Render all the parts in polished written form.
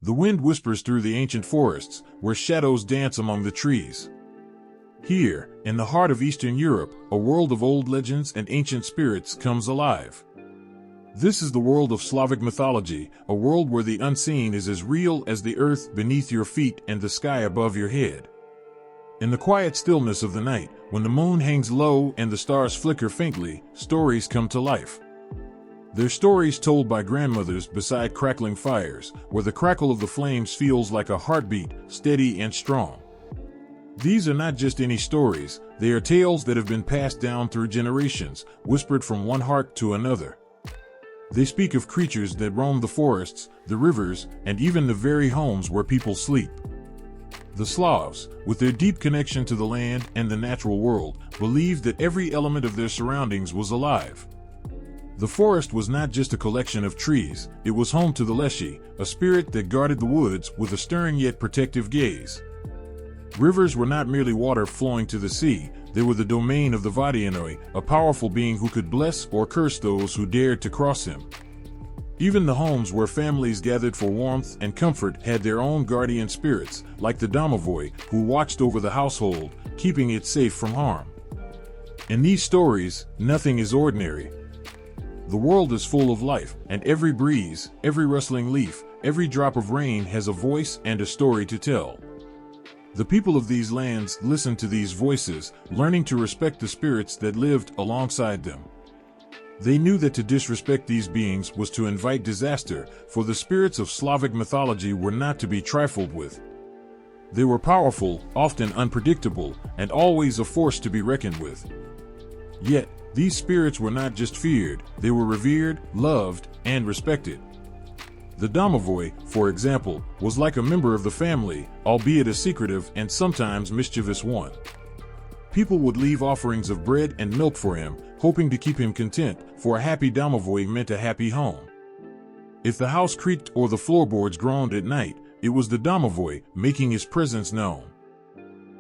The wind whispers through the ancient forests, where shadows dance among the trees. Here, in the heart of Eastern Europe, a world of old legends and ancient spirits comes alive. This is the world of Slavic mythology, a world where the unseen is as real as the earth beneath your feet and the sky above your head. In the quiet stillness of the night, when the moon hangs low and the stars flicker faintly, stories come to life. They're stories told by grandmothers beside crackling fires, where the crackle of the flames feels like a heartbeat, steady and strong. These are not just any stories, they are tales that have been passed down through generations, whispered from one heart to another. They speak of creatures that roam the forests, the rivers, and even the very homes where people sleep. The Slavs, with their deep connection to the land and the natural world, believed that every element of their surroundings was alive. The forest was not just a collection of trees, it was home to the Leshy, a spirit that guarded the woods with a stern yet protective gaze. Rivers were not merely water flowing to the sea, they were the domain of the Vodyanoy, a powerful being who could bless or curse those who dared to cross him. Even the homes where families gathered for warmth and comfort had their own guardian spirits, like the Domovoi, who watched over the household, keeping it safe from harm. In these stories, nothing is ordinary. The world is full of life, and every breeze, every rustling leaf, every drop of rain has a voice and a story to tell. The people of these lands listened to these voices, learning to respect the spirits that lived alongside them. They knew that to disrespect these beings was to invite disaster, for the spirits of Slavic mythology were not to be trifled with. They were powerful, often unpredictable, and always a force to be reckoned with. Yet, these spirits were not just feared, they were revered, loved, and respected. The Domovoi, for example, was like a member of the family, albeit a secretive and sometimes mischievous one. People would leave offerings of bread and milk for him, hoping to keep him content, for a happy Domovoi meant a happy home. If the house creaked or the floorboards groaned at night, it was the Domovoi making his presence known.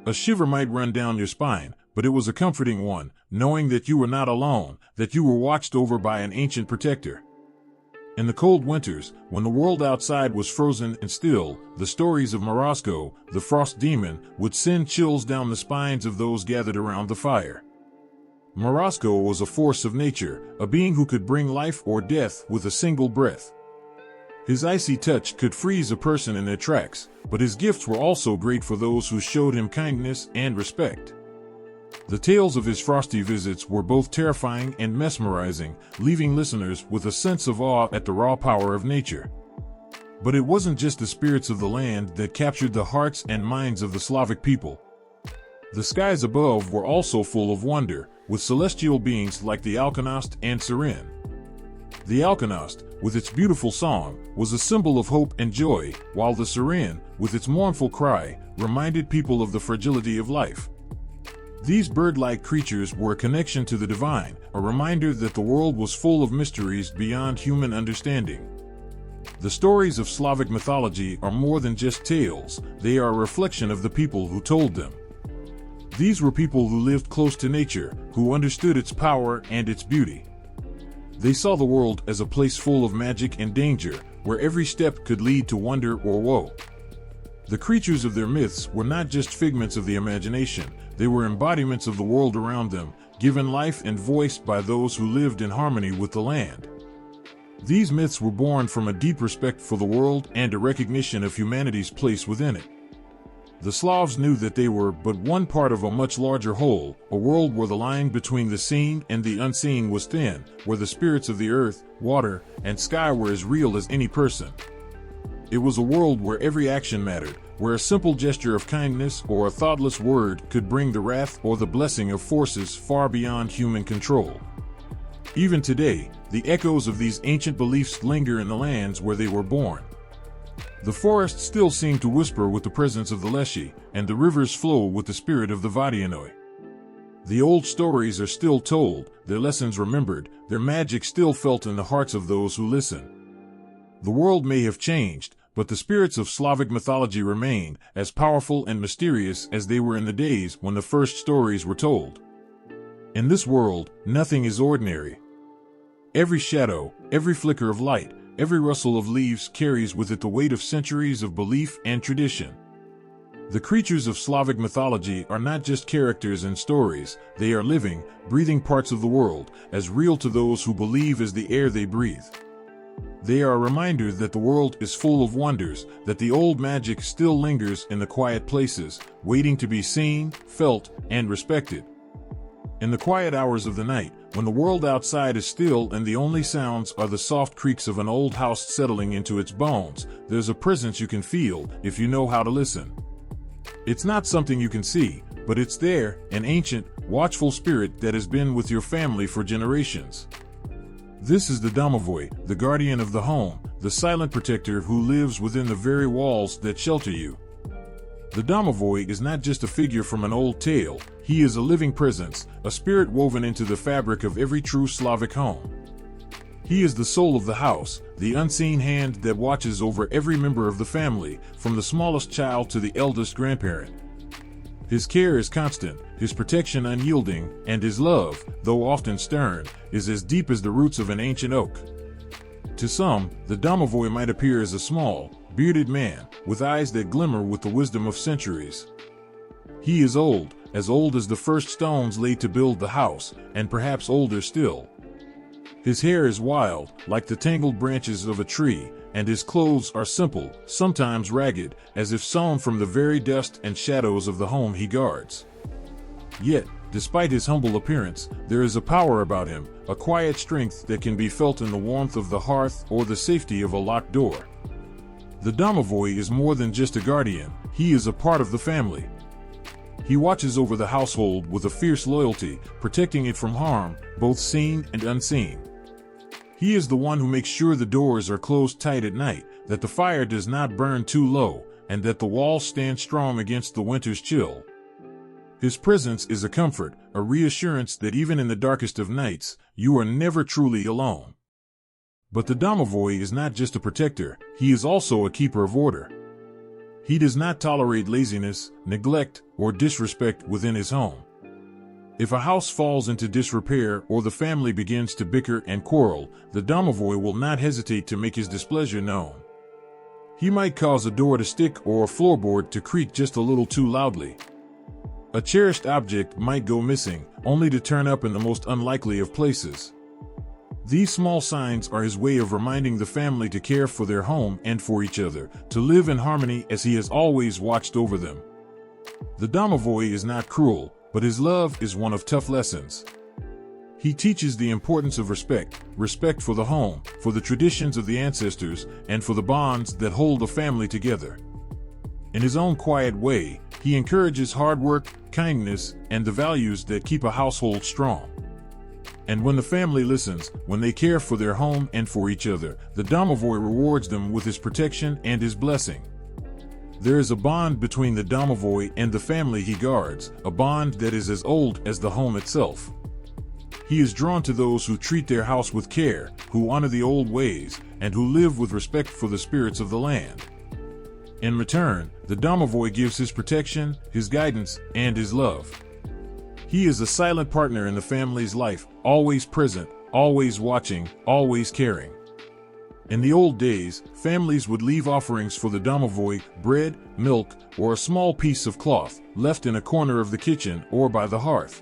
A shiver might run down your spine, but it was a comforting one, knowing that you were not alone, that you were watched over by an ancient protector. In the cold winters, when the world outside was frozen and still, the stories of Morozko, the frost demon, would send chills down the spines of those gathered around the fire. Morozko was a force of nature, a being who could bring life or death with a single breath. His icy touch could freeze a person in their tracks, but his gifts were also great for those who showed him kindness and respect. The tales of his frosty visits were both terrifying and mesmerizing, leaving listeners with a sense of awe at the raw power of nature. But it wasn't just the spirits of the land that captured the hearts and minds of the Slavic people. The skies above were also full of wonder, with celestial beings like the Alkonost and Sirin. The Alkonost, with its beautiful song, was a symbol of hope and joy, while the Sirin, with its mournful cry, reminded people of the fragility of life. These bird-like creatures were a connection to the divine, a reminder that the world was full of mysteries beyond human understanding. The stories of Slavic mythology are more than just tales, they are a reflection of the people who told them. These were people who lived close to nature, who understood its power and its beauty. They saw the world as a place full of magic and danger, where every step could lead to wonder or woe. The creatures of their myths were not just figments of the imagination, they were embodiments of the world around them, given life and voice by those who lived in harmony with the land. These myths were born from a deep respect for the world and a recognition of humanity's place within it. The Slavs knew that they were but one part of a much larger whole, a world where the line between the seen and the unseen was thin, where the spirits of the earth, water, and sky were as real as any person. It was a world where every action mattered, where a simple gesture of kindness or a thoughtless word could bring the wrath or the blessing of forces far beyond human control. Even today, the echoes of these ancient beliefs linger in the lands where they were born. The forests still seem to whisper with the presence of the Leshy, and the rivers flow with the spirit of the Vodyanoy. The old stories are still told, their lessons remembered, their magic still felt in the hearts of those who listen. The world may have changed, but the spirits of Slavic mythology remain, as powerful and mysterious as they were in the days when the first stories were told. In this world, nothing is ordinary. Every shadow, every flicker of light, every rustle of leaves carries with it the weight of centuries of belief and tradition. The creatures of Slavic mythology are not just characters and stories, they are living, breathing parts of the world, as real to those who believe as the air they breathe. They are a reminder that the world is full of wonders, that the old magic still lingers in the quiet places, waiting to be seen, felt, and respected. In the quiet hours of the night, when the world outside is still and the only sounds are the soft creaks of an old house settling into its bones, there's a presence you can feel if you know how to listen. It's not something you can see, but it's there, an ancient, watchful spirit that has been with your family for generations. This is the Domovoi, the guardian of the home, the silent protector who lives within the very walls that shelter you. The Domovoi is not just a figure from an old tale, he is a living presence, a spirit woven into the fabric of every true Slavic home. He is the soul of the house, the unseen hand that watches over every member of the family, from the smallest child to the eldest grandparent. His care is constant, his protection unyielding, and his love, though often stern, is as deep as the roots of an ancient oak. To some, the Domovoi might appear as a small, bearded man, with eyes that glimmer with the wisdom of centuries. He is old as the first stones laid to build the house, and perhaps older still. His hair is wild, like the tangled branches of a tree, and his clothes are simple, sometimes ragged, as if sewn from the very dust and shadows of the home he guards. Yet, despite his humble appearance, there is a power about him, a quiet strength that can be felt in the warmth of the hearth or the safety of a locked door. The Domovoi is more than just a guardian, he is a part of the family. He watches over the household with a fierce loyalty, protecting it from harm, both seen and unseen. He is the one who makes sure the doors are closed tight at night, that the fire does not burn too low, and that the walls stand strong against the winter's chill. His presence is a comfort, a reassurance that even in the darkest of nights, you are never truly alone. But the Domovoi is not just a protector, he is also a keeper of order. He does not tolerate laziness, neglect, or disrespect within his home. If a house falls into disrepair or the family begins to bicker and quarrel, the Domovoi will not hesitate to make his displeasure known. He might cause a door to stick or a floorboard to creak just a little too loudly. A cherished object might go missing, only to turn up in the most unlikely of places. These small signs are his way of reminding the family to care for their home and for each other, to live in harmony as he has always watched over them. The Domovoi is not cruel, but his love is one of tough lessons. He teaches the importance of respect for the home, for the traditions of the ancestors, and for the bonds that hold the family together. In his own quiet way, he encourages hard work, kindness, and the values that keep a household strong. And when the family listens, when they care for their home and for each other, the Domovoi rewards them with his protection and his blessing. There is a bond between the Domovoi and the family he guards, a bond that is as old as the home itself. He is drawn to those who treat their house with care, who honor the old ways, and who live with respect for the spirits of the land. In return, the Domovoi gives his protection, his guidance, and his love. He is a silent partner in the family's life, always present, always watching, always caring. In the old days, families would leave offerings for the Domovoi, bread, milk, or a small piece of cloth, left in a corner of the kitchen or by the hearth.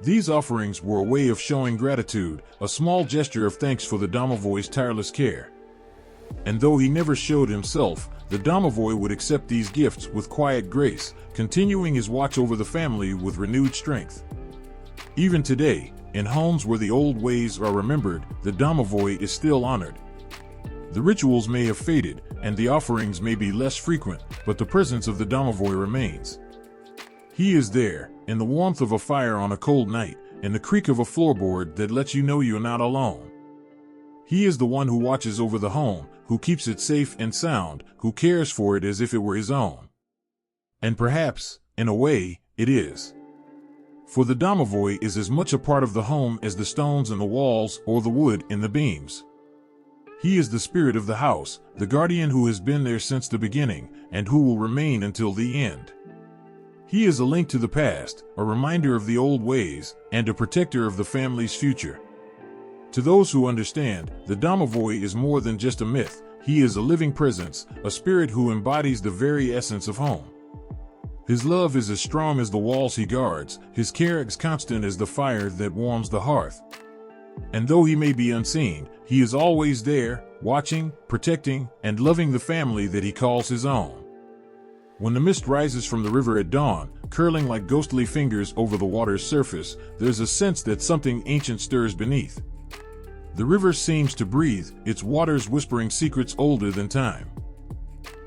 These offerings were a way of showing gratitude, a small gesture of thanks for the Domovoi's tireless care. And though he never showed himself, the Domovoi would accept these gifts with quiet grace, continuing his watch over the family with renewed strength. Even today, in homes where the old ways are remembered, the Domovoi is still honored. The rituals may have faded, and the offerings may be less frequent, but the presence of the Domovoi remains. He is there, in the warmth of a fire on a cold night, in the creak of a floorboard that lets you know you're not alone. He is the one who watches over the home, who keeps it safe and sound, who cares for it as if it were his own. And perhaps, in a way, it is. For the Domovoi is as much a part of the home as the stones in the walls or the wood in the beams. He is the spirit of the house, the guardian who has been there since the beginning, and who will remain until the end. He is a link to the past, a reminder of the old ways, and a protector of the family's future. To those who understand, the Domovoi is more than just a myth. He is a living presence, a spirit who embodies the very essence of home. His love is as strong as the walls he guards, his care as constant as the fire that warms the hearth. And though he may be unseen, he is always there, watching, protecting, and loving the family that he calls his own. When the mist rises from the river at dawn, curling like ghostly fingers over the water's surface, there's a sense that something ancient stirs beneath. The river seems to breathe, its waters whispering secrets older than time.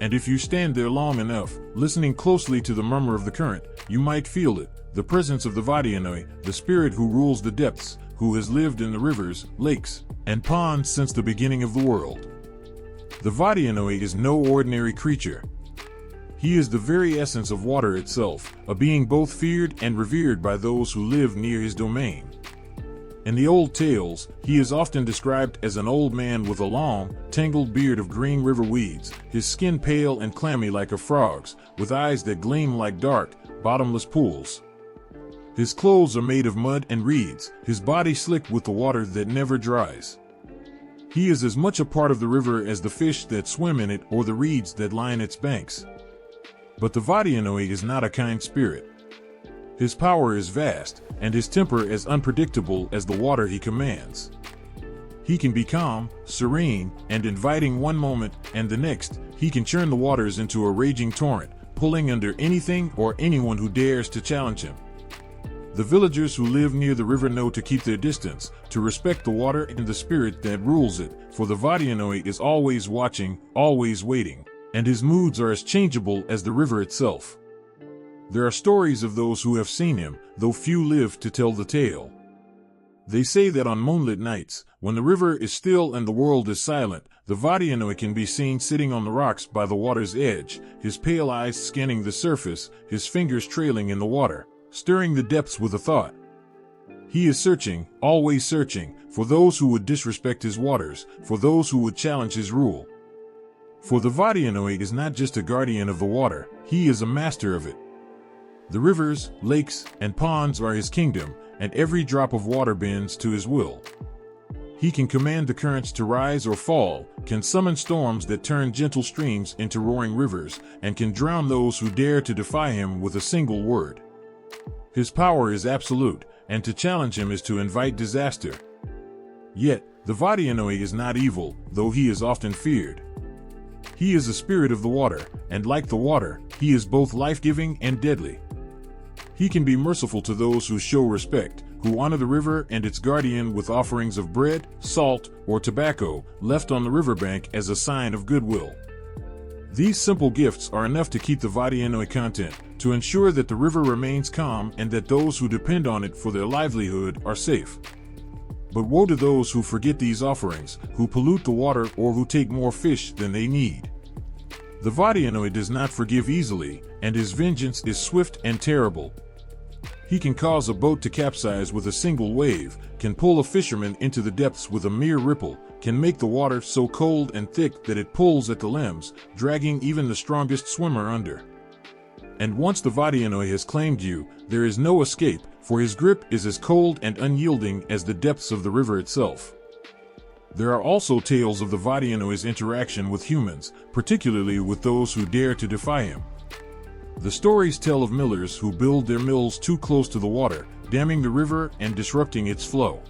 And if you stand there long enough, listening closely to the murmur of the current, you might feel it, the presence of the Vodyanoy, the spirit who rules the depths, who has lived in the rivers, lakes, and ponds since the beginning of the world. The Vodyanoy is no ordinary creature. He is the very essence of water itself, a being both feared and revered by those who live near his domain. In the old tales, he is often described as an old man with a long, tangled beard of green river weeds, his skin pale and clammy like a frog's, with eyes that gleam like dark, bottomless pools. His clothes are made of mud and reeds, his body slick with the water that never dries. He is as much a part of the river as the fish that swim in it or the reeds that line its banks. But the Vodyanoy is not a kind spirit. His power is vast, and his temper as unpredictable as the water he commands. He can be calm, serene, and inviting one moment, and the next, he can churn the waters into a raging torrent, pulling under anything or anyone who dares to challenge him. The villagers who live near the river know to keep their distance, to respect the water and the spirit that rules it, for the Vodyanoy is always watching, always waiting, and his moods are as changeable as the river itself. There are stories of those who have seen him, though few live to tell the tale. They say that on moonlit nights, when the river is still and the world is silent, the Vodyanoy can be seen sitting on the rocks by the water's edge, his pale eyes scanning the surface, his fingers trailing in the water, stirring the depths with a thought. He is searching, always searching, for those who would disrespect his waters, for those who would challenge his rule. For the Vodyanoy is not just a guardian of the water, he is a master of it. The rivers, lakes, and ponds are his kingdom, and every drop of water bends to his will. He can command the currents to rise or fall, can summon storms that turn gentle streams into roaring rivers, and can drown those who dare to defy him with a single word. His power is absolute, and to challenge him is to invite disaster. Yet, the Vodyanoy is not evil, though he is often feared. He is a spirit of the water, and like the water, he is both life-giving and deadly. He can be merciful to those who show respect, who honor the river and its guardian with offerings of bread, salt, or tobacco, left on the riverbank as a sign of goodwill. These simple gifts are enough to keep the Vodyanoy content, to ensure that the river remains calm and that those who depend on it for their livelihood are safe. But woe to those who forget these offerings, who pollute the water or who take more fish than they need. The Vodyanoy does not forgive easily, and his vengeance is swift and terrible. He can cause a boat to capsize with a single wave, can pull a fisherman into the depths with a mere ripple, can make the water so cold and thick that it pulls at the limbs, dragging even the strongest swimmer under. And once the Vodyanoy has claimed you, there is no escape, for his grip is as cold and unyielding as the depths of the river itself. There are also tales of the Vodyanoy's interaction with humans, particularly with those who dare to defy him. The stories tell of millers who build their mills too close to the water, damming the river and disrupting its flow.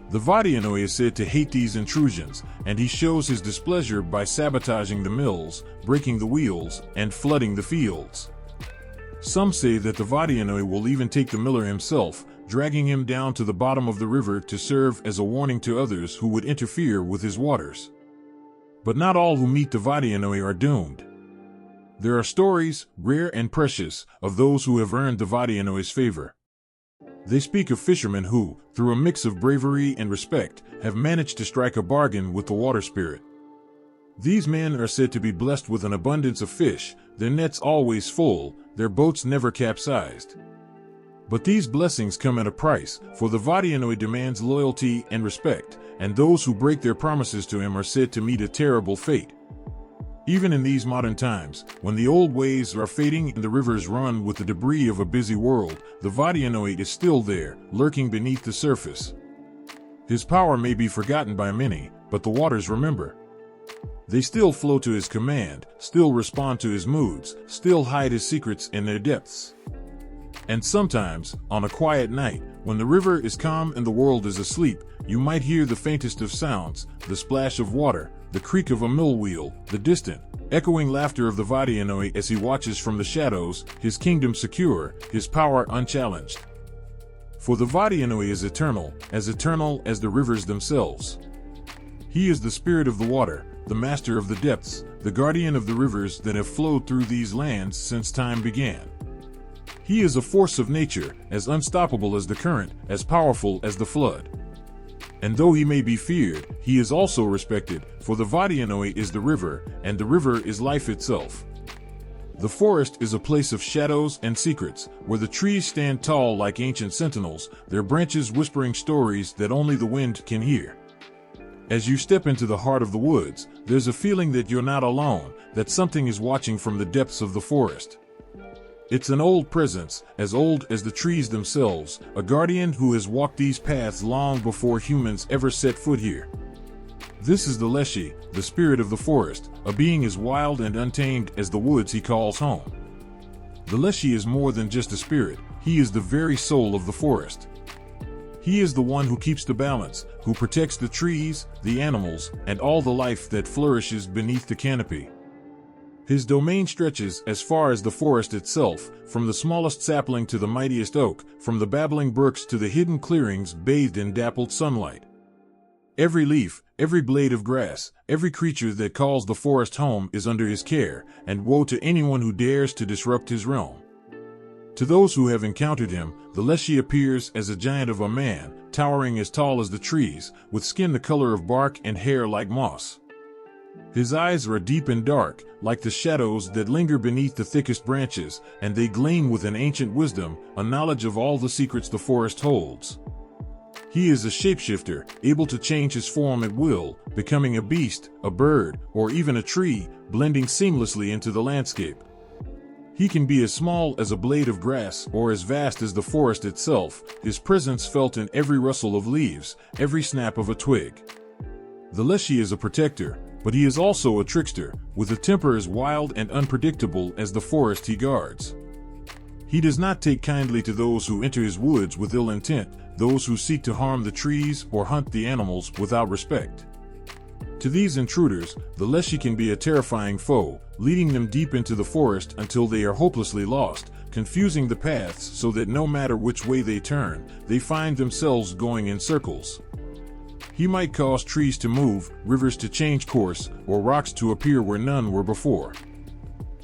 The Vodyanoy is said to hate these intrusions, and he shows his displeasure by sabotaging the mills, breaking the wheels, and flooding the fields. Some say that the Vodyanoy will even take the miller himself, dragging him down to the bottom of the river to serve as a warning to others who would interfere with his waters. But not all who meet the Vodyanoy are doomed. There are stories, rare and precious, of those who have earned the Vodyanoy's favor. They speak of fishermen who, through a mix of bravery and respect, have managed to strike a bargain with the water spirit. These men are said to be blessed with an abundance of fish, their nets always full, their boats never capsized. But these blessings come at a price, for the Vodyanoy demands loyalty and respect, and those who break their promises to him are said to meet a terrible fate. Even in these modern times, when the old ways are fading and the rivers run with the debris of a busy world, the Vodyanoy is still there, lurking beneath the surface. His power may be forgotten by many, but the waters remember. They still flow to his command, still respond to his moods, still hide his secrets in their depths. And sometimes, on a quiet night, when the river is calm and the world is asleep, you might hear the faintest of sounds, the splash of water, the creak of a mill wheel, the distant, echoing laughter of the Vodyanoy as he watches from the shadows, his kingdom secure, his power unchallenged. For the Vodyanoy is eternal as the rivers themselves. He is the spirit of the water, the master of the depths, the guardian of the rivers that have flowed through these lands since time began. He is a force of nature, as unstoppable as the current, as powerful as the flood. And though he may be feared, he is also respected, for the Vodyanoy is the river, and the river is life itself. The forest is a place of shadows and secrets, where the trees stand tall like ancient sentinels, their branches whispering stories that only the wind can hear. As you step into the heart of the woods, there's a feeling that you're not alone, that something is watching from the depths of the forest. It's an old presence, as old as the trees themselves, a guardian who has walked these paths long before humans ever set foot here. This is the Leshy, the spirit of the forest, a being as wild and untamed as the woods he calls home. The Leshy is more than just a spirit, he is the very soul of the forest. He is the one who keeps the balance, who protects the trees, the animals, and all the life that flourishes beneath the canopy. His domain stretches as far as the forest itself, from the smallest sapling to the mightiest oak, from the babbling brooks to the hidden clearings bathed in dappled sunlight. Every leaf, every blade of grass, every creature that calls the forest home is under his care, and woe to anyone who dares to disrupt his realm. To those who have encountered him, the Leshy appears as a giant of a man, towering as tall as the trees, with skin the color of bark and hair like moss. His eyes are deep and dark, like the shadows that linger beneath the thickest branches, and they gleam with an ancient wisdom, a knowledge of all the secrets the forest holds. He is a shapeshifter, able to change his form at will, becoming a beast, a bird, or even a tree, blending seamlessly into the landscape. He can be as small as a blade of grass or as vast as the forest itself, his presence felt in every rustle of leaves, every snap of a twig. The Leshy is a protector, but he is also a trickster, with a temper as wild and unpredictable as the forest he guards. He does not take kindly to those who enter his woods with ill intent, those who seek to harm the trees or hunt the animals without respect. To these intruders, the Leshy can be a terrifying foe, leading them deep into the forest until they are hopelessly lost, confusing the paths so that no matter which way they turn, they find themselves going in circles. He might cause trees to move, rivers to change course, or rocks to appear where none were before.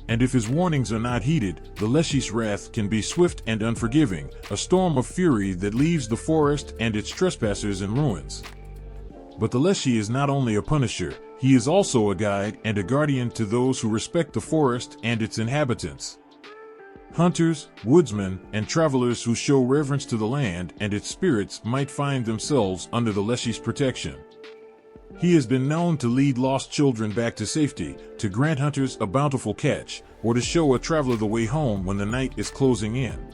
And if his warnings are not heeded, the Leshy's wrath can be swift and unforgiving, a storm of fury that leaves the forest and its trespassers in ruins. But the Leshy is not only a punisher, he is also a guide and a guardian to those who respect the forest and its inhabitants. Hunters, woodsmen, and travelers who show reverence to the land and its spirits might find themselves under the Leshy's protection. He has been known to lead lost children back to safety, to grant hunters a bountiful catch, or to show a traveler the way home when the night is closing in.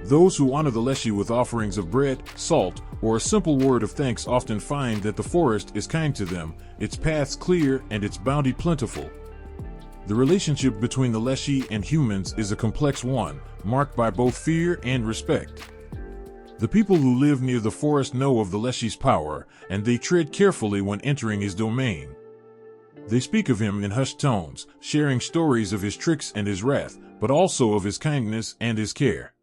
Those who honor the Leshy with offerings of bread, salt, or a simple word of thanks often find that the forest is kind to them, its paths clear, and its bounty plentiful. The relationship between the Leshy and humans is a complex one, marked by both fear and respect. The people who live near the forest know of the Leshy's power, and they tread carefully when entering his domain. They speak of him in hushed tones, sharing stories of his tricks and his wrath, but also of his kindness and his care.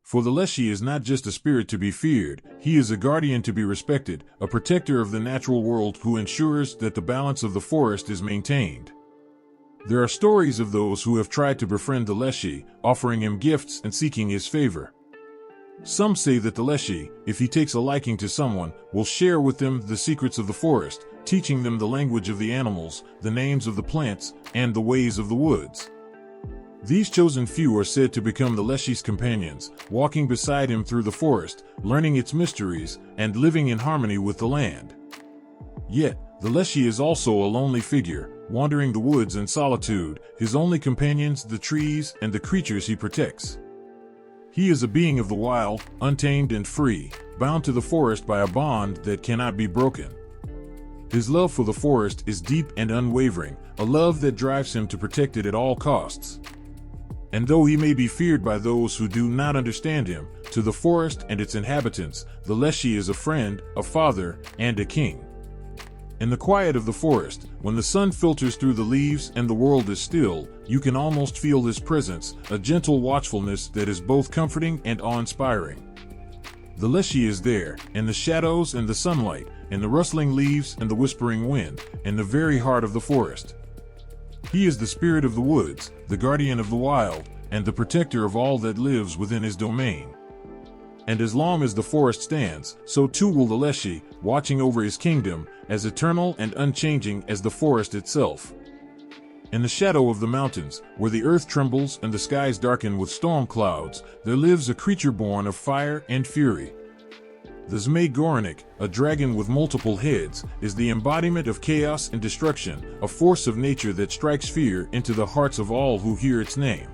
For the Leshy is not just a spirit to be feared, he is a guardian to be respected, a protector of the natural world who ensures that the balance of the forest is maintained. There are stories of those who have tried to befriend the Leshy, offering him gifts and seeking his favor. Some say that the Leshy, if he takes a liking to someone, will share with them the secrets of the forest, teaching them the language of the animals, the names of the plants, and the ways of the woods. These chosen few are said to become the Leshy's companions, walking beside him through the forest, learning its mysteries, and living in harmony with the land. Yet, the Leshy is also a lonely figure, wandering the woods in solitude, his only companions the trees and the creatures he protects. He is a being of the wild, untamed and free, bound to the forest by a bond that cannot be broken. His love for the forest is deep and unwavering, a love that drives him to protect it at all costs. And though he may be feared by those who do not understand him, to the forest and its inhabitants, the Leshy is a friend, a father, and a king. In the quiet of the forest, when the sun filters through the leaves and the world is still, you can almost feel his presence, a gentle watchfulness that is both comforting and awe-inspiring. The Leshy is there, in the shadows and the sunlight, in the rustling leaves and the whispering wind, in the very heart of the forest. He is the spirit of the woods, the guardian of the wild, and the protector of all that lives within his domain. And as long as the forest stands, so too will the Leshy, watching over his kingdom, as eternal and unchanging as the forest itself. In the shadow of the mountains, where the earth trembles and the skies darken with storm clouds, there lives a creature born of fire and fury. The Zmey Gorynich, a dragon with multiple heads, is the embodiment of chaos and destruction, a force of nature that strikes fear into the hearts of all who hear its name.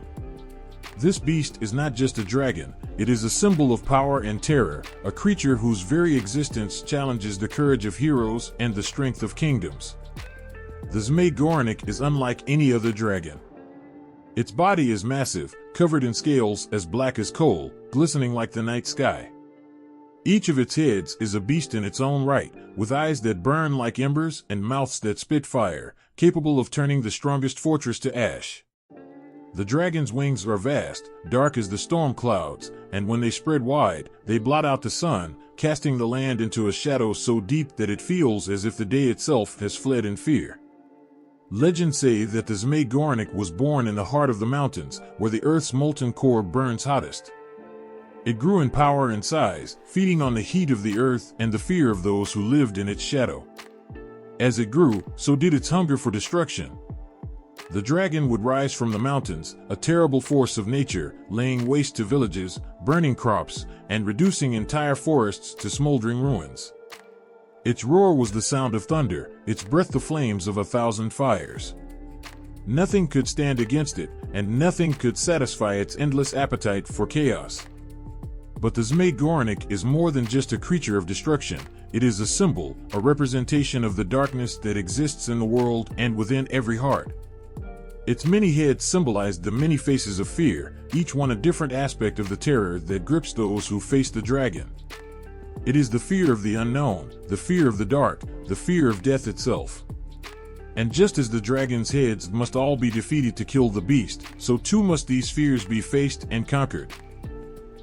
This beast is not just a dragon, it is a symbol of power and terror, a creature whose very existence challenges the courage of heroes and the strength of kingdoms. The Zmey Gorynich is unlike any other dragon. Its body is massive, covered in scales as black as coal, glistening like the night sky. Each of its heads is a beast in its own right, with eyes that burn like embers and mouths that spit fire, capable of turning the strongest fortress to ash. The dragon's wings are vast, dark as the storm clouds, and when they spread wide, they blot out the sun, casting the land into a shadow so deep that it feels as if the day itself has fled in fear. Legends say that the Zmey Gorynich was born in the heart of the mountains, where the earth's molten core burns hottest. It grew in power and size, feeding on the heat of the earth and the fear of those who lived in its shadow. As it grew, so did its hunger for destruction. The dragon would rise from the mountains, a terrible force of nature, laying waste to villages, burning crops, and reducing entire forests to smoldering ruins. Its roar was the sound of thunder, its breath the flames of 1,000 fires. Nothing could stand against it, and nothing could satisfy its endless appetite for chaos. But the Zmey Gorynich is more than just a creature of destruction. It is a symbol, a representation of the darkness that exists in the world and within every heart. Its many heads symbolize the many faces of fear, each one a different aspect of the terror that grips those who face the dragon. It is the fear of the unknown, the fear of the dark, the fear of death itself. And just as the dragon's heads must all be defeated to kill the beast, so too must these fears be faced and conquered.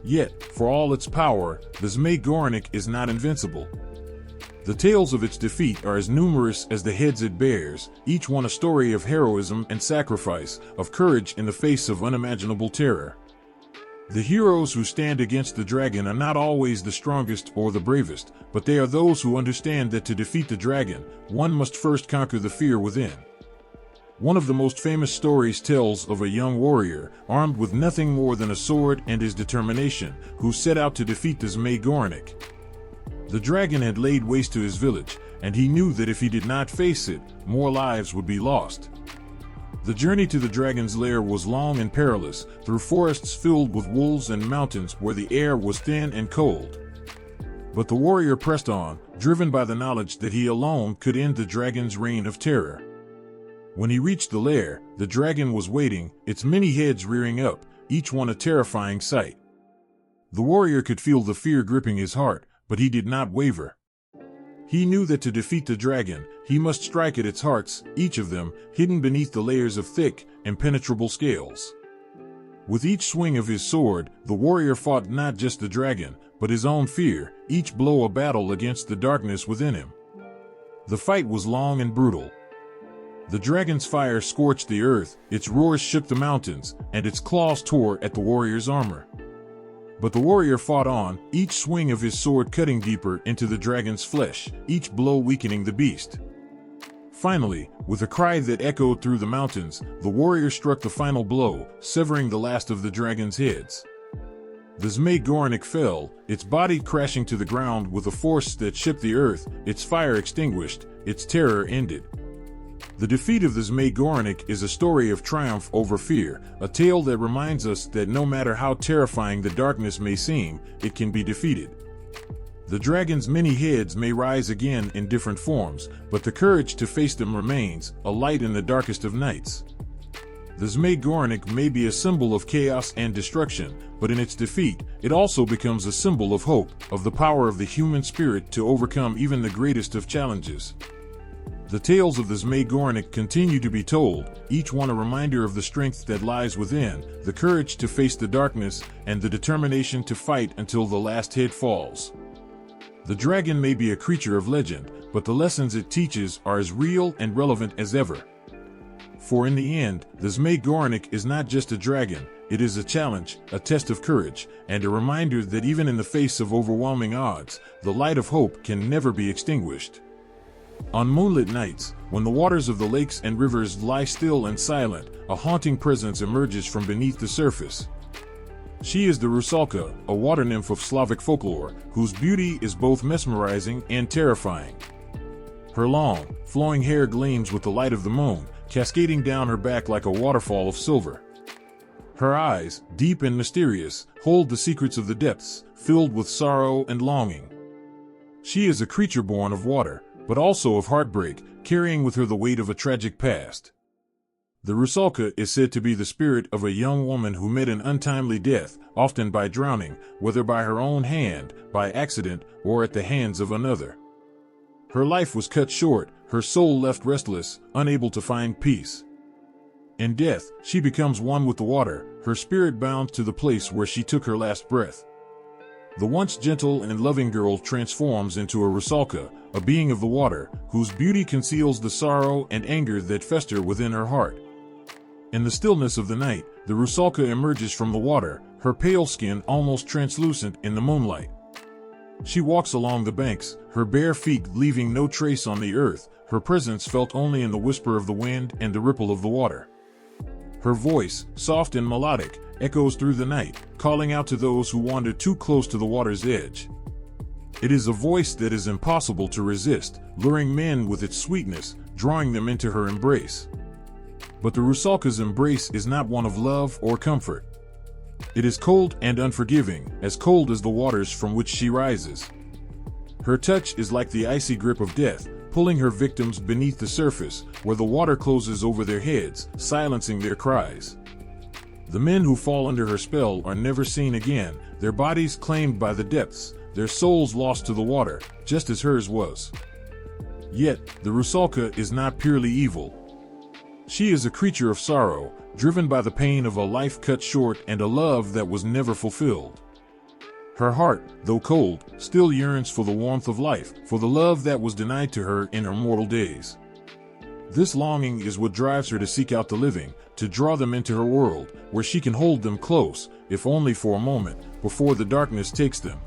Yet, for all its power, the Zmey Gorynich is not invincible. The tales of its defeat are as numerous as the heads it bears, each one a story of heroism and sacrifice, of courage in the face of unimaginable terror. The heroes who stand against the dragon are not always the strongest or the bravest, but they are those who understand that to defeat the dragon, one must first conquer the fear within. One of the most famous stories tells of a young warrior, armed with nothing more than a sword and his determination, who set out to defeat the Zmey Gorynich. The dragon had laid waste to his village, and he knew that if he did not face it, more lives would be lost. The journey to the dragon's lair was long and perilous, through forests filled with wolves and mountains where the air was thin and cold. But the warrior pressed on, driven by the knowledge that he alone could end the dragon's reign of terror. When he reached the lair, the dragon was waiting, its many heads rearing up, each one a terrifying sight. The warrior could feel the fear gripping his heart, but he did not waver. He knew that to defeat the dragon, he must strike at its hearts, each of them hidden beneath the layers of thick, impenetrable scales. With each swing of his sword, the warrior fought not just the dragon, but his own fear, each blow a battle against the darkness within him. The fight was long and brutal. The dragon's fire scorched the earth, its roars shook the mountains, and its claws tore at the warrior's armor. But the warrior fought on, each swing of his sword cutting deeper into the dragon's flesh, each blow weakening the beast. Finally, with a cry that echoed through the mountains, the warrior struck the final blow, severing the last of the dragon's heads. The Zmey Gorynich fell, its body crashing to the ground with a force that shook the earth, its fire extinguished, its terror ended. The defeat of the Zmey Gorynich is a story of triumph over fear, a tale that reminds us that no matter how terrifying the darkness may seem, it can be defeated. The dragon's many heads may rise again in different forms, but the courage to face them remains, a light in the darkest of nights. The Zmey Gorynich may be a symbol of chaos and destruction, but in its defeat, it also becomes a symbol of hope, of the power of the human spirit to overcome even the greatest of challenges. The tales of the Zmey Gorynich continue to be told, each one a reminder of the strength that lies within, the courage to face the darkness, and the determination to fight until the last head falls. The dragon may be a creature of legend, but the lessons it teaches are as real and relevant as ever. For in the end, the Zmey Gorynich is not just a dragon, it is a challenge, a test of courage, and a reminder that even in the face of overwhelming odds, the light of hope can never be extinguished. On moonlit nights, when the waters of the lakes and rivers lie still and silent, a haunting presence emerges from beneath the surface. She is the Rusalka, a water nymph of Slavic folklore, whose beauty is both mesmerizing and terrifying. Her long, flowing hair gleams with the light of the moon, cascading down her back like a waterfall of silver. Her eyes, deep and mysterious, hold the secrets of the depths, filled with sorrow and longing. She is a creature born of water, but also of heartbreak, carrying with her the weight of a tragic past. The Rusalka is said to be the spirit of a young woman who met an untimely death, often by drowning, whether by her own hand, by accident, or at the hands of another. Her life was cut short, her soul left restless, unable to find peace. In death, she becomes one with the water, her spirit bound to the place where she took her last breath. The once gentle and loving girl transforms into a Rusalka, a being of the water, whose beauty conceals the sorrow and anger that fester within her heart. In the stillness of the night, the Rusalka emerges from the water, her pale skin almost translucent in the moonlight. She walks along the banks, her bare feet leaving no trace on the earth, her presence felt only in the whisper of the wind and the ripple of the water. Her voice, soft and melodic, echoes through the night, calling out to those who wander too close to the water's edge. It is a voice that is impossible to resist, luring men with its sweetness, drawing them into her embrace. But the Rusalka's embrace is not one of love or comfort. It is cold and unforgiving, as cold as the waters from which she rises. Her touch is like the icy grip of death, pulling her victims beneath the surface, where the water closes over their heads, silencing their cries. The men who fall under her spell are never seen again, their bodies claimed by the depths, their souls lost to the water, just as hers was. Yet, the Rusalka is not purely evil. She is a creature of sorrow, driven by the pain of a life cut short and a love that was never fulfilled. Her heart, though cold, still yearns for the warmth of life, for the love that was denied to her in her mortal days. This longing is what drives her to seek out the living, to draw them into her world, where she can hold them close, if only for a moment, before the darkness takes them.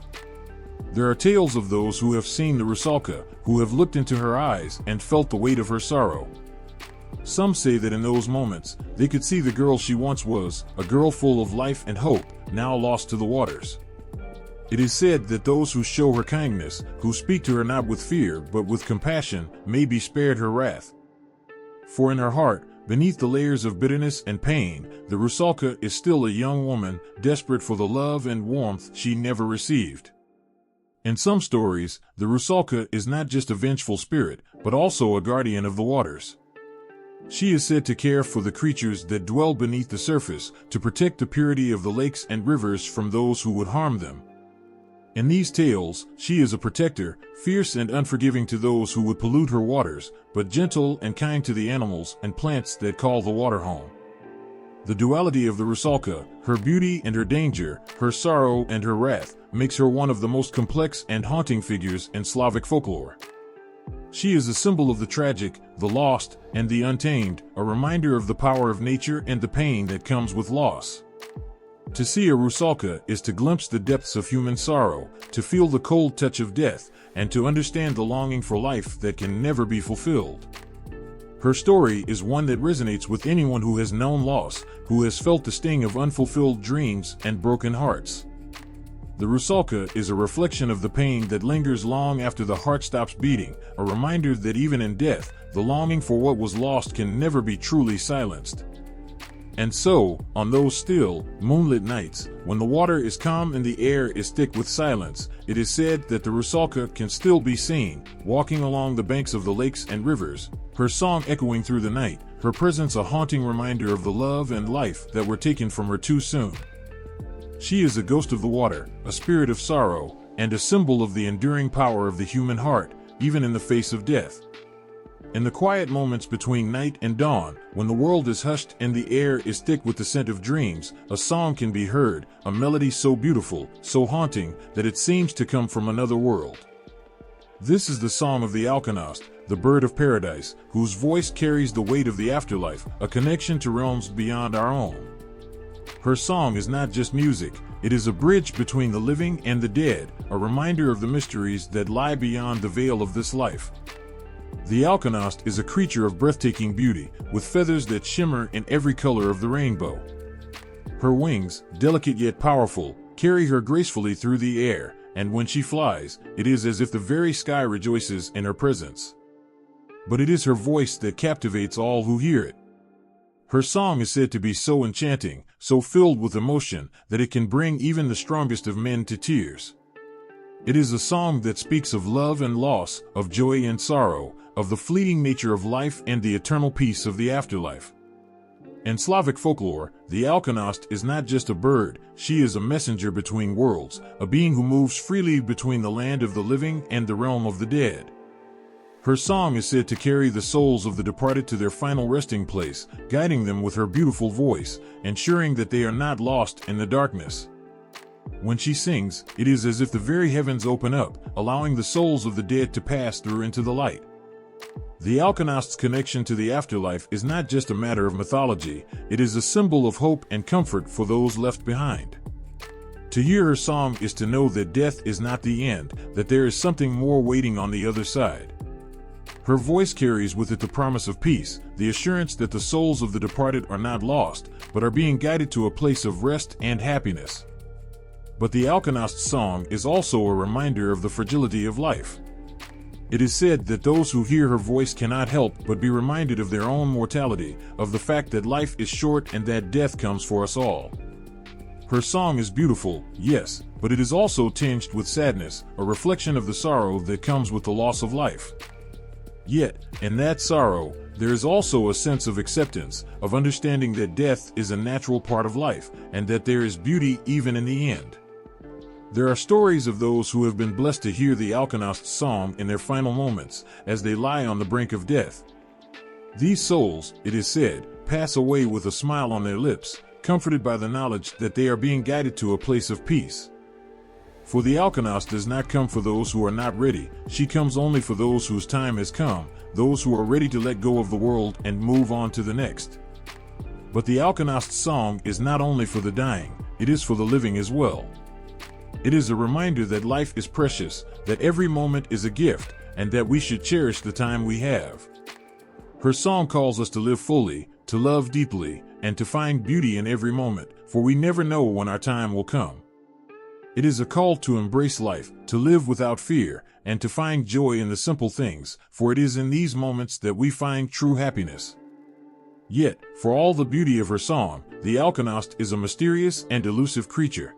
There are tales of those who have seen the Rusalka, who have looked into her eyes and felt the weight of her sorrow. Some say that in those moments, they could see the girl she once was, a girl full of life and hope, now lost to the waters. It is said that those who show her kindness, who speak to her not with fear but with compassion, may be spared her wrath. For in her heart, beneath the layers of bitterness and pain, the Rusalka is still a young woman, desperate for the love and warmth she never received. In some stories, the Rusalka is not just a vengeful spirit, but also a guardian of the waters. She is said to care for the creatures that dwell beneath the surface, to protect the purity of the lakes and rivers from those who would harm them. In these tales, she is a protector, fierce and unforgiving to those who would pollute her waters, but gentle and kind to the animals and plants that call the water home. The duality of the Rusalka, her beauty and her danger, her sorrow and her wrath, makes her one of the most complex and haunting figures in Slavic folklore. She is a symbol of the tragic, the lost, and the untamed, a reminder of the power of nature and the pain that comes with loss. To see a Rusalka is to glimpse the depths of human sorrow, to feel the cold touch of death, and to understand the longing for life that can never be fulfilled. Her story is one that resonates with anyone who has known loss, who has felt the sting of unfulfilled dreams and broken hearts. The Rusalka is a reflection of the pain that lingers long after the heart stops beating, a reminder that even in death, the longing for what was lost can never be truly silenced. And so, on those still, moonlit nights, when the water is calm and the air is thick with silence, it is said that the Rusalka can still be seen, walking along the banks of the lakes and rivers, her song echoing through the night, her presence a haunting reminder of the love and life that were taken from her too soon. She is a ghost of the water, a spirit of sorrow, and a symbol of the enduring power of the human heart, even in the face of death. In the quiet moments between night and dawn, when the world is hushed and the air is thick with the scent of dreams, a song can be heard, a melody so beautiful, so haunting, that it seems to come from another world. This is the song of the Alkonost, the bird of paradise, whose voice carries the weight of the afterlife, a connection to realms beyond our own. Her song is not just music, it is a bridge between the living and the dead, a reminder of the mysteries that lie beyond the veil of this life. The Alkonost is a creature of breathtaking beauty, with feathers that shimmer in every color of the rainbow. Her wings, delicate yet powerful, carry her gracefully through the air, and when she flies, it is as if the very sky rejoices in her presence. But it is her voice that captivates all who hear it. Her song is said to be so enchanting, so filled with emotion, that it can bring even the strongest of men to tears. It is a song that speaks of love and loss, of joy and sorrow, of the fleeting nature of life and the eternal peace of the afterlife. In Slavic folklore, the Alkonost is not just a bird, she is a messenger between worlds, a being who moves freely between the land of the living and the realm of the dead. Her song is said to carry the souls of the departed to their final resting place, guiding them with her beautiful voice, ensuring that they are not lost in the darkness. When she sings, it is as if the very heavens open up, allowing the souls of the dead to pass through into the light. The Alkonost's connection to the afterlife is not just a matter of mythology, it is a symbol of hope and comfort for those left behind. To hear her song is to know that death is not the end, that there is something more waiting on the other side. Her voice carries with it the promise of peace, the assurance that the souls of the departed are not lost, but are being guided to a place of rest and happiness. But the Alkonost's song is also a reminder of the fragility of life. It is said that those who hear her voice cannot help but be reminded of their own mortality, of the fact that life is short and that death comes for us all. Her song is beautiful, yes, but it is also tinged with sadness, a reflection of the sorrow that comes with the loss of life. Yet, in that sorrow, there is also a sense of acceptance, of understanding that death is a natural part of life, and that there is beauty even in the end. There are stories of those who have been blessed to hear the Alkonost's song in their final moments, as they lie on the brink of death. These souls, it is said, pass away with a smile on their lips, comforted by the knowledge that they are being guided to a place of peace. For the Alkonost does not come for those who are not ready, she comes only for those whose time has come, those who are ready to let go of the world and move on to the next. But the Alkonost's song is not only for the dying, it is for the living as well. It is a reminder that life is precious, that every moment is a gift, and that we should cherish the time we have. Her song calls us to live fully, to love deeply, and to find beauty in every moment, for we never know when our time will come. It is a call to embrace life, to live without fear, and to find joy in the simple things, for it is in these moments that we find true happiness. Yet, for all the beauty of her song, the Alkonost is a mysterious and elusive creature.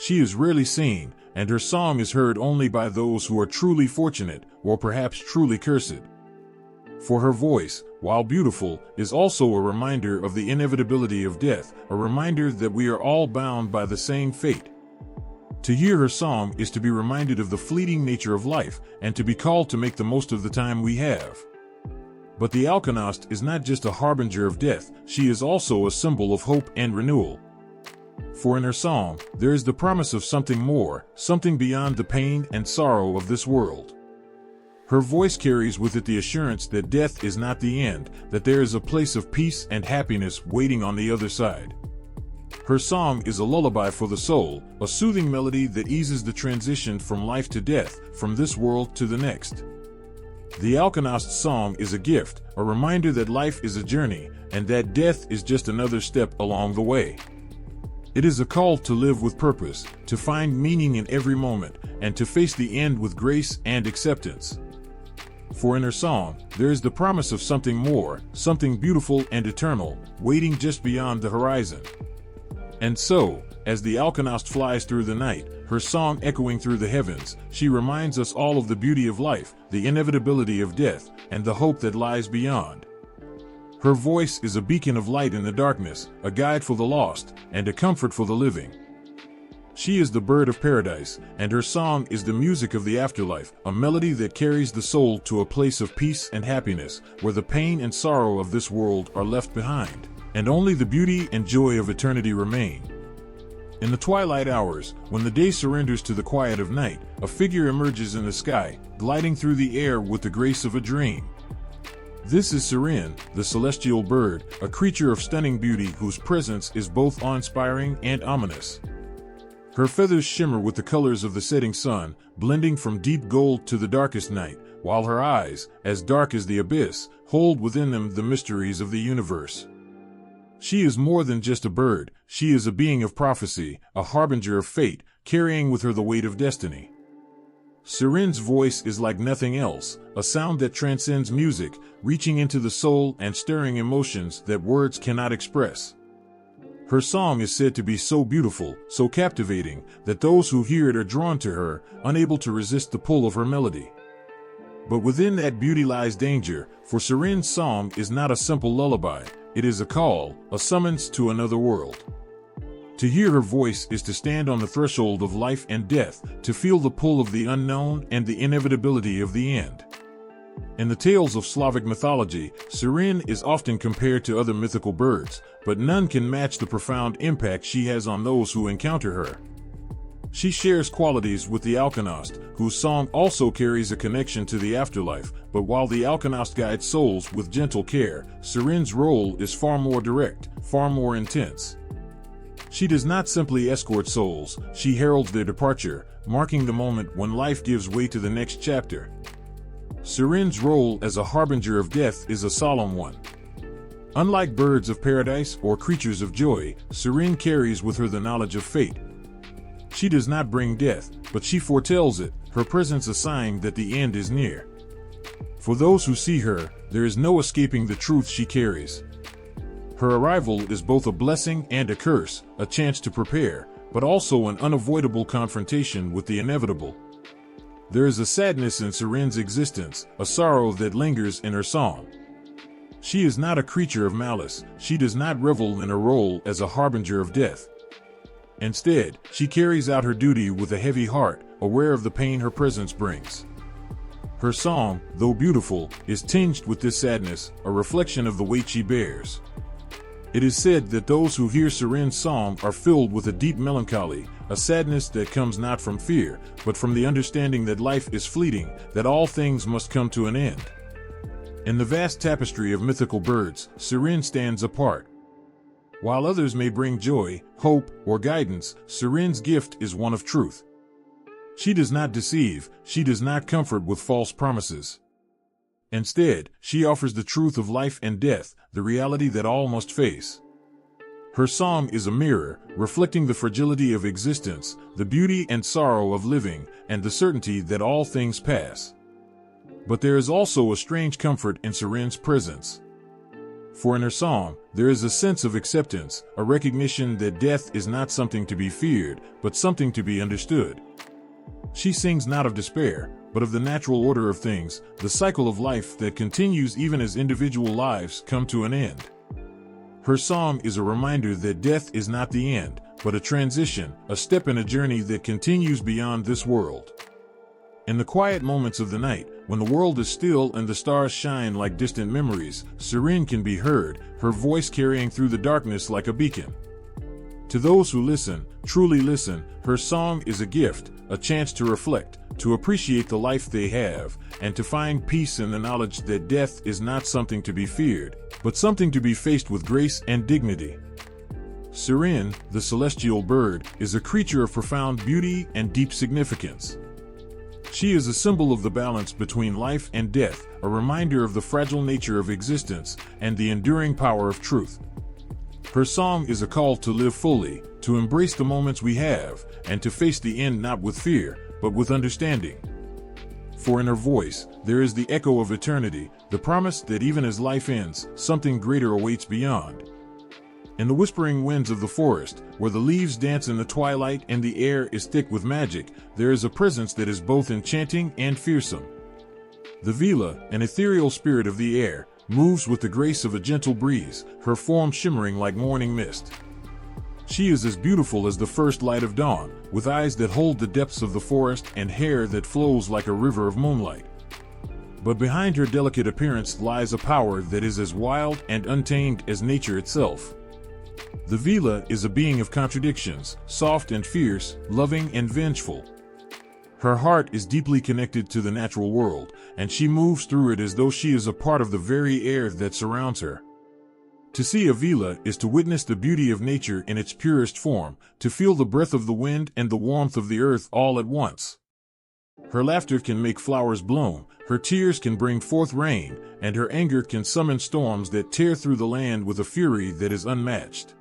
She is rarely seen, and her song is heard only by those who are truly fortunate, or perhaps truly cursed. For her voice, while beautiful, is also a reminder of the inevitability of death, a reminder that we are all bound by the same fate. To hear her song is to be reminded of the fleeting nature of life, and to be called to make the most of the time we have. But the Alkonost is not just a harbinger of death, she is also a symbol of hope and renewal. For in her song, there is the promise of something more, something beyond the pain and sorrow of this world. Her voice carries with it the assurance that death is not the end, that there is a place of peace and happiness waiting on the other side. Her song is a lullaby for the soul, a soothing melody that eases the transition from life to death, from this world to the next. The Alkonost's song is a gift, a reminder that life is a journey, and that death is just another step along the way. It is a call to live with purpose, to find meaning in every moment, and to face the end with grace and acceptance. For in her song, there is the promise of something more, something beautiful and eternal, waiting just beyond the horizon. And so, as the Alkonost flies through the night, her song echoing through the heavens, she reminds us all of the beauty of life, the inevitability of death, and the hope that lies beyond. Her voice is a beacon of light in the darkness, a guide for the lost, and a comfort for the living. She is the bird of paradise, and her song is the music of the afterlife, a melody that carries the soul to a place of peace and happiness, where the pain and sorrow of this world are left behind, and only the beauty and joy of eternity remain. In the twilight hours, when the day surrenders to the quiet of night, a figure emerges in the sky, gliding through the air with the grace of a dream. This is Sirin, the celestial bird, a creature of stunning beauty whose presence is both awe-inspiring and ominous. Her feathers shimmer with the colors of the setting sun, blending from deep gold to the darkest night, while her eyes, as dark as the abyss, hold within them the mysteries of the universe. She is more than just a bird, she is a being of prophecy, a harbinger of fate, carrying with her the weight of destiny. Sirin's voice is like nothing else, a sound that transcends music, reaching into the soul and stirring emotions that words cannot express. Her song is said to be so beautiful, so captivating, that those who hear it are drawn to her, unable to resist the pull of her melody. But within that beauty lies danger, for Sirin's song is not a simple lullaby, it is a call, a summons to another world. To hear her voice is to stand on the threshold of life and death, to feel the pull of the unknown and the inevitability of the end. In the tales of Slavic mythology, Sirin is often compared to other mythical birds, but none can match the profound impact she has on those who encounter her. She shares qualities with the Alkonost, whose song also carries a connection to the afterlife, but while the Alkonost guides souls with gentle care, Sirin's role is far more direct, far more intense. She does not simply escort souls, she heralds their departure, marking the moment when life gives way to the next chapter. Sirin's role as a harbinger of death is a solemn one. Unlike birds of paradise or creatures of joy, Sirin carries with her the knowledge of fate. She does not bring death, but she foretells it, her presence a sign that the end is near. For those who see her, there is no escaping the truth she carries. Her arrival is both a blessing and a curse, a chance to prepare, but also an unavoidable confrontation with the inevitable. There is a sadness in Sirin's existence, a sorrow that lingers in her song. She is not a creature of malice, she does not revel in her role as a harbinger of death. Instead, she carries out her duty with a heavy heart, aware of the pain her presence brings. Her song, though beautiful, is tinged with this sadness, a reflection of the weight she bears. It is said that those who hear Sirin's song are filled with a deep melancholy, a sadness that comes not from fear, but from the understanding that life is fleeting, that all things must come to an end. In the vast tapestry of mythical birds, Sirin stands apart. While others may bring joy, hope, or guidance, Sirin's gift is one of truth. She does not deceive, she does not comfort with false promises. Instead, she offers the truth of life and death, the reality that all must face. Her song is a mirror, reflecting the fragility of existence, the beauty and sorrow of living, and the certainty that all things pass. But there is also a strange comfort in Sirin's presence. For in her song, there is a sense of acceptance, a recognition that death is not something to be feared, but something to be understood. She sings not of despair, but of the natural order of things, the cycle of life that continues even as individual lives come to an end. Her song is a reminder that death is not the end, but a transition, a step in a journey that continues beyond this world. In the quiet moments of the night, when the world is still and the stars shine like distant memories, Sirin can be heard, her voice carrying through the darkness like a beacon. To those who listen, truly listen, her song is a gift, a chance to reflect, to appreciate the life they have, and to find peace in the knowledge that death is not something to be feared, but something to be faced with grace and dignity. Sirin, the celestial bird, is a creature of profound beauty and deep significance. She is a symbol of the balance between life and death, a reminder of the fragile nature of existence and the enduring power of truth. Her song is a call to live fully, to embrace the moments we have, and to face the end not with fear, but with understanding. For in her voice, there is the echo of eternity, the promise that even as life ends, something greater awaits beyond. In the whispering winds of the forest, where the leaves dance in the twilight and the air is thick with magic, there is a presence that is both enchanting and fearsome. The Vila, an ethereal spirit of the air, moves with the grace of a gentle breeze, her form shimmering like morning mist. She is as beautiful as the first light of dawn, with eyes that hold the depths of the forest and hair that flows like a river of moonlight. But behind her delicate appearance lies a power that is as wild and untamed as nature itself. The Vila is a being of contradictions, soft and fierce, loving and vengeful. Her heart is deeply connected to the natural world, and she moves through it as though she is a part of the very air that surrounds her. To see a Vila is to witness the beauty of nature in its purest form, to feel the breath of the wind and the warmth of the earth all at once. Her laughter can make flowers bloom, her tears can bring forth rain, and her anger can summon storms that tear through the land with a fury that is unmatched.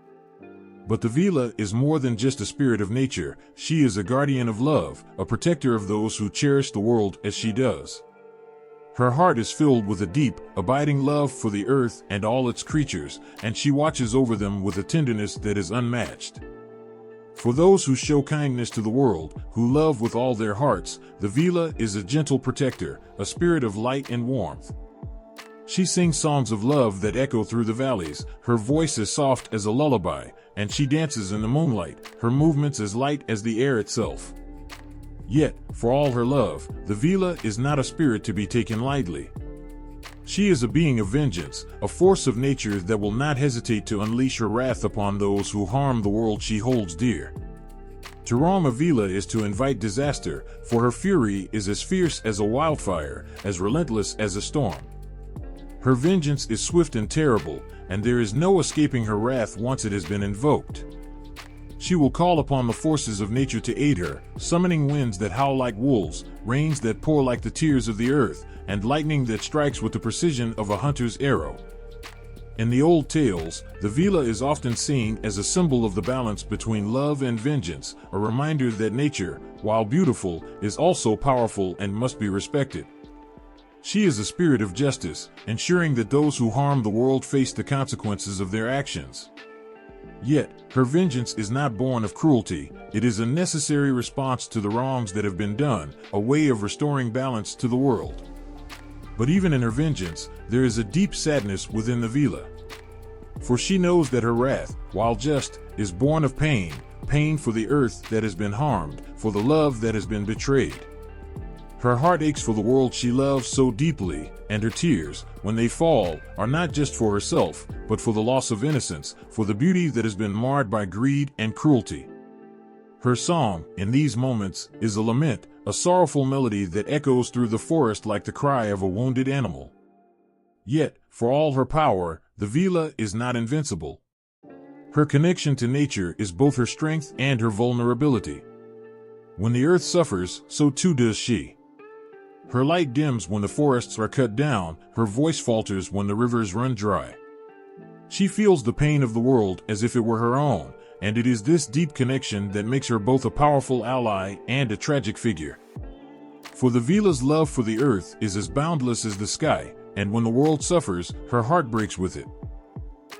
But the Vila is more than just a spirit of nature, she is a guardian of love, a protector of those who cherish the world as she does. Her heart is filled with a deep, abiding love for the earth and all its creatures, and she watches over them with a tenderness that is unmatched. For those who show kindness to the world, who love with all their hearts, the Vila is a gentle protector, a spirit of light and warmth. She sings songs of love that echo through the valleys, her voice as soft as a lullaby, and she dances in the moonlight, her movements as light as the air itself. Yet, for all her love, the Vila is not a spirit to be taken lightly. She is a being of vengeance, a force of nature that will not hesitate to unleash her wrath upon those who harm the world she holds dear. To wrong a Vila is to invite disaster, for her fury is as fierce as a wildfire, as relentless as a storm. Her vengeance is swift and terrible, and there is no escaping her wrath once it has been invoked. She will call upon the forces of nature to aid her, summoning winds that howl like wolves, rains that pour like the tears of the earth, and lightning that strikes with the precision of a hunter's arrow. In the old tales, the Vila is often seen as a symbol of the balance between love and vengeance, a reminder that nature, while beautiful, is also powerful and must be respected. She is a spirit of justice, ensuring that those who harm the world face the consequences of their actions. Yet, her vengeance is not born of cruelty, it is a necessary response to the wrongs that have been done, a way of restoring balance to the world. But even in her vengeance, there is a deep sadness within the Vila. For she knows that her wrath, while just, is born of pain, pain for the earth that has been harmed, for the love that has been betrayed. Her heart aches for the world she loves so deeply, and her tears, when they fall, are not just for herself, but for the loss of innocence, for the beauty that has been marred by greed and cruelty. Her song, in these moments, is a lament, a sorrowful melody that echoes through the forest like the cry of a wounded animal. Yet, for all her power, the Vila is not invincible. Her connection to nature is both her strength and her vulnerability. When the earth suffers, so too does she. Her light dims when the forests are cut down, her voice falters when the rivers run dry. She feels the pain of the world as if it were her own, and it is this deep connection that makes her both a powerful ally and a tragic figure. For the Vila's love for the earth is as boundless as the sky, and when the world suffers, her heart breaks with it.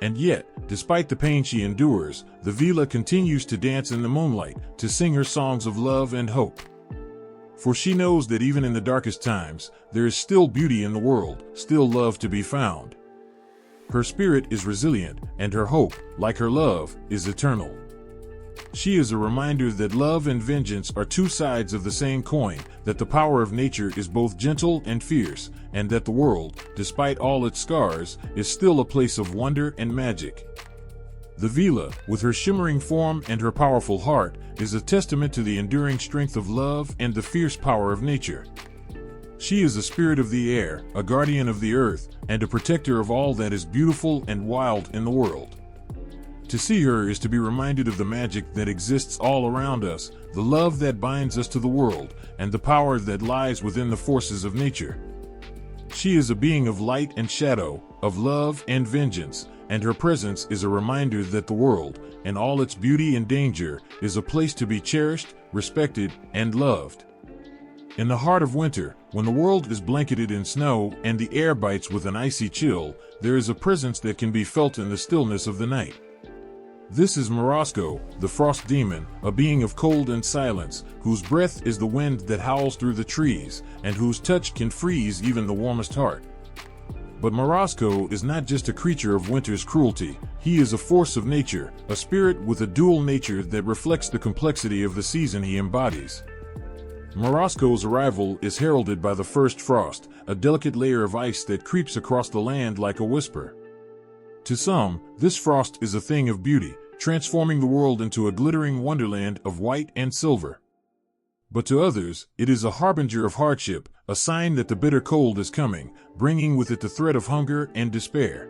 And yet, despite the pain she endures, the Vila continues to dance in the moonlight, to sing her songs of love and hope. For she knows that even in the darkest times, there is still beauty in the world, still love to be found. Her spirit is resilient, and her hope, like her love, is eternal. She is a reminder that love and vengeance are two sides of the same coin, that the power of nature is both gentle and fierce, and that the world, despite all its scars, is still a place of wonder and magic. The Vila, with her shimmering form and her powerful heart, is a testament to the enduring strength of love and the fierce power of nature. She is a spirit of the air, a guardian of the earth, and a protector of all that is beautiful and wild in the world. To see her is to be reminded of the magic that exists all around us, the love that binds us to the world, and the power that lies within the forces of nature. She is a being of light and shadow, of love and vengeance, and her presence is a reminder that the world, in all its beauty and danger, is a place to be cherished, respected, and loved. In the heart of winter, when the world is blanketed in snow and the air bites with an icy chill, there is a presence that can be felt in the stillness of the night. This is Morozko, the frost demon, a being of cold and silence, whose breath is the wind that howls through the trees, and whose touch can freeze even the warmest heart. But Morozko is not just a creature of winter's cruelty, he is a force of nature, a spirit with a dual nature that reflects the complexity of the season he embodies. Morozko's arrival is heralded by the first frost, a delicate layer of ice that creeps across the land like a whisper. To some, this frost is a thing of beauty, transforming the world into a glittering wonderland of white and silver. But to others, it is a harbinger of hardship, a sign that the bitter cold is coming, bringing with it the threat of hunger and despair.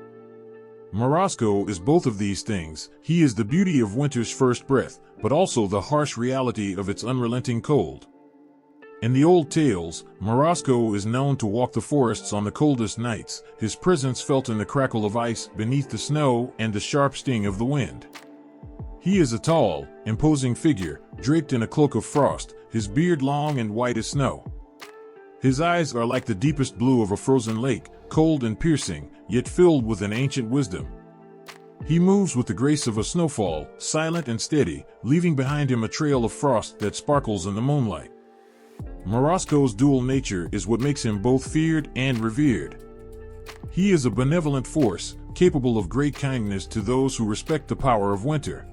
Morozko is both of these things. He is the beauty of winter's first breath, but also the harsh reality of its unrelenting cold. In the old tales, Morozko is known to walk the forests on the coldest nights, his presence felt in the crackle of ice beneath the snow and the sharp sting of the wind. He is a tall, imposing figure, draped in a cloak of frost, his beard long and white as snow. His eyes are like the deepest blue of a frozen lake, cold and piercing, yet filled with an ancient wisdom. He moves with the grace of a snowfall, silent and steady, leaving behind him a trail of frost that sparkles in the moonlight. Morozko's dual nature is what makes him both feared and revered. He is a benevolent force, capable of great kindness to those who respect the power of winter.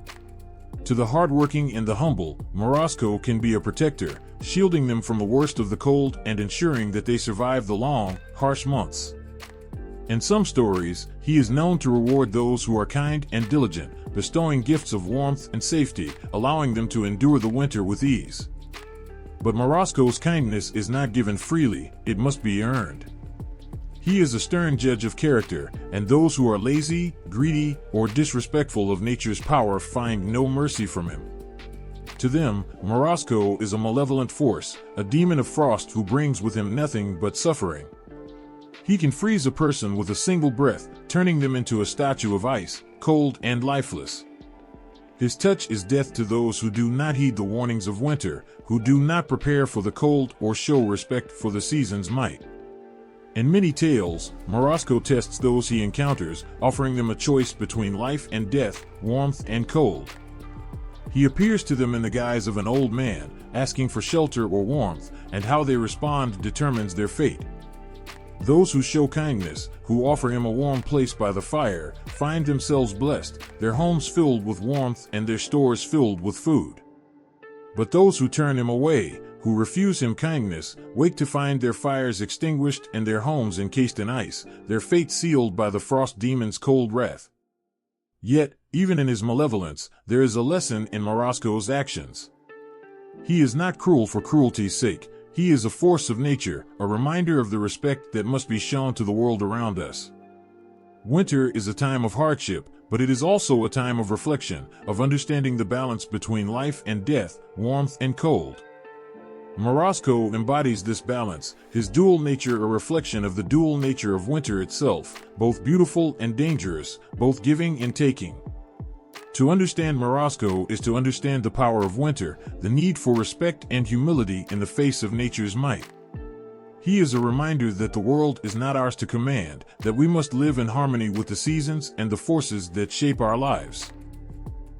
To the hardworking and the humble, Morozko can be a protector, shielding them from the worst of the cold and ensuring that they survive the long, harsh months. In some stories, he is known to reward those who are kind and diligent, bestowing gifts of warmth and safety, allowing them to endure the winter with ease. But Morozko's kindness is not given freely, it must be earned. He is a stern judge of character, and those who are lazy, greedy, or disrespectful of nature's power find no mercy from him. To them, Morozko is a malevolent force, a demon of frost who brings with him nothing but suffering. He can freeze a person with a single breath, turning them into a statue of ice, cold and lifeless. His touch is death to those who do not heed the warnings of winter, who do not prepare for the cold or show respect for the season's might. In many tales, Morozko tests those he encounters, offering them a choice between life and death, warmth and cold. He appears to them in the guise of an old man, asking for shelter or warmth, and how they respond determines their fate. Those who show kindness, who offer him a warm place by the fire, find themselves blessed, their homes filled with warmth and their stores filled with food. But those who turn him away, who refuse him kindness, wake to find their fires extinguished and their homes encased in ice, their fate sealed by the frost demon's cold wrath. Yet, even in his malevolence, there is a lesson in Morozko's actions. He is not cruel for cruelty's sake. He is a force of nature, a reminder of the respect that must be shown to the world around us. Winter is a time of hardship, but it is also a time of reflection, of understanding the balance between life and death, warmth and cold. Morozko embodies this balance, his dual nature a reflection of the dual nature of winter itself, both beautiful and dangerous, both giving and taking. To understand Morozko is to understand the power of winter, the need for respect and humility in the face of nature's might. He is a reminder that the world is not ours to command, that we must live in harmony with the seasons and the forces that shape our lives.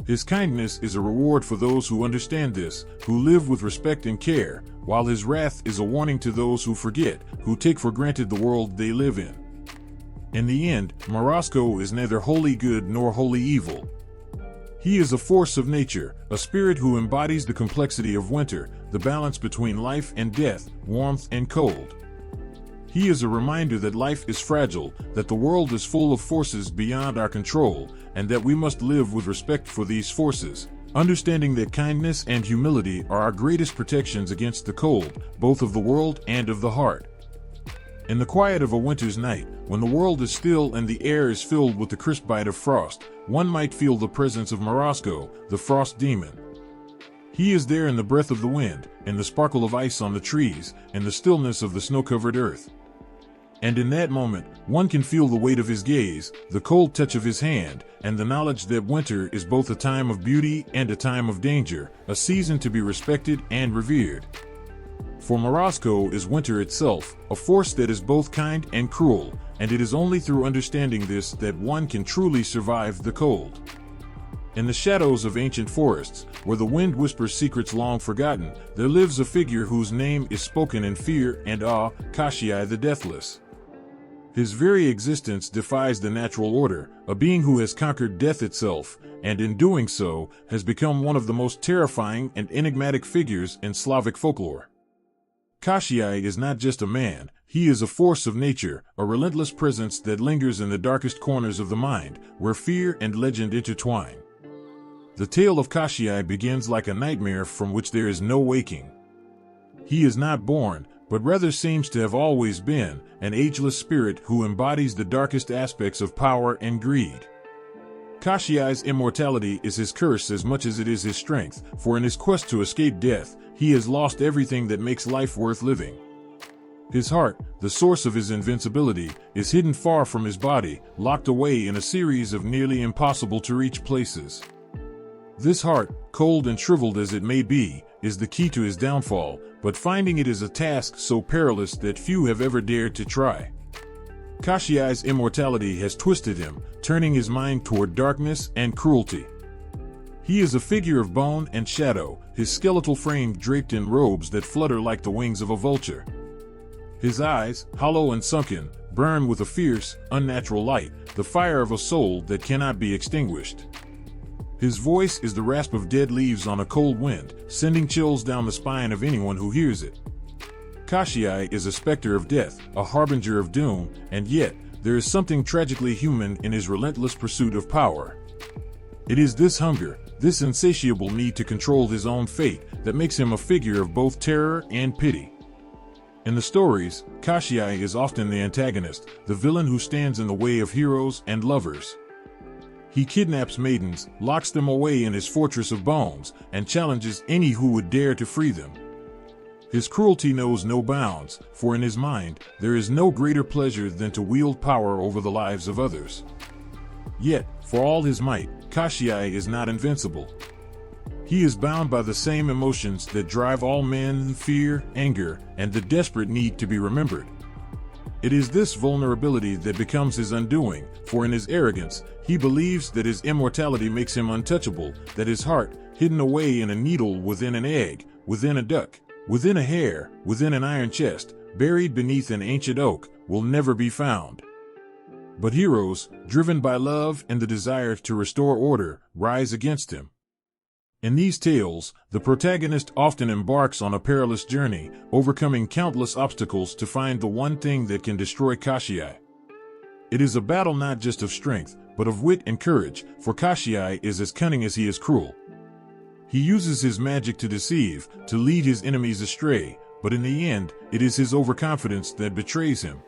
His kindness is a reward for those who understand this, who live with respect and care, while his wrath is a warning to those who forget, who take for granted the world they live in. In the end, Morozko is neither wholly good nor wholly evil. He is a force of nature, a spirit who embodies the complexity of winter, the balance between life and death, warmth and cold. He is a reminder that life is fragile, that the world is full of forces beyond our control, and that we must live with respect for these forces, understanding that kindness and humility are our greatest protections against the cold, both of the world and of the heart. In the quiet of a winter's night, when the world is still and the air is filled with the crisp bite of frost, one might feel the presence of Morozko, the frost demon. He is there in the breath of the wind, in the sparkle of ice on the trees, in the stillness of the snow-covered earth. And in that moment, one can feel the weight of his gaze, the cold touch of his hand, and the knowledge that winter is both a time of beauty and a time of danger, a season to be respected and revered. For Morozko is winter itself, a force that is both kind and cruel, and it is only through understanding this that one can truly survive the cold. In the shadows of ancient forests, where the wind whispers secrets long forgotten, there lives a figure whose name is spoken in fear and awe, Koschei the Deathless. His very existence defies the natural order, a being who has conquered death itself, and in doing so, has become one of the most terrifying and enigmatic figures in Slavic folklore. Koschei is not just a man, he is a force of nature, a relentless presence that lingers in the darkest corners of the mind, where fear and legend intertwine. The tale of Koschei begins like a nightmare from which there is no waking. He is not born, but rather seems to have always been, an ageless spirit who embodies the darkest aspects of power and greed. Koschei's immortality is his curse as much as it is his strength, for in his quest to escape death, he has lost everything that makes life worth living. His heart, the source of his invincibility, is hidden far from his body, locked away in a series of nearly impossible-to-reach places. This heart, cold and shriveled as it may be, is the key to his downfall, but finding it is a task so perilous that few have ever dared to try. Koschei's immortality has twisted him, turning his mind toward darkness and cruelty. He is a figure of bone and shadow, his skeletal frame draped in robes that flutter like the wings of a vulture. His eyes, hollow and sunken, burn with a fierce, unnatural light, the fire of a soul that cannot be extinguished. His voice is the rasp of dead leaves on a cold wind, sending chills down the spine of anyone who hears it. Koschei is a specter of death, a harbinger of doom, and yet, there is something tragically human in his relentless pursuit of power. It is this hunger, this insatiable need to control his own fate, that makes him a figure of both terror and pity. In the stories, Koschei is often the antagonist, the villain who stands in the way of heroes and lovers. He kidnaps maidens, locks them away in his fortress of bones, and challenges any who would dare to free them. His cruelty knows no bounds, for in his mind, there is no greater pleasure than to wield power over the lives of others. Yet, for all his might, Koschei is not invincible. He is bound by the same emotions that drive all men: fear, anger, and the desperate need to be remembered. It is this vulnerability that becomes his undoing, for in his arrogance, he believes that his immortality makes him untouchable, that his heart, hidden away in a needle within an egg, within a duck, within a hair, within an iron chest, buried beneath an ancient oak, will never be found. But heroes, driven by love and the desire to restore order, rise against him. In these tales, the protagonist often embarks on a perilous journey, overcoming countless obstacles to find the one thing that can destroy Koschei. It is a battle not just of strength, but of wit and courage, for Koschei is as cunning as he is cruel. He uses his magic to deceive, to lead his enemies astray, but in the end, it is his overconfidence that betrays him.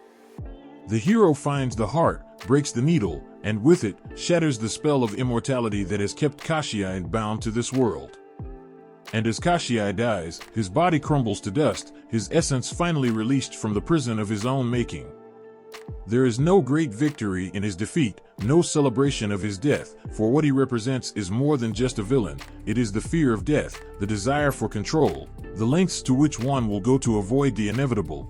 The hero finds the heart, breaks the needle, and with it, shatters the spell of immortality that has kept Koschei bound to this world. And as Koschei dies, his body crumbles to dust, his essence finally released from the prison of his own making. There is no great victory in his defeat, no celebration of his death, for what he represents is more than just a villain. It is the fear of death, the desire for control, the lengths to which one will go to avoid the inevitable.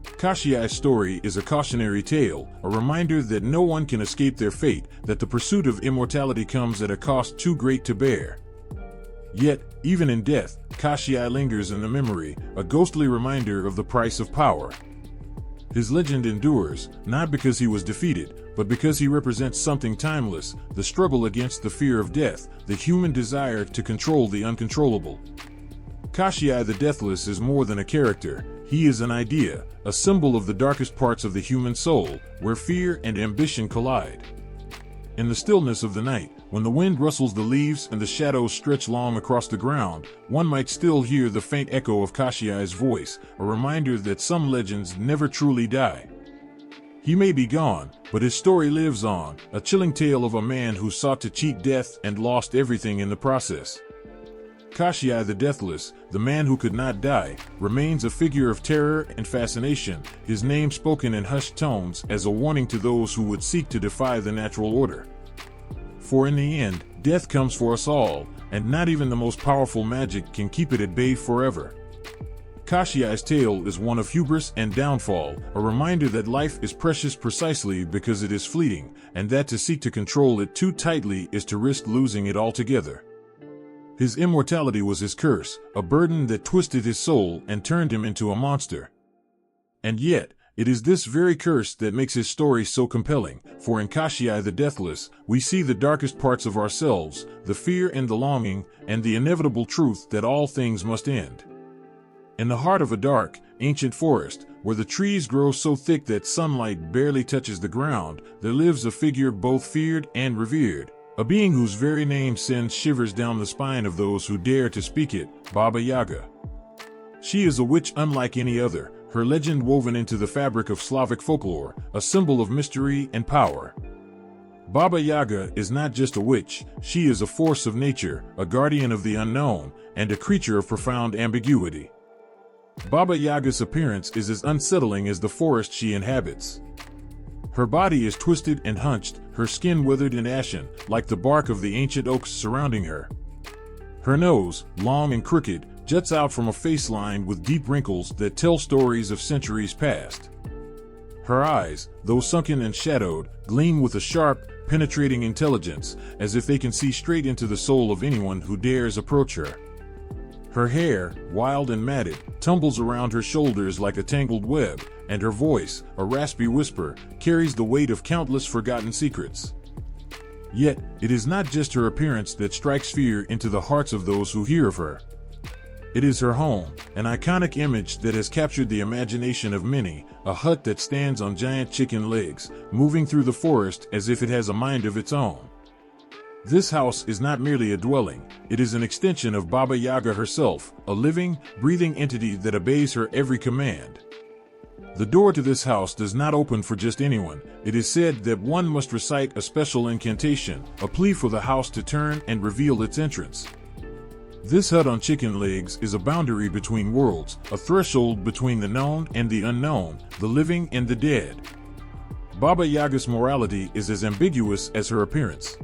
Koschei's story is a cautionary tale, a reminder that no one can escape their fate, that the pursuit of immortality comes at a cost too great to bear. Yet, even in death, Koschei lingers in the memory, a ghostly reminder of the price of power. His legend endures, not because he was defeated, but because he represents something timeless, the struggle against the fear of death, the human desire to control the uncontrollable. Koschei the Deathless is more than a character, he is an idea, a symbol of the darkest parts of the human soul, where fear and ambition collide. In the stillness of the night, when the wind rustles the leaves and the shadows stretch long across the ground, one might still hear the faint echo of Koschei's voice, a reminder that some legends never truly die. He may be gone, but his story lives on, a chilling tale of a man who sought to cheat death and lost everything in the process. Koschei the Deathless, the man who could not die, remains a figure of terror and fascination, his name spoken in hushed tones as a warning to those who would seek to defy the natural order. For in the end, death comes for us all, and not even the most powerful magic can keep it at bay forever. Koschei's tale is one of hubris and downfall, a reminder that life is precious precisely because it is fleeting, and that to seek to control it too tightly is to risk losing it altogether. His immortality was his curse, a burden that twisted his soul and turned him into a monster. And yet, it is this very curse that makes his story so compelling, for in Koschei the Deathless, we see the darkest parts of ourselves, the fear and the longing, and the inevitable truth that all things must end. In the heart of a dark, ancient forest, where the trees grow so thick that sunlight barely touches the ground, there lives a figure both feared and revered, a being whose very name sends shivers down the spine of those who dare to speak it, Baba Yaga. She is a witch unlike any other, her legend woven into the fabric of Slavic folklore, a symbol of mystery and power. Baba Yaga is not just a witch, she is a force of nature, a guardian of the unknown, and a creature of profound ambiguity. Baba Yaga's appearance is as unsettling as the forest she inhabits. Her body is twisted and hunched, her skin withered and ashen, like the bark of the ancient oaks surrounding her. Her nose, long and crooked, juts out from a face lined with deep wrinkles that tell stories of centuries past. Her eyes, though sunken and shadowed, gleam with a sharp, penetrating intelligence, as if they can see straight into the soul of anyone who dares approach her. Her hair, wild and matted, tumbles around her shoulders like a tangled web, and her voice, a raspy whisper, carries the weight of countless forgotten secrets. Yet, it is not just her appearance that strikes fear into the hearts of those who hear of her. It is her home, an iconic image that has captured the imagination of many, a hut that stands on giant chicken legs, moving through the forest as if it has a mind of its own. This house is not merely a dwelling, it is an extension of Baba Yaga herself, a living, breathing entity that obeys her every command. The door to this house does not open for just anyone. It is said that one must recite a special incantation, a plea for the house to turn and reveal its entrance. This hut on chicken legs is a boundary between worlds, a threshold between the known and the unknown, the living and the dead. Baba Yaga's morality is as ambiguous as her appearance.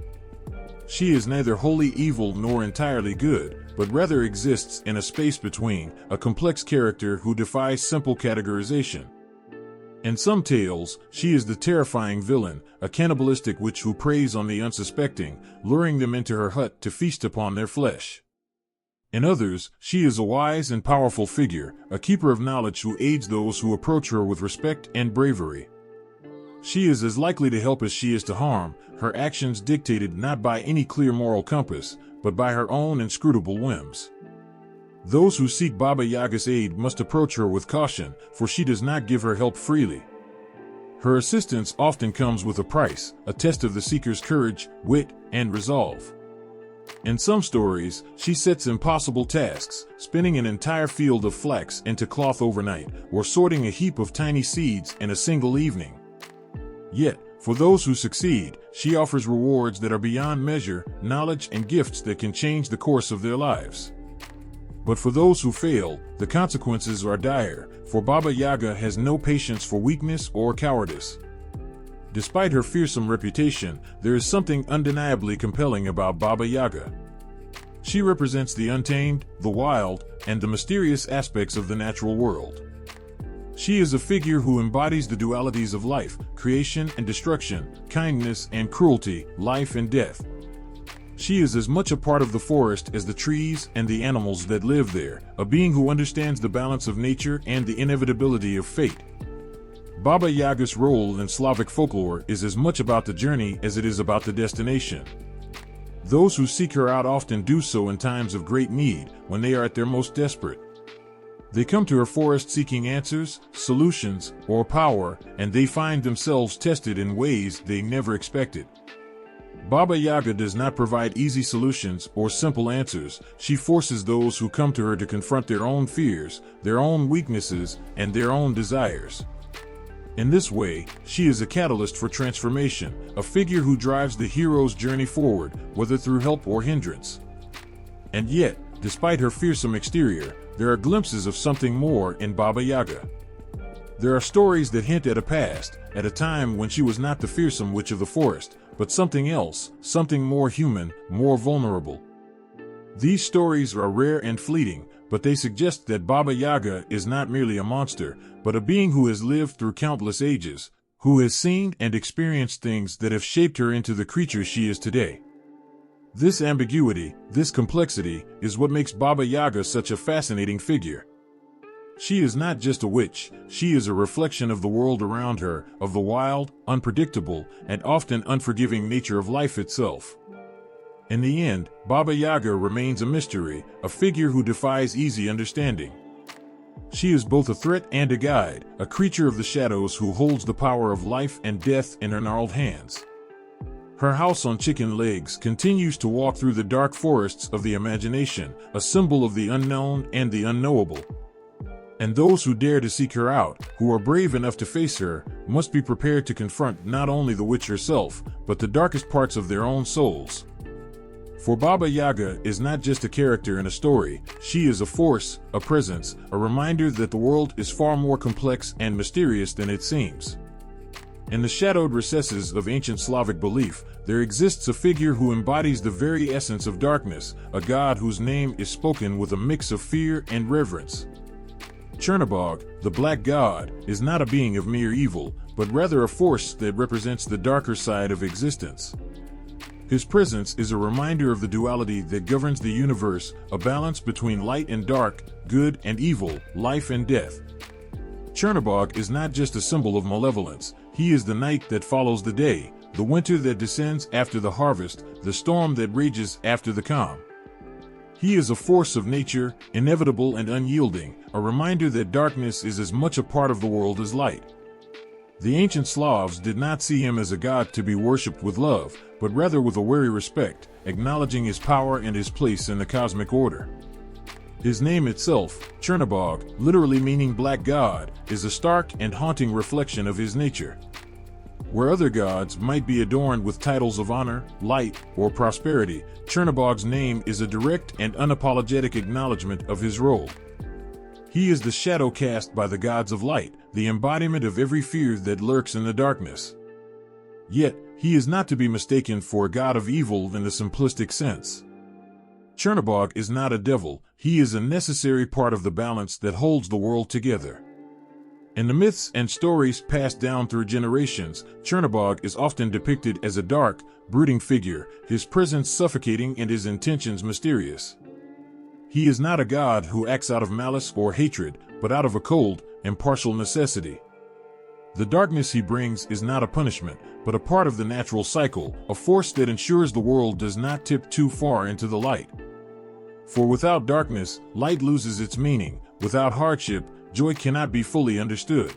She is neither wholly evil nor entirely good, but rather exists in a space between, a complex character who defies simple categorization. In some tales, she is the terrifying villain, a cannibalistic witch who preys on the unsuspecting, luring them into her hut to feast upon their flesh. In others, she is a wise and powerful figure, a keeper of knowledge who aids those who approach her with respect and bravery. She is as likely to help as she is to harm, her actions dictated not by any clear moral compass, but by her own inscrutable whims. Those who seek Baba Yaga's aid must approach her with caution, for she does not give her help freely. Her assistance often comes with a price, a test of the seeker's courage, wit, and resolve. In some stories, she sets impossible tasks, spinning an entire field of flax into cloth overnight, or sorting a heap of tiny seeds in a single evening. Yet, for those who succeed, she offers rewards that are beyond measure, knowledge and gifts that can change the course of their lives. But for those who fail, the consequences are dire, for Baba Yaga has no patience for weakness or cowardice. Despite her fearsome reputation, there is something undeniably compelling about Baba Yaga. She represents the untamed, the wild, and the mysterious aspects of the natural world. She is a figure who embodies the dualities of life, creation and destruction, kindness and cruelty, life and death. She is as much a part of the forest as the trees and the animals that live there, a being who understands the balance of nature and the inevitability of fate. Baba Yaga's role in Slavic folklore is as much about the journey as it is about the destination. Those who seek her out often do so in times of great need, when they are at their most desperate. They come to her forest seeking answers, solutions, or power, and they find themselves tested in ways they never expected. Baba Yaga does not provide easy solutions or simple answers. She forces those who come to her to confront their own fears, their own weaknesses, and their own desires. In this way, she is a catalyst for transformation, a figure who drives the hero's journey forward, whether through help or hindrance. And yet, despite her fearsome exterior, there are glimpses of something more in Baba Yaga. There are stories that hint at a past, at a time when she was not the fearsome witch of the forest, but something else, something more human, more vulnerable. These stories are rare and fleeting, but they suggest that Baba Yaga is not merely a monster, but a being who has lived through countless ages, who has seen and experienced things that have shaped her into the creature she is today. This ambiguity, this complexity, is what makes Baba Yaga such a fascinating figure. She is not just a witch, she is a reflection of the world around her, of the wild, unpredictable, and often unforgiving nature of life itself. In the end, Baba Yaga remains a mystery, a figure who defies easy understanding. She is both a threat and a guide, a creature of the shadows who holds the power of life and death in her gnarled hands. Her house on chicken legs continues to walk through the dark forests of the imagination, a symbol of the unknown and the unknowable. And those who dare to seek her out, who are brave enough to face her, must be prepared to confront not only the witch herself, but the darkest parts of their own souls. For Baba Yaga is not just a character in a story, she is a force, a presence, a reminder that the world is far more complex and mysterious than it seems. In the shadowed recesses of ancient Slavic belief, there exists a figure who embodies the very essence of darkness, a god whose name is spoken with a mix of fear and reverence. Chernobog, the Black God, is not a being of mere evil, but rather a force that represents the darker side of existence. His presence is a reminder of the duality that governs the universe, a balance between light and dark, good and evil, life and death. Chernobog is not just a symbol of malevolence, he is the night that follows the day, the winter that descends after the harvest, the storm that rages after the calm. He is a force of nature, inevitable and unyielding, a reminder that darkness is as much a part of the world as light. The ancient Slavs did not see him as a god to be worshipped with love, but rather with a wary respect, acknowledging his power and his place in the cosmic order. His name itself, Chernobog, literally meaning Black God, is a stark and haunting reflection of his nature. Where other gods might be adorned with titles of honor, light, or prosperity, Chernobog's name is a direct and unapologetic acknowledgement of his role. He is the shadow cast by the gods of light, the embodiment of every fear that lurks in the darkness. Yet, he is not to be mistaken for a god of evil in the simplistic sense. Chernobog is not a devil, he is a necessary part of the balance that holds the world together. In the myths and stories passed down through generations, Chernobog is often depicted as a dark, brooding figure, his presence suffocating and his intentions mysterious. He is not a god who acts out of malice or hatred, but out of a cold, impartial necessity. The darkness he brings is not a punishment, but a part of the natural cycle, a force that ensures the world does not tip too far into the light. For without darkness, light loses its meaning, without hardship, joy cannot be fully understood.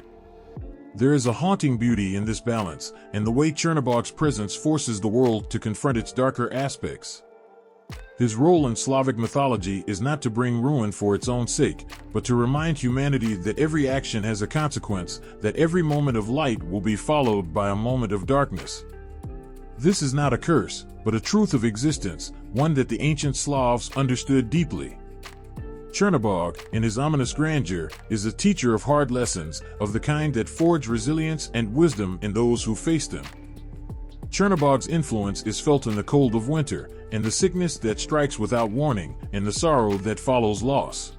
There is a haunting beauty in this balance, and the way Chernobog's presence forces the world to confront its darker aspects. His role in Slavic mythology is not to bring ruin for its own sake, but to remind humanity that every action has a consequence, that every moment of light will be followed by a moment of darkness. This is not a curse, but a truth of existence, one that the ancient Slavs understood deeply. Chernobog, in his ominous grandeur, is a teacher of hard lessons, of the kind that forge resilience and wisdom in those who face them. Chernobog's influence is felt in the cold of winter, in the sickness that strikes without warning, in the sorrow that follows loss.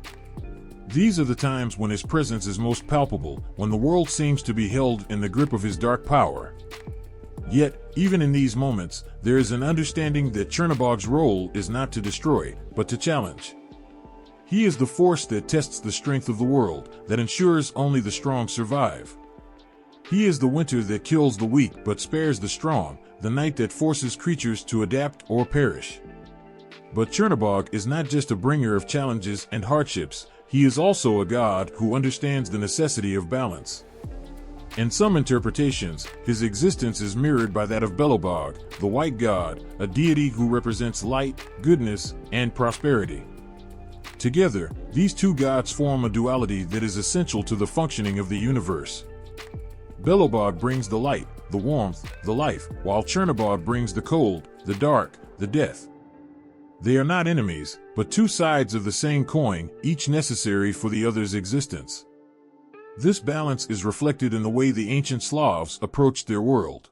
These are the times when his presence is most palpable, when the world seems to be held in the grip of his dark power. Yet, even in these moments, there is an understanding that Chernobog's role is not to destroy, but to challenge. He is the force that tests the strength of the world, that ensures only the strong survive. He is the winter that kills the weak but spares the strong, the night that forces creatures to adapt or perish. But Chernobog is not just a bringer of challenges and hardships, he is also a god who understands the necessity of balance. In some interpretations, his existence is mirrored by that of Belobog, the white god, a deity who represents light, goodness, and prosperity. Together, these two gods form a duality that is essential to the functioning of the universe. Belobog brings the light, the warmth, the life, while Chernobog brings the cold, the dark, the death. They are not enemies, but two sides of the same coin, each necessary for the other's existence. This balance is reflected in the way the ancient Slavs approached their world.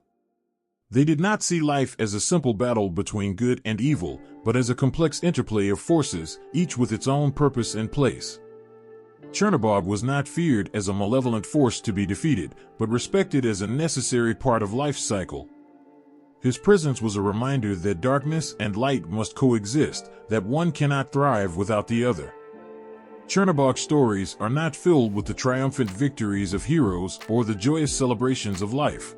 They did not see life as a simple battle between good and evil, but as a complex interplay of forces, each with its own purpose and place. Chernobog was not feared as a malevolent force to be defeated, but respected as a necessary part of life's cycle. His presence was a reminder that darkness and light must coexist, that one cannot thrive without the other. Chernobog's stories are not filled with the triumphant victories of heroes or the joyous celebrations of life.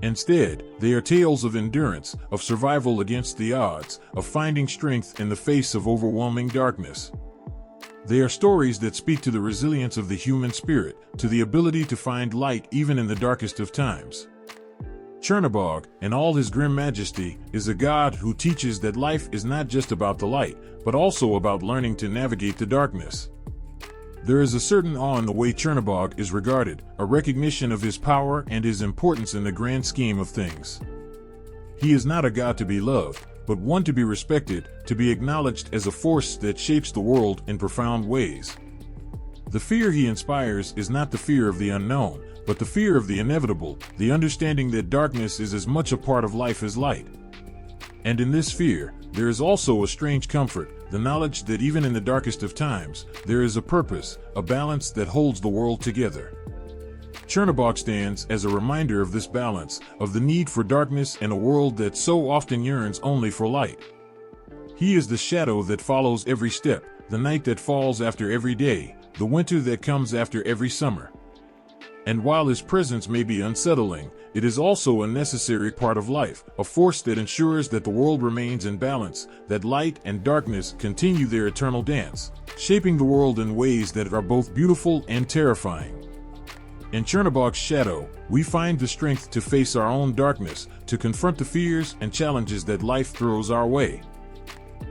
Instead, they are tales of endurance, of survival against the odds, of finding strength in the face of overwhelming darkness. They are stories that speak to the resilience of the human spirit, to the ability to find light even in the darkest of times. Chernobog, in all his grim majesty, is a god who teaches that life is not just about the light, but also about learning to navigate the darkness. There is a certain awe in the way Chernobog is regarded, a recognition of his power and his importance in the grand scheme of things. He is not a god to be loved, but one to be respected, to be acknowledged as a force that shapes the world in profound ways. The fear he inspires is not the fear of the unknown, but the fear of the inevitable, the understanding that darkness is as much a part of life as light. And in this fear, there is also a strange comfort, the knowledge that even in the darkest of times, there is a purpose, a balance that holds the world together. Chernobog stands as a reminder of this balance, of the need for darkness in a world that so often yearns only for light. He is the shadow that follows every step, the night that falls after every day, the winter that comes after every summer. And while his presence may be unsettling, it is also a necessary part of life, a force that ensures that the world remains in balance, that light and darkness continue their eternal dance, shaping the world in ways that are both beautiful and terrifying. In Chernobog's shadow, we find the strength to face our own darkness, to confront the fears and challenges that life throws our way.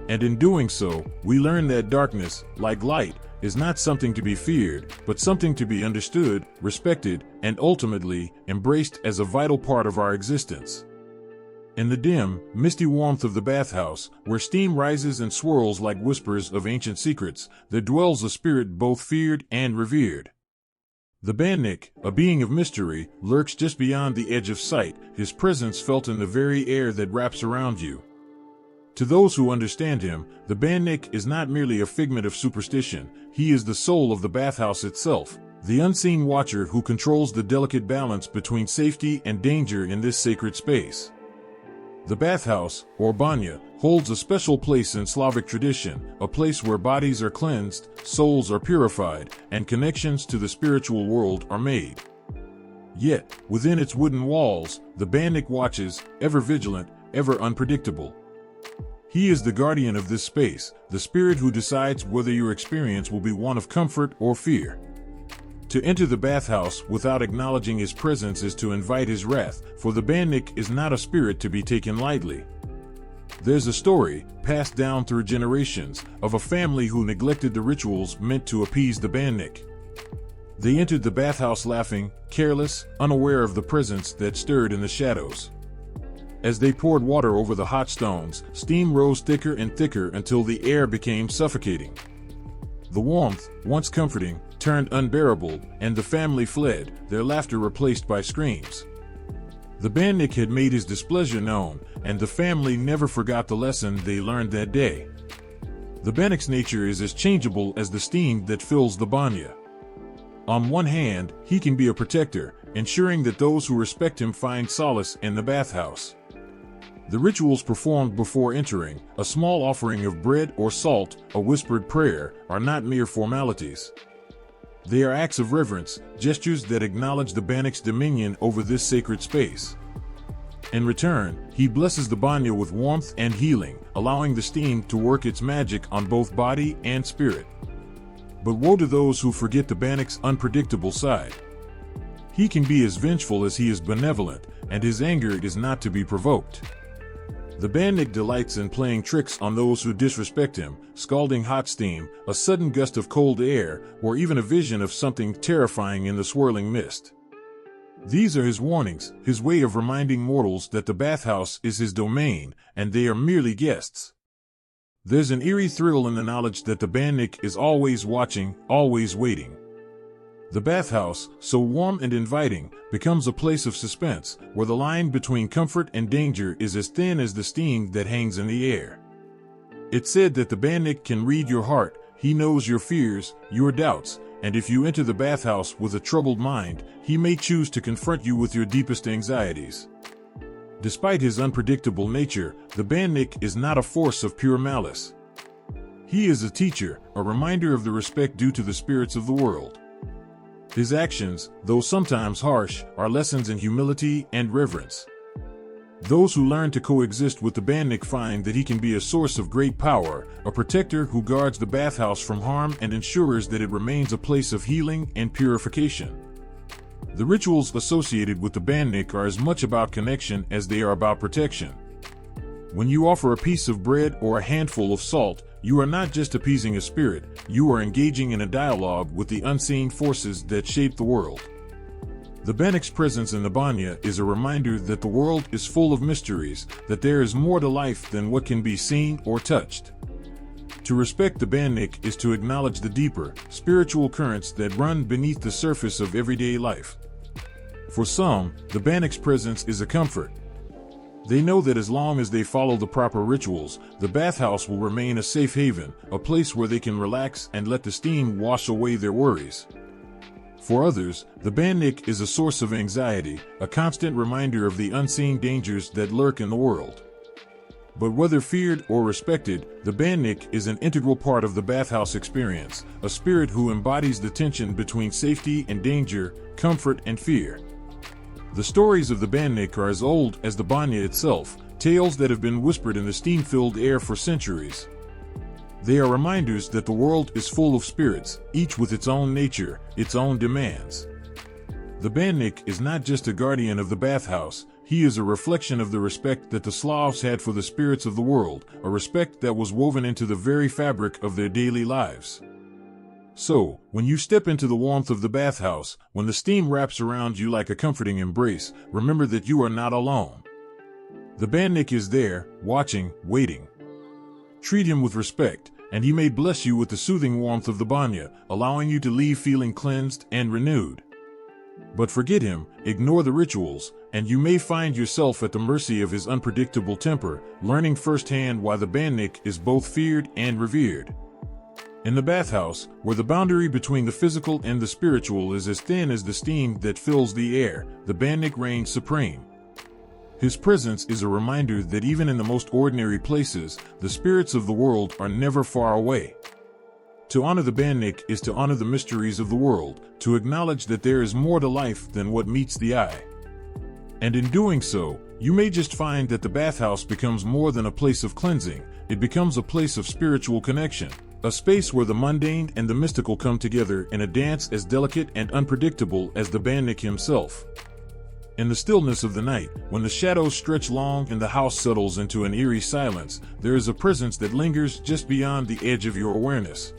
And in doing so, we learn that darkness, like light, is not something to be feared, but something to be understood, respected, and ultimately embraced as a vital part of our existence. In the dim, misty warmth of the bathhouse, where steam rises and swirls like whispers of ancient secrets, there dwells a spirit both feared and revered. The Bannik, a being of mystery, lurks just beyond the edge of sight, his presence felt in the very air that wraps around you. To those who understand him, the Bannik is not merely a figment of superstition, he is the soul of the bathhouse itself, the unseen watcher who controls the delicate balance between safety and danger in this sacred space. The bathhouse, or banya, holds a special place in Slavic tradition, a place where bodies are cleansed, souls are purified, and connections to the spiritual world are made. Yet, within its wooden walls, the Bannik watches, ever vigilant, ever unpredictable. He is the guardian of this space, the spirit who decides whether your experience will be one of comfort or fear. To enter the bathhouse without acknowledging his presence is to invite his wrath, for the Bannik is not a spirit to be taken lightly. There's a story, passed down through generations, of a family who neglected the rituals meant to appease the Bannik. They entered the bathhouse laughing, careless, unaware of the presence that stirred in the shadows. As they poured water over the hot stones, steam rose thicker and thicker until the air became suffocating. The warmth, once comforting, turned unbearable, and the family fled, their laughter replaced by screams. The Bannik had made his displeasure known, and the family never forgot the lesson they learned that day. The Bannik's nature is as changeable as the steam that fills the banya. On one hand, he can be a protector, ensuring that those who respect him find solace in the bathhouse. The rituals performed before entering, a small offering of bread or salt, a whispered prayer, are not mere formalities. They are acts of reverence, gestures that acknowledge the Bannik's dominion over this sacred space. In return, he blesses the banya with warmth and healing, allowing the steam to work its magic on both body and spirit. But woe to those who forget the Bannik's unpredictable side. He can be as vengeful as he is benevolent, and his anger is not to be provoked. The Bannik delights in playing tricks on those who disrespect him, scalding hot steam, a sudden gust of cold air, or even a vision of something terrifying in the swirling mist. These are his warnings, his way of reminding mortals that the bathhouse is his domain, and they are merely guests. There's an eerie thrill in the knowledge that the Bannik is always watching, always waiting. The bathhouse, so warm and inviting, becomes a place of suspense, where the line between comfort and danger is as thin as the steam that hangs in the air. It's said that the Bannik can read your heart, he knows your fears, your doubts, and if you enter the bathhouse with a troubled mind, he may choose to confront you with your deepest anxieties. Despite his unpredictable nature, the Bannik is not a force of pure malice. He is a teacher, a reminder of the respect due to the spirits of the world. His actions, though sometimes harsh, are lessons in humility and reverence. Those who learn to coexist with the Bannik find that he can be a source of great power, a protector who guards the bathhouse from harm and ensures that it remains a place of healing and purification. The rituals associated with the Bannik are as much about connection as they are about protection. When you offer a piece of bread or a handful of salt, you are not just appeasing a spirit, you are engaging in a dialogue with the unseen forces that shape the world. The Bannik's presence in the Banya is a reminder that the world is full of mysteries, that there is more to life than what can be seen or touched. To respect the Bannik is to acknowledge the deeper, spiritual currents that run beneath the surface of everyday life. For some, the Bannik's presence is a comfort. They know that as long as they follow the proper rituals, the bathhouse will remain a safe haven, a place where they can relax and let the steam wash away their worries. For others, the Bannik is a source of anxiety, a constant reminder of the unseen dangers that lurk in the world. But whether feared or respected, the Bannik is an integral part of the bathhouse experience, a spirit who embodies the tension between safety and danger, comfort and fear. The stories of the Bannik are as old as the Banya itself, tales that have been whispered in the steam-filled air for centuries. They are reminders that the world is full of spirits, each with its own nature, its own demands. The Bannik is not just a guardian of the bathhouse, he is a reflection of the respect that the Slavs had for the spirits of the world, a respect that was woven into the very fabric of their daily lives. So, when you step into the warmth of the bathhouse, when the steam wraps around you like a comforting embrace, remember that you are not alone. The Bannik is there, watching, waiting. Treat him with respect, and he may bless you with the soothing warmth of the Banya, allowing you to leave feeling cleansed and renewed. But forget him, ignore the rituals, and you may find yourself at the mercy of his unpredictable temper, learning firsthand why the Bannik is both feared and revered. In the bathhouse, where the boundary between the physical and the spiritual is as thin as the steam that fills the air, the Bannik reigns supreme. His presence is a reminder that even in the most ordinary places, the spirits of the world are never far away. To honor the Bannik is to honor the mysteries of the world, to acknowledge that there is more to life than what meets the eye. And in doing so, you may just find that the bathhouse becomes more than a place of cleansing, it becomes a place of spiritual connection, a space where the mundane and the mystical come together in a dance as delicate and unpredictable as the Bannik himself. In the stillness of the night, when the shadows stretch long and the house settles into an eerie silence, there is a presence that lingers just beyond the edge of your awareness.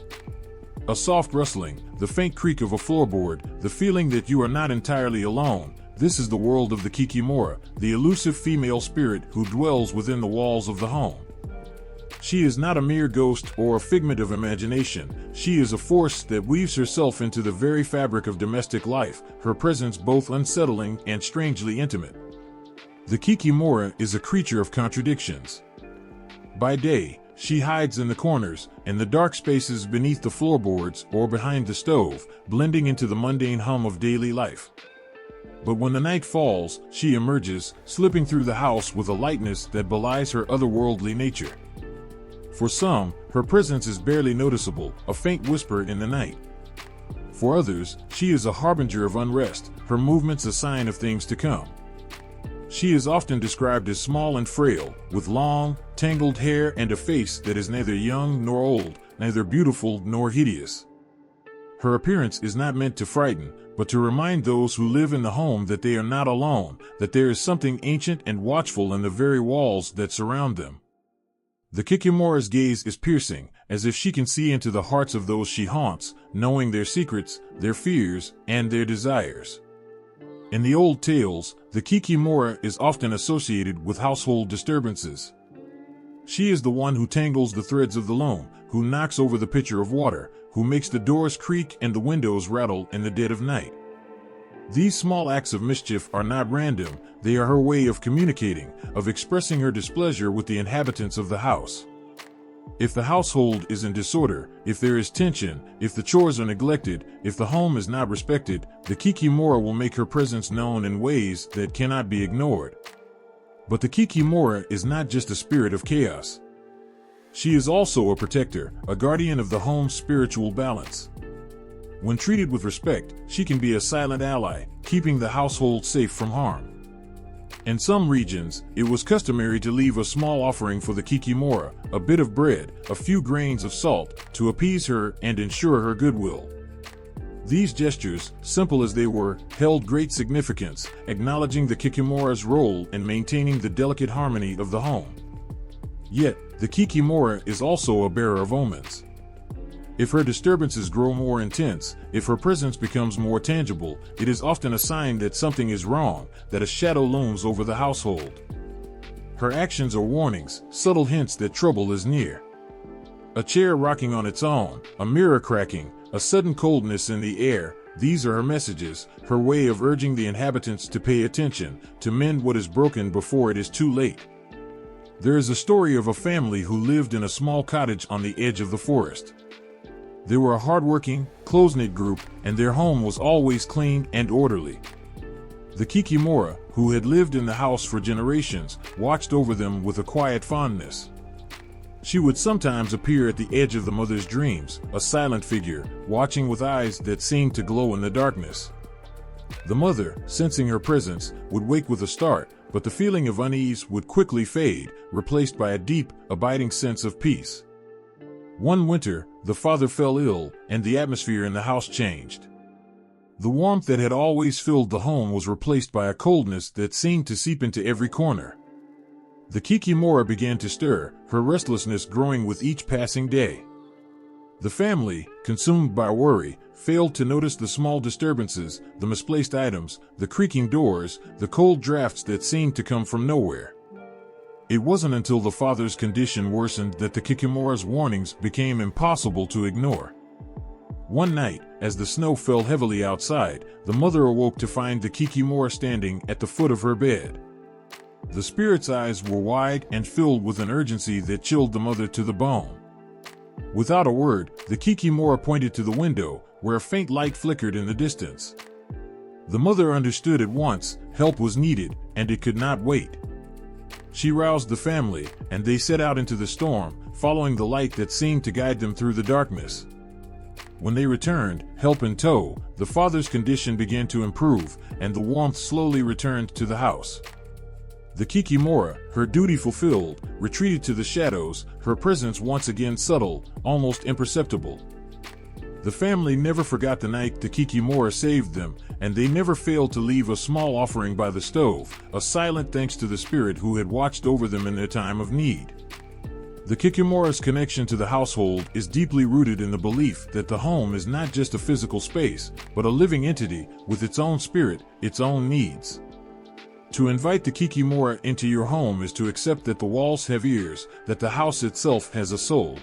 A soft rustling, the faint creak of a floorboard, the feeling that you are not entirely alone. This is the world of the Kikimora, the elusive female spirit who dwells within the walls of the home. She is not a mere ghost or a figment of imagination. She is a force that weaves herself into the very fabric of domestic life, her presence both unsettling and strangely intimate. The Kikimora is a creature of contradictions. By day, she hides in the corners, in the dark spaces beneath the floorboards or behind the stove, blending into the mundane hum of daily life. But when the night falls, she emerges, slipping through the house with a lightness that belies her otherworldly nature. For some, her presence is barely noticeable, a faint whisper in the night. For others, she is a harbinger of unrest, her movements a sign of things to come. She is often described as small and frail, with long, tangled hair and a face that is neither young nor old, neither beautiful nor hideous. Her appearance is not meant to frighten, but to remind those who live in the home that they are not alone, that there is something ancient and watchful in the very walls that surround them. The Kikimora's gaze is piercing, as if she can see into the hearts of those she haunts, knowing their secrets, their fears, and their desires. In the old tales, the Kikimora is often associated with household disturbances. She is the one who tangles the threads of the loom, who knocks over the pitcher of water, who makes the doors creak and the windows rattle in the dead of night. These small acts of mischief are not random, they are her way of communicating, of expressing her displeasure with the inhabitants of the house. If the household is in disorder, if there is tension, if the chores are neglected, if the home is not respected, the Kikimora will make her presence known in ways that cannot be ignored. But the Kikimora is not just a spirit of chaos. She is also a protector, a guardian of the home's spiritual balance. When treated with respect, she can be a silent ally, keeping the household safe from harm. In some regions, it was customary to leave a small offering for the Kikimora, a bit of bread, a few grains of salt, to appease her and ensure her goodwill. These gestures, simple as they were, held great significance, acknowledging the Kikimora's role in maintaining the delicate harmony of the home. Yet, the Kikimora is also a bearer of omens. If her disturbances grow more intense, if her presence becomes more tangible, it is often a sign that something is wrong, that a shadow looms over the household. Her actions are warnings, subtle hints that trouble is near. A chair rocking on its own, a mirror cracking, a sudden coldness in the air, these are her messages, her way of urging the inhabitants to pay attention, to mend what is broken before it is too late. There is a story of a family who lived in a small cottage on the edge of the forest. They were a hard-working, close-knit group, and their home was always clean and orderly. The Kikimora, who had lived in the house for generations, watched over them with a quiet fondness. She would sometimes appear at the edge of the mother's dreams, a silent figure, watching with eyes that seemed to glow in the darkness. The mother, sensing her presence, would wake with a start, but the feeling of unease would quickly fade, replaced by a deep, abiding sense of peace. One winter, the father fell ill, and the atmosphere in the house changed. The warmth that had always filled the home was replaced by a coldness that seemed to seep into every corner. The Kikimora began to stir, her restlessness growing with each passing day. The family, consumed by worry, failed to notice the small disturbances, the misplaced items, the creaking doors, the cold drafts that seemed to come from nowhere. It wasn't until the father's condition worsened that the Kikimora's warnings became impossible to ignore. One night, as the snow fell heavily outside, the mother awoke to find the Kikimora standing at the foot of her bed. The spirit's eyes were wide and filled with an urgency that chilled the mother to the bone. Without a word, the Kikimora pointed to the window, where a faint light flickered in the distance. The mother understood at once, help was needed, and it could not wait. She roused the family, and they set out into the storm, following the light that seemed to guide them through the darkness. When they returned, help in tow, the father's condition began to improve, and the warmth slowly returned to the house. The Kikimora, her duty fulfilled, retreated to the shadows, her presence once again subtle, almost imperceptible. The family never forgot the night the Kikimora saved them, and they never failed to leave a small offering by the stove, a silent thanks to the spirit who had watched over them in their time of need. The Kikimora's connection to the household is deeply rooted in the belief that the home is not just a physical space, but a living entity, with its own spirit, its own needs. To invite the Kikimora into your home is to accept that the walls have ears, that the house itself has a soul.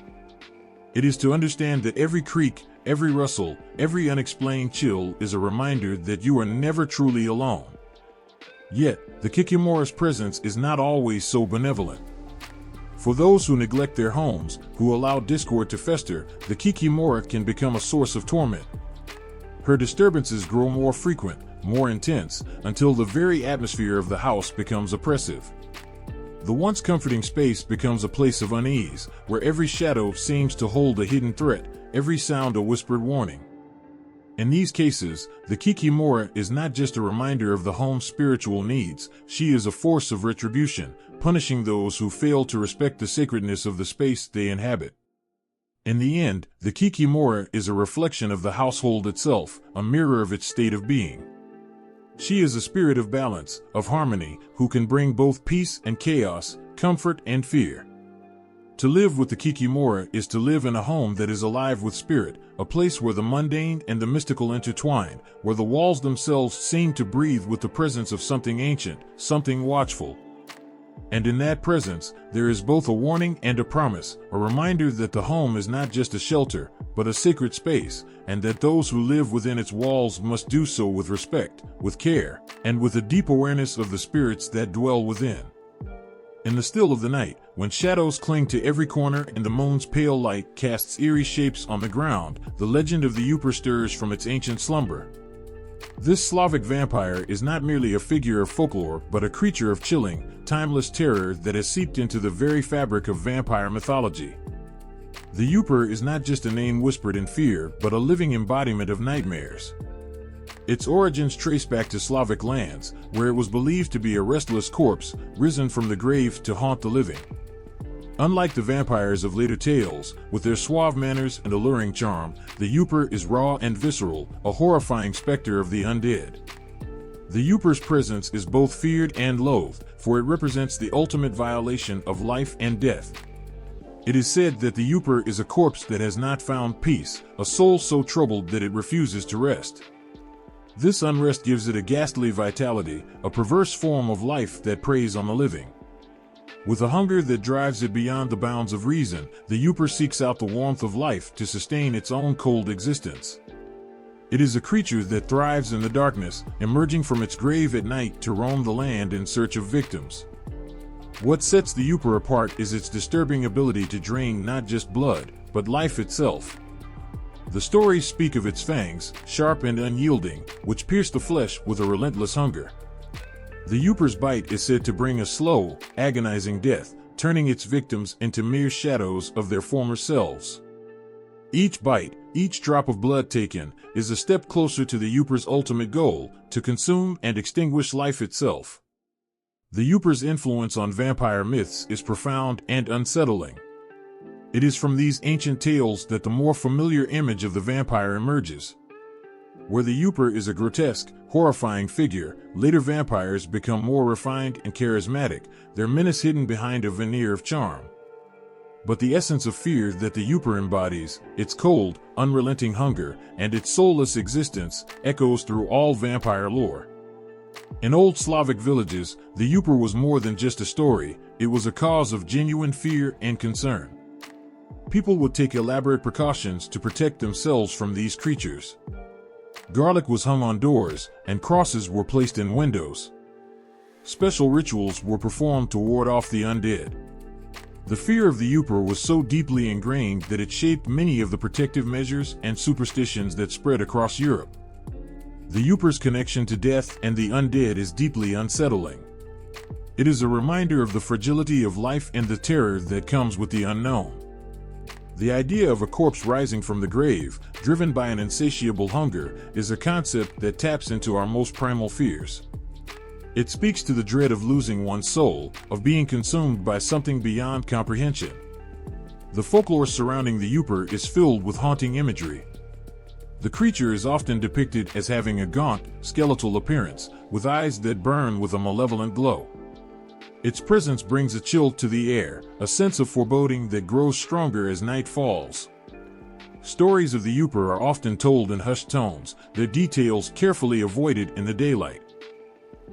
It is to understand that every creak, every rustle, every unexplained chill is a reminder that you are never truly alone. Yet, the Kikimora's presence is not always so benevolent. For those who neglect their homes, who allow discord to fester, the Kikimora can become a source of torment. Her disturbances grow more frequent, more intense, until the very atmosphere of the house becomes oppressive. The once comforting space becomes a place of unease, where every shadow seems to hold a hidden threat, every sound a whispered warning. In these cases, the Kikimora is not just a reminder of the home's spiritual needs, she is a force of retribution, punishing those who fail to respect the sacredness of the space they inhabit. In the end, the Kikimora is a reflection of the household itself, a mirror of its state of being. She is a spirit of balance, of harmony, who can bring both peace and chaos, comfort and fear. To live with the Kikimora is to live in a home that is alive with spirit, a place where the mundane and the mystical intertwine, where the walls themselves seem to breathe with the presence of something ancient, something watchful. And in that presence, there is both a warning and a promise, a reminder that the home is not just a shelter, but a sacred space, and that those who live within its walls must do so with respect, with care, and with a deep awareness of the spirits that dwell within. In the still of the night, when shadows cling to every corner and the moon's pale light casts eerie shapes on the ground, the legend of the Upir stirs from its ancient slumber. This Slavic vampire is not merely a figure of folklore, but a creature of chilling, timeless terror that has seeped into the very fabric of vampire mythology. The Upir is not just a name whispered in fear, but a living embodiment of nightmares. Its origins trace back to Slavic lands, where it was believed to be a restless corpse, risen from the grave to haunt the living. Unlike the vampires of later tales, with their suave manners and alluring charm, the Upir is raw and visceral, a horrifying specter of the undead. The Upir's presence is both feared and loathed, for it represents the ultimate violation of life and death. It is said that the Upir is a corpse that has not found peace, a soul so troubled that it refuses to rest. This unrest gives it a ghastly vitality, a perverse form of life that preys on the living. With a hunger that drives it beyond the bounds of reason, the Upir seeks out the warmth of life to sustain its own cold existence. It is a creature that thrives in the darkness, emerging from its grave at night to roam the land in search of victims. What sets the Upir apart is its disturbing ability to drain not just blood, but life itself. The stories speak of its fangs, sharp and unyielding, which pierce the flesh with a relentless hunger. The Upir's bite is said to bring a slow, agonizing death, turning its victims into mere shadows of their former selves. Each bite, each drop of blood taken, is a step closer to the Upir's ultimate goal, to consume and extinguish life itself. The Upir's influence on vampire myths is profound and unsettling. It is from these ancient tales that the more familiar image of the vampire emerges. Where the Upir is a grotesque, horrifying figure, later vampires become more refined and charismatic, their menace hidden behind a veneer of charm. But the essence of fear that the Upir embodies, its cold, unrelenting hunger, and its soulless existence, echoes through all vampire lore. In old Slavic villages, the Upir was more than just a story, it was a cause of genuine fear and concern. People would take elaborate precautions to protect themselves from these creatures. Garlic was hung on doors, and crosses were placed in windows. Special rituals were performed to ward off the undead. The fear of the Upir was so deeply ingrained that it shaped many of the protective measures and superstitions that spread across Europe. The Upir's connection to death and the undead is deeply unsettling. It is a reminder of the fragility of life and the terror that comes with the unknown. The idea of a corpse rising from the grave, driven by an insatiable hunger, is a concept that taps into our most primal fears. It speaks to the dread of losing one's soul, of being consumed by something beyond comprehension. The folklore surrounding the Upir is filled with haunting imagery. The creature is often depicted as having a gaunt, skeletal appearance, with eyes that burn with a malevolent glow. Its presence brings a chill to the air, a sense of foreboding that grows stronger as night falls. Stories of the Upir are often told in hushed tones, their details carefully avoided in the daylight.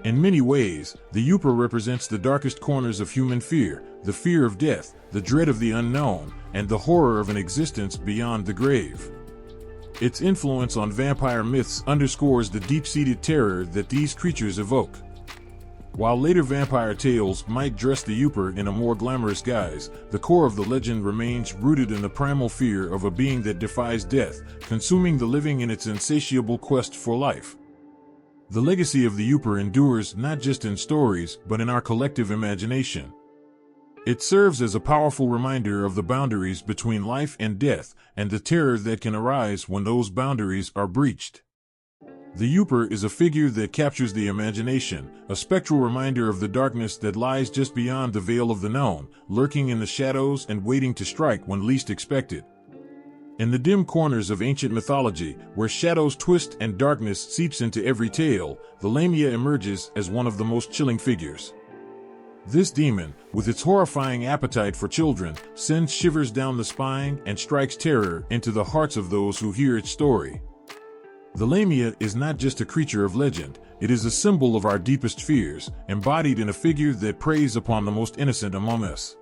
In many ways, the Upir represents the darkest corners of human fear, the fear of death, the dread of the unknown, and the horror of an existence beyond the grave. Its influence on vampire myths underscores the deep-seated terror that these creatures evoke. While later vampire tales might dress the Upir in a more glamorous guise, the core of the legend remains rooted in the primal fear of a being that defies death, consuming the living in its insatiable quest for life. The legacy of the Upir endures not just in stories, but in our collective imagination. It serves as a powerful reminder of the boundaries between life and death, and the terror that can arise when those boundaries are breached. The Upir is a figure that captures the imagination, a spectral reminder of the darkness that lies just beyond the veil of the known, lurking in the shadows and waiting to strike when least expected. In the dim corners of ancient mythology, where shadows twist and darkness seeps into every tale, the Lamia emerges as one of the most chilling figures. This demon, with its horrifying appetite for children, sends shivers down the spine and strikes terror into the hearts of those who hear its story. The Lamia is not just a creature of legend, it is a symbol of our deepest fears, embodied in a figure that preys upon the most innocent among us.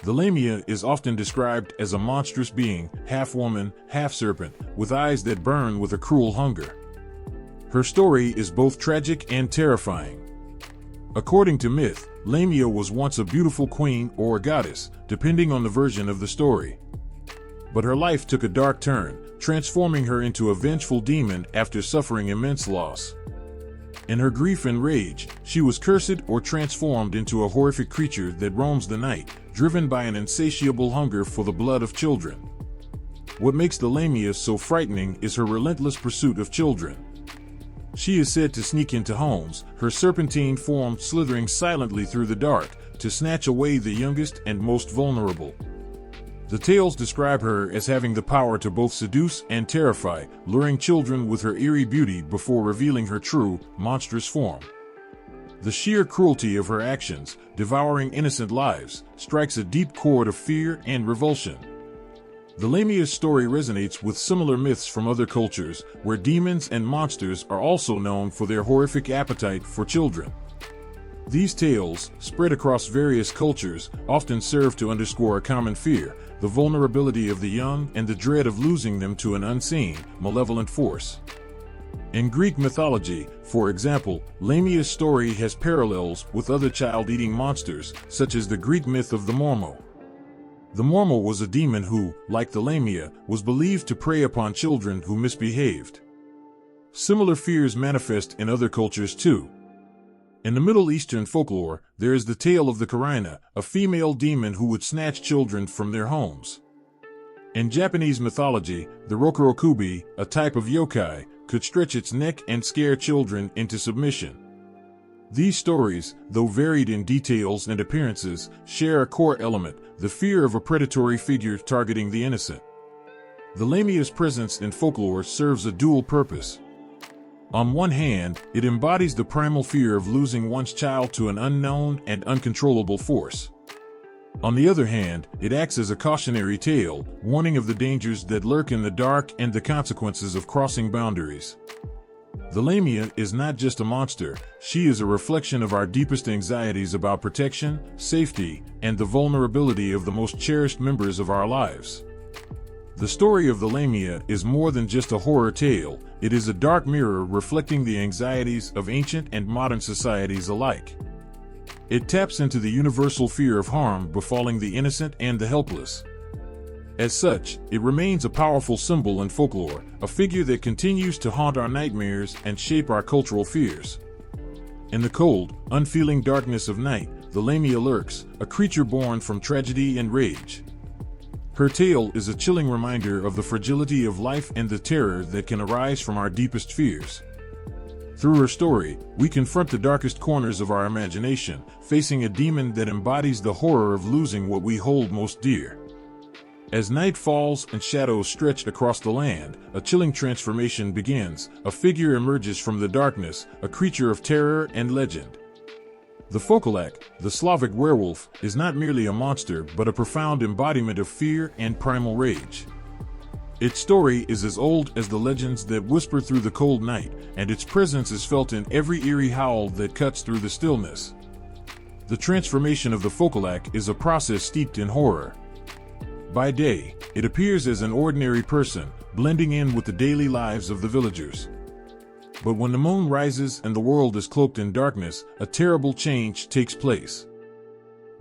The Lamia is often described as a monstrous being, half woman, half serpent, with eyes that burn with a cruel hunger. Her story is both tragic and terrifying. According to myth, Lamia was once a beautiful queen or a goddess, depending on the version of the story. But her life took a dark turn, transforming her into a vengeful demon after suffering immense loss. In her grief and rage, she was cursed or transformed into a horrific creature that roams the night, driven by an insatiable hunger for the blood of children. What makes the Lamia so frightening is her relentless pursuit of children. She is said to sneak into homes, her serpentine form slithering silently through the dark, to snatch away the youngest and most vulnerable. The tales describe her as having the power to both seduce and terrify, luring children with her eerie beauty before revealing her true, monstrous form. The sheer cruelty of her actions, devouring innocent lives, strikes a deep chord of fear and revulsion. The Lamia's story resonates with similar myths from other cultures, where demons and monsters are also known for their horrific appetite for children. These tales, spread across various cultures, often serve to underscore a common fear: the vulnerability of the young and the dread of losing them to an unseen, malevolent force. In Greek mythology, for example, Lamia's story has parallels with other child-eating monsters, such as the Greek myth of the Mormo. The Mormo was a demon who, like the Lamia, was believed to prey upon children who misbehaved. Similar fears manifest in other cultures too. In the Middle Eastern folklore, there is the tale of the Karina, a female demon who would snatch children from their homes. In Japanese mythology, the Rokurokubi, a type of yokai, could stretch its neck and scare children into submission. These stories, though varied in details and appearances, share a core element: the fear of a predatory figure targeting the innocent. The Lamia's presence in folklore serves a dual purpose. On one hand, it embodies the primal fear of losing one's child to an unknown and uncontrollable force. On the other hand, it acts as a cautionary tale, warning of the dangers that lurk in the dark and the consequences of crossing boundaries. The Lamia is not just a monster, she is a reflection of our deepest anxieties about protection, safety, and the vulnerability of the most cherished members of our lives. The story of the Lamia is more than just a horror tale, it is a dark mirror reflecting the anxieties of ancient and modern societies alike. It taps into the universal fear of harm befalling the innocent and the helpless. As such, it remains a powerful symbol in folklore, a figure that continues to haunt our nightmares and shape our cultural fears. In the cold, unfeeling darkness of night, the Lamia lurks, a creature born from tragedy and rage. Her tale is a chilling reminder of the fragility of life and the terror that can arise from our deepest fears. Through her story, we confront the darkest corners of our imagination, facing a demon that embodies the horror of losing what we hold most dear. As night falls and shadows stretch across the land, a chilling transformation begins. A figure emerges from the darkness, a creature of terror and legend. The Folklore, the Slavic werewolf, is not merely a monster but a profound embodiment of fear and primal rage. Its story is as old as the legends that whisper through the cold night, and its presence is felt in every eerie howl that cuts through the stillness. The transformation of the Folklore is a process steeped in horror. By day, it appears as an ordinary person, blending in with the daily lives of the villagers. But when the moon rises and the world is cloaked in darkness, a terrible change takes place.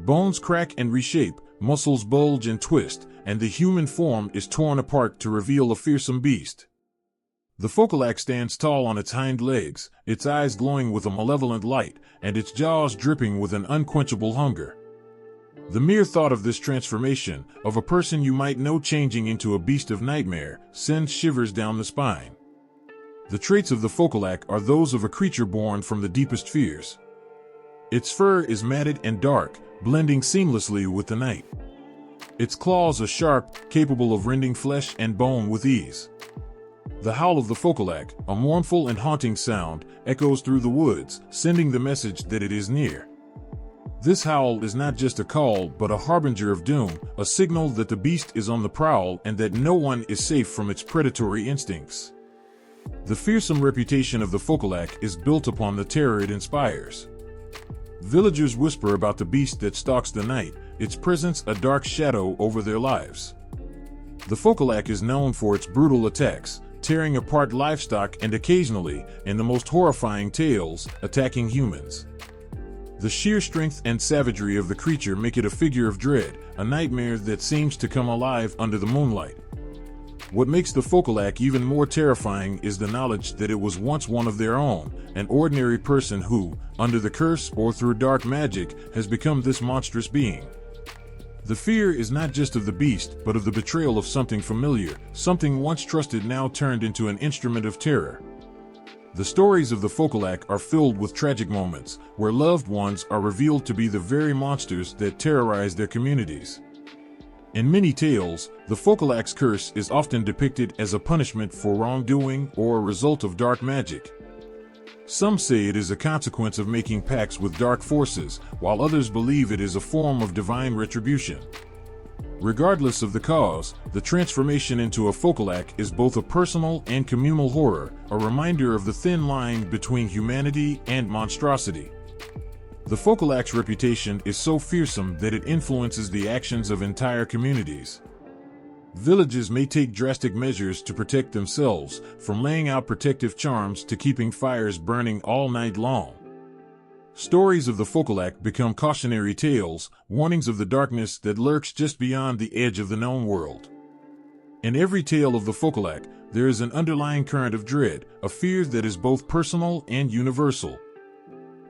Bones crack and reshape, muscles bulge and twist, and the human form is torn apart to reveal a fearsome beast. The Folklore stands tall on its hind legs, its eyes glowing with a malevolent light, and its jaws dripping with an unquenchable hunger. The mere thought of this transformation, of a person you might know changing into a beast of nightmare, sends shivers down the spine. The traits of the Folklore are those of a creature born from the deepest fears. Its fur is matted and dark, blending seamlessly with the night. Its claws are sharp, capable of rending flesh and bone with ease. The howl of the Folklore, a mournful and haunting sound, echoes through the woods, sending the message that it is near. This howl is not just a call but a harbinger of doom, a signal that the beast is on the prowl and that no one is safe from its predatory instincts. The fearsome reputation of the Folklore is built upon the terror it inspires. Villagers whisper about the beast that stalks the night, its presence a dark shadow over their lives. The Folklore is known for its brutal attacks, tearing apart livestock and occasionally, in the most horrifying tales, attacking humans. The sheer strength and savagery of the creature make it a figure of dread, a nightmare that seems to come alive under the moonlight. What makes the Folklore even more terrifying is the knowledge that it was once one of their own, an ordinary person who, under the curse or through dark magic, has become this monstrous being. The fear is not just of the beast, but of the betrayal of something familiar, something once trusted now turned into an instrument of terror. The stories of the Folklore are filled with tragic moments, where loved ones are revealed to be the very monsters that terrorize their communities. In many tales, the Folklore's curse is often depicted as a punishment for wrongdoing or a result of dark magic. Some say it is a consequence of making pacts with dark forces, while others believe it is a form of divine retribution. Regardless of the cause, the transformation into a Folklore is both a personal and communal horror, a reminder of the thin line between humanity and monstrosity. The Folklore's reputation is so fearsome that it influences the actions of entire communities. Villages may take drastic measures to protect themselves, from laying out protective charms to keeping fires burning all night long. Stories of the Folklore become cautionary tales, warnings of the darkness that lurks just beyond the edge of the known world. In every tale of the Folklore, there is an underlying current of dread, a fear that is both personal and universal.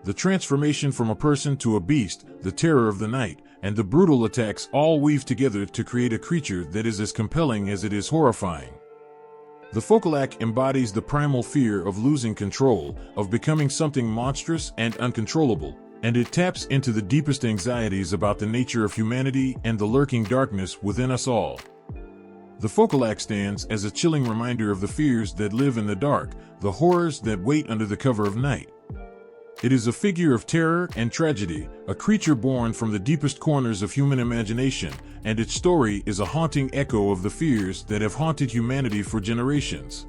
The transformation from a person to a beast, the terror of the night, and the brutal attacks all weave together to create a creature that is as compelling as it is horrifying. The Folklore embodies the primal fear of losing control, of becoming something monstrous and uncontrollable, and it taps into the deepest anxieties about the nature of humanity and the lurking darkness within us all. The Folklore stands as a chilling reminder of the fears that live in the dark, the horrors that wait under the cover of night. It is a figure of terror and tragedy, a creature born from the deepest corners of human imagination, and its story is a haunting echo of the fears that have haunted humanity for generations.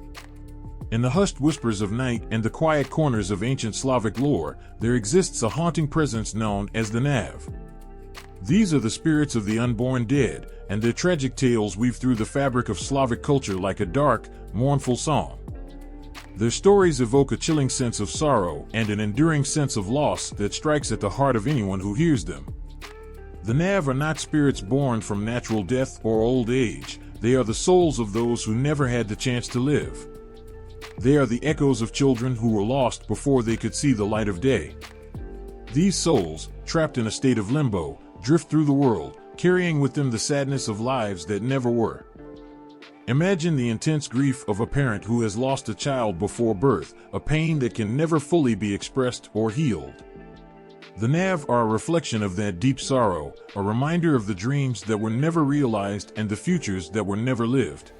In the hushed whispers of night and the quiet corners of ancient Slavic lore, there exists a haunting presence known as the Nav. These are the spirits of the unborn dead, and their tragic tales weave through the fabric of Slavic culture like a dark, mournful song. Their stories evoke a chilling sense of sorrow and an enduring sense of loss that strikes at the heart of anyone who hears them. The Nav are not spirits born from natural death or old age, they are the souls of those who never had the chance to live. They are the echoes of children who were lost before they could see the light of day. These souls, trapped in a state of limbo, drift through the world, carrying with them the sadness of lives that never were. Imagine the intense grief of a parent who has lost a child before birth, a pain that can never fully be expressed or healed. The Nav are a reflection of that deep sorrow, a reminder of the dreams that were never realized and the futures that were never lived.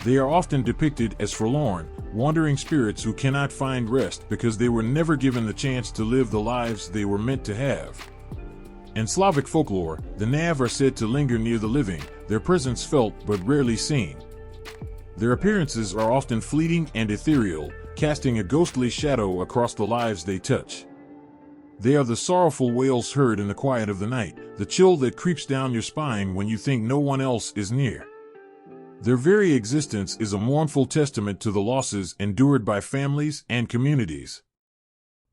They are often depicted as forlorn, wandering spirits who cannot find rest because they were never given the chance to live the lives they were meant to have. In Slavic folklore, the Nav are said to linger near the living, their presence felt but rarely seen. Their appearances are often fleeting and ethereal, casting a ghostly shadow across the lives they touch. They are the sorrowful wails heard in the quiet of the night, the chill that creeps down your spine when you think no one else is near. Their very existence is a mournful testament to the losses endured by families and communities.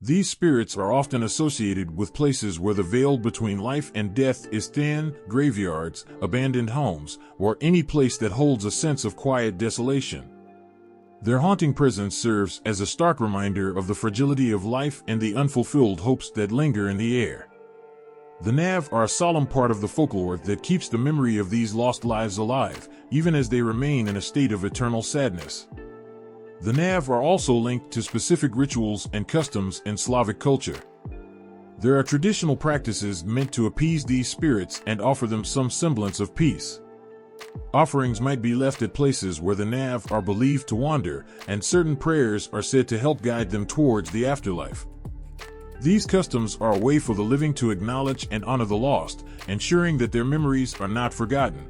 These spirits are often associated with places where the veil between life and death is thin, graveyards, abandoned homes, or any place that holds a sense of quiet desolation. Their haunting presence serves as a stark reminder of the fragility of life and the unfulfilled hopes that linger in the air. The Nav are a solemn part of the folklore that keeps the memory of these lost lives alive, even as they remain in a state of eternal sadness. The Nav are also linked to specific rituals and customs in Slavic culture. There are traditional practices meant to appease these spirits and offer them some semblance of peace. Offerings might be left at places where the Nav are believed to wander, and certain prayers are said to help guide them towards the afterlife. These customs are a way for the living to acknowledge and honor the lost, ensuring that their memories are not forgotten.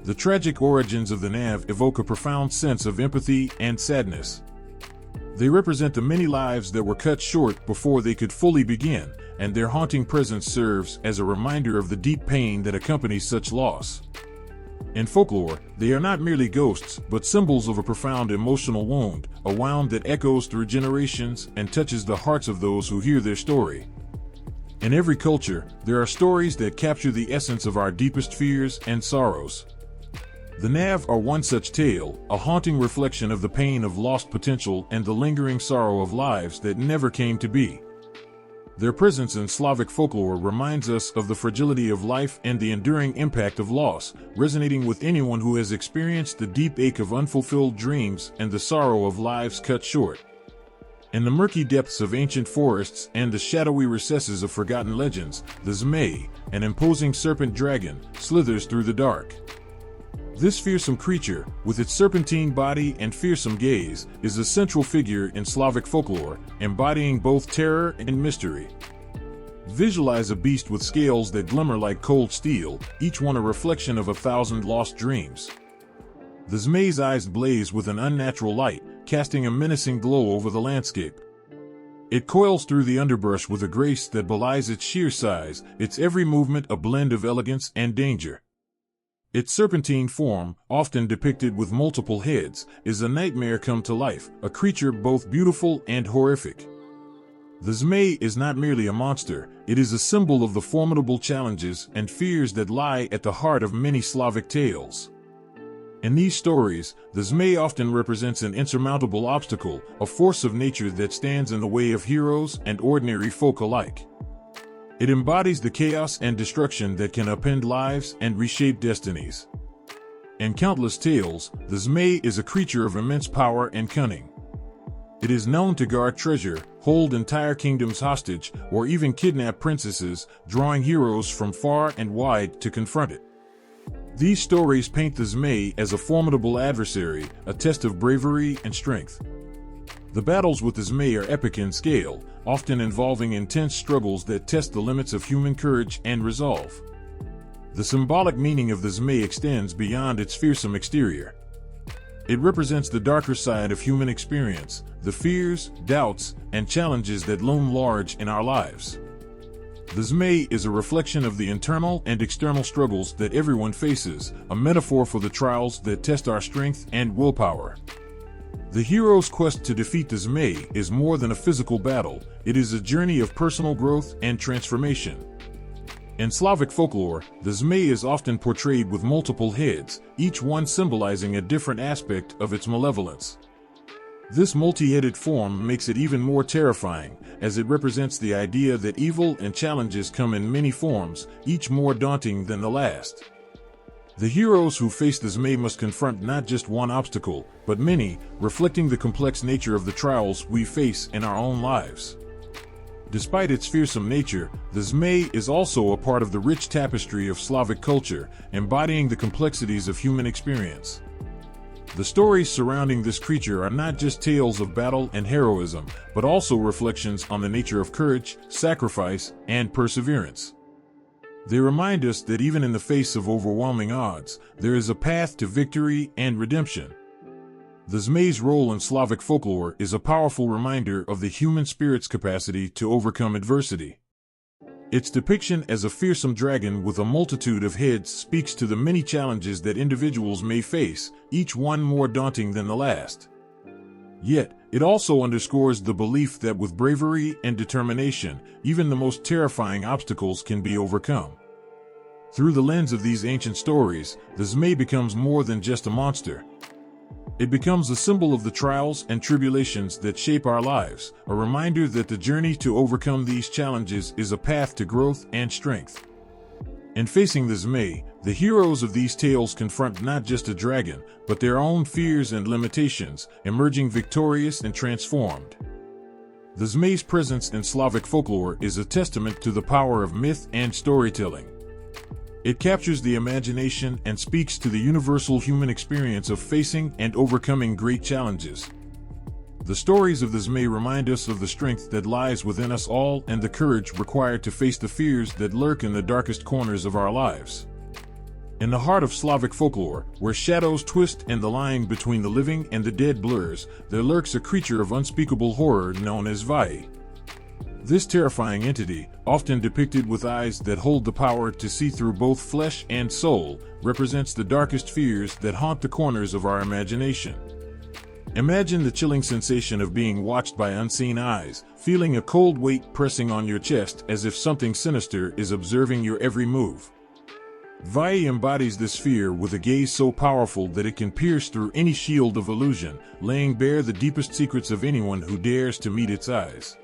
The tragic origins of the Nav evoke a profound sense of empathy and sadness. They represent the many lives that were cut short before they could fully begin, and their haunting presence serves as a reminder of the deep pain that accompanies such loss. In folklore, they are not merely ghosts, but symbols of a profound emotional wound, a wound that echoes through generations and touches the hearts of those who hear their story. In every culture, there are stories that capture the essence of our deepest fears and sorrows. The Nav are one such tale, a haunting reflection of the pain of lost potential and the lingering sorrow of lives that never came to be. Their presence in Slavic folklore reminds us of the fragility of life and the enduring impact of loss, resonating with anyone who has experienced the deep ache of unfulfilled dreams and the sorrow of lives cut short. In the murky depths of ancient forests and the shadowy recesses of forgotten legends, the Zmey, an imposing serpent dragon, slithers through the dark. This fearsome creature, with its serpentine body and fearsome gaze, is a central figure in Slavic folklore, embodying both terror and mystery. Visualize a beast with scales that glimmer like cold steel, each one a reflection of 1,000 lost dreams. The Zmey's eyes blaze with an unnatural light, casting a menacing glow over the landscape. It coils through the underbrush with a grace that belies its sheer size, its every movement a blend of elegance and danger. Its serpentine form, often depicted with multiple heads, is a nightmare come to life, a creature both beautiful and horrific. The Zmey is not merely a monster, it is a symbol of the formidable challenges and fears that lie at the heart of many Slavic tales. In these stories, the Zmey often represents an insurmountable obstacle, a force of nature that stands in the way of heroes and ordinary folk alike. It embodies the chaos and destruction that can upend lives and reshape destinies. In countless tales, the Zmey is a creature of immense power and cunning. It is known to guard treasure, hold entire kingdoms hostage, or even kidnap princesses, drawing heroes from far and wide to confront it. These stories paint the Zmey as a formidable adversary, a test of bravery and strength. The battles with the Zmey are epic in scale, often involving intense struggles that test the limits of human courage and resolve. The symbolic meaning of the Zmey extends beyond its fearsome exterior. It represents the darker side of human experience, the fears, doubts, and challenges that loom large in our lives. The Zmey is a reflection of the internal and external struggles that everyone faces, a metaphor for the trials that test our strength and willpower. The hero's quest to defeat the Zmey is more than a physical battle, it is a journey of personal growth and transformation. In Slavic folklore, the Zmey is often portrayed with multiple heads, each one symbolizing a different aspect of its malevolence. This multi-headed form makes it even more terrifying, as it represents the idea that evil and challenges come in many forms, each more daunting than the last. The heroes who face the Zmey must confront not just one obstacle, but many, reflecting the complex nature of the trials we face in our own lives. Despite its fearsome nature, the Zmey is also a part of the rich tapestry of Slavic culture, embodying the complexities of human experience. The stories surrounding this creature are not just tales of battle and heroism, but also reflections on the nature of courage, sacrifice, and perseverance. They remind us that even in the face of overwhelming odds, there is a path to victory and redemption. The Zmey's role in Slavic folklore is a powerful reminder of the human spirit's capacity to overcome adversity. Its depiction as a fearsome dragon with a multitude of heads speaks to the many challenges that individuals may face, each one more daunting than the last. Yet, it also underscores the belief that with bravery and determination, even the most terrifying obstacles can be overcome. Through the lens of these ancient stories, the Zmey becomes more than just a monster. It becomes a symbol of the trials and tribulations that shape our lives, a reminder that the journey to overcome these challenges is a path to growth and strength. In facing the Zmey, the heroes of these tales confront not just a dragon, but their own fears and limitations, emerging victorious and transformed. The Zmey's presence in Slavic folklore is a testament to the power of myth and storytelling. It captures the imagination and speaks to the universal human experience of facing and overcoming great challenges. The stories of the Zmey remind us of the strength that lies within us all and the courage required to face the fears that lurk in the darkest corners of our lives. In the heart of Slavic folklore, where shadows twist and the line between the living and the dead blurs, there lurks a creature of unspeakable horror known as Vai. This terrifying entity, often depicted with eyes that hold the power to see through both flesh and soul, represents the darkest fears that haunt the corners of our imagination. Imagine the chilling sensation of being watched by unseen eyes, feeling a cold weight pressing on your chest as if something sinister is observing your every move. Vai embodies this fear with a gaze so powerful that it can pierce through any shield of illusion, laying bare the deepest secrets of anyone who dares to meet its eyes.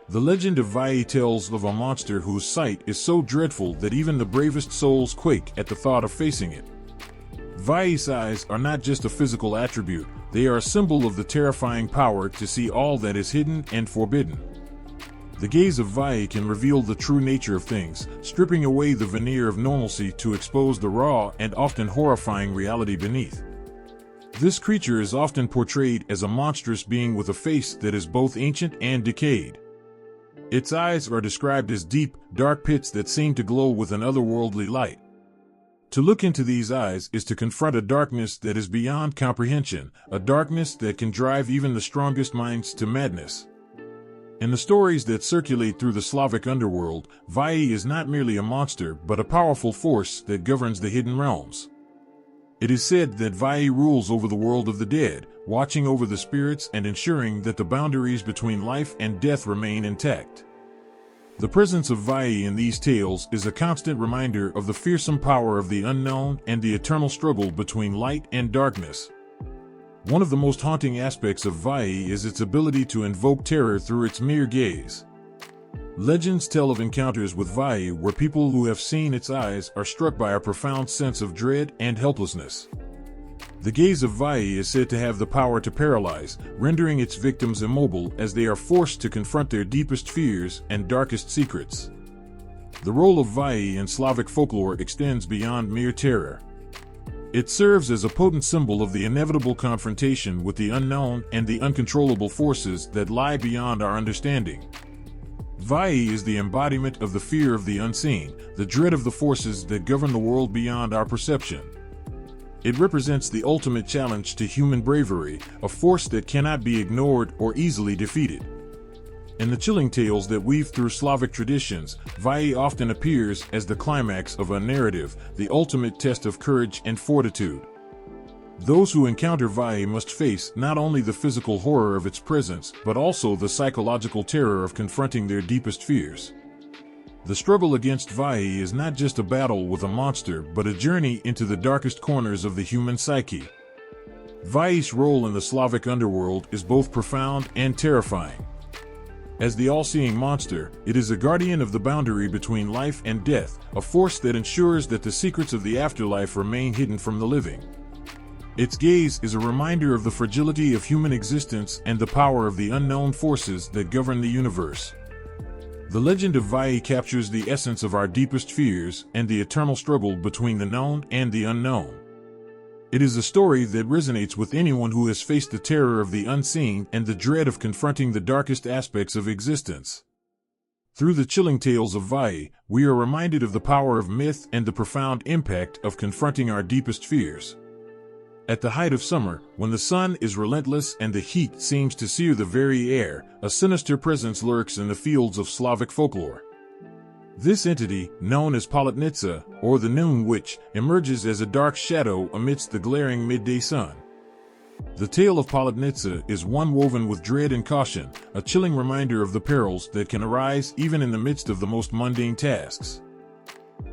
The legend of Vai tells of a monster whose sight is so dreadful that even the bravest souls quake at the thought of facing it. Vai's eyes are not just a physical attribute, they are a symbol of the terrifying power to see all that is hidden and forbidden. The gaze of Vai can reveal the true nature of things, stripping away the veneer of normalcy to expose the raw and often horrifying reality beneath. This creature is often portrayed as a monstrous being with a face that is both ancient and decayed. Its eyes are described as deep, dark pits that seem to glow with an otherworldly light. To look into these eyes is to confront a darkness that is beyond comprehension, a darkness that can drive even the strongest minds to madness. In the stories that circulate through the Slavic underworld, Vai is not merely a monster but a powerful force that governs the hidden realms. It is said that Vai rules over the world of the dead, watching over the spirits and ensuring that the boundaries between life and death remain intact. The presence of Vai in these tales is a constant reminder of the fearsome power of the unknown and the eternal struggle between light and darkness. One of the most haunting aspects of Vai is its ability to invoke terror through its mere gaze. Legends tell of encounters with Vai where people who have seen its eyes are struck by a profound sense of dread and helplessness. The gaze of Vai is said to have the power to paralyze, rendering its victims immobile as they are forced to confront their deepest fears and darkest secrets. The role of Vai in Slavic folklore extends beyond mere terror. It serves as a potent symbol of the inevitable confrontation with the unknown and the uncontrollable forces that lie beyond our understanding. Vai is the embodiment of the fear of the unseen, the dread of the forces that govern the world beyond our perception. It represents the ultimate challenge to human bravery, a force that cannot be ignored or easily defeated. In the chilling tales that weave through Slavic traditions, Vai often appears as the climax of a narrative, the ultimate test of courage and fortitude. Those who encounter Vai must face not only the physical horror of its presence, but also the psychological terror of confronting their deepest fears. The struggle against Vai is not just a battle with a monster, but a journey into the darkest corners of the human psyche. Vai's role in the Slavic underworld is both profound and terrifying. As the all-seeing monster, it is a guardian of the boundary between life and death, a force that ensures that the secrets of the afterlife remain hidden from the living. Its gaze is a reminder of the fragility of human existence and the power of the unknown forces that govern the universe. The legend of Vai captures the essence of our deepest fears and the eternal struggle between the known and the unknown. It is a story that resonates with anyone who has faced the terror of the unseen and the dread of confronting the darkest aspects of existence. Through the chilling tales of Vai, we are reminded of the power of myth and the profound impact of confronting our deepest fears. At the height of summer, when the sun is relentless and the heat seems to sear the very air, a sinister presence lurks in the fields of Slavic folklore. This entity, known as Polotnitsa, or the Noon Witch, emerges as a dark shadow amidst the glaring midday sun. The tale of Polotnitsa is one woven with dread and caution, a chilling reminder of the perils that can arise even in the midst of the most mundane tasks.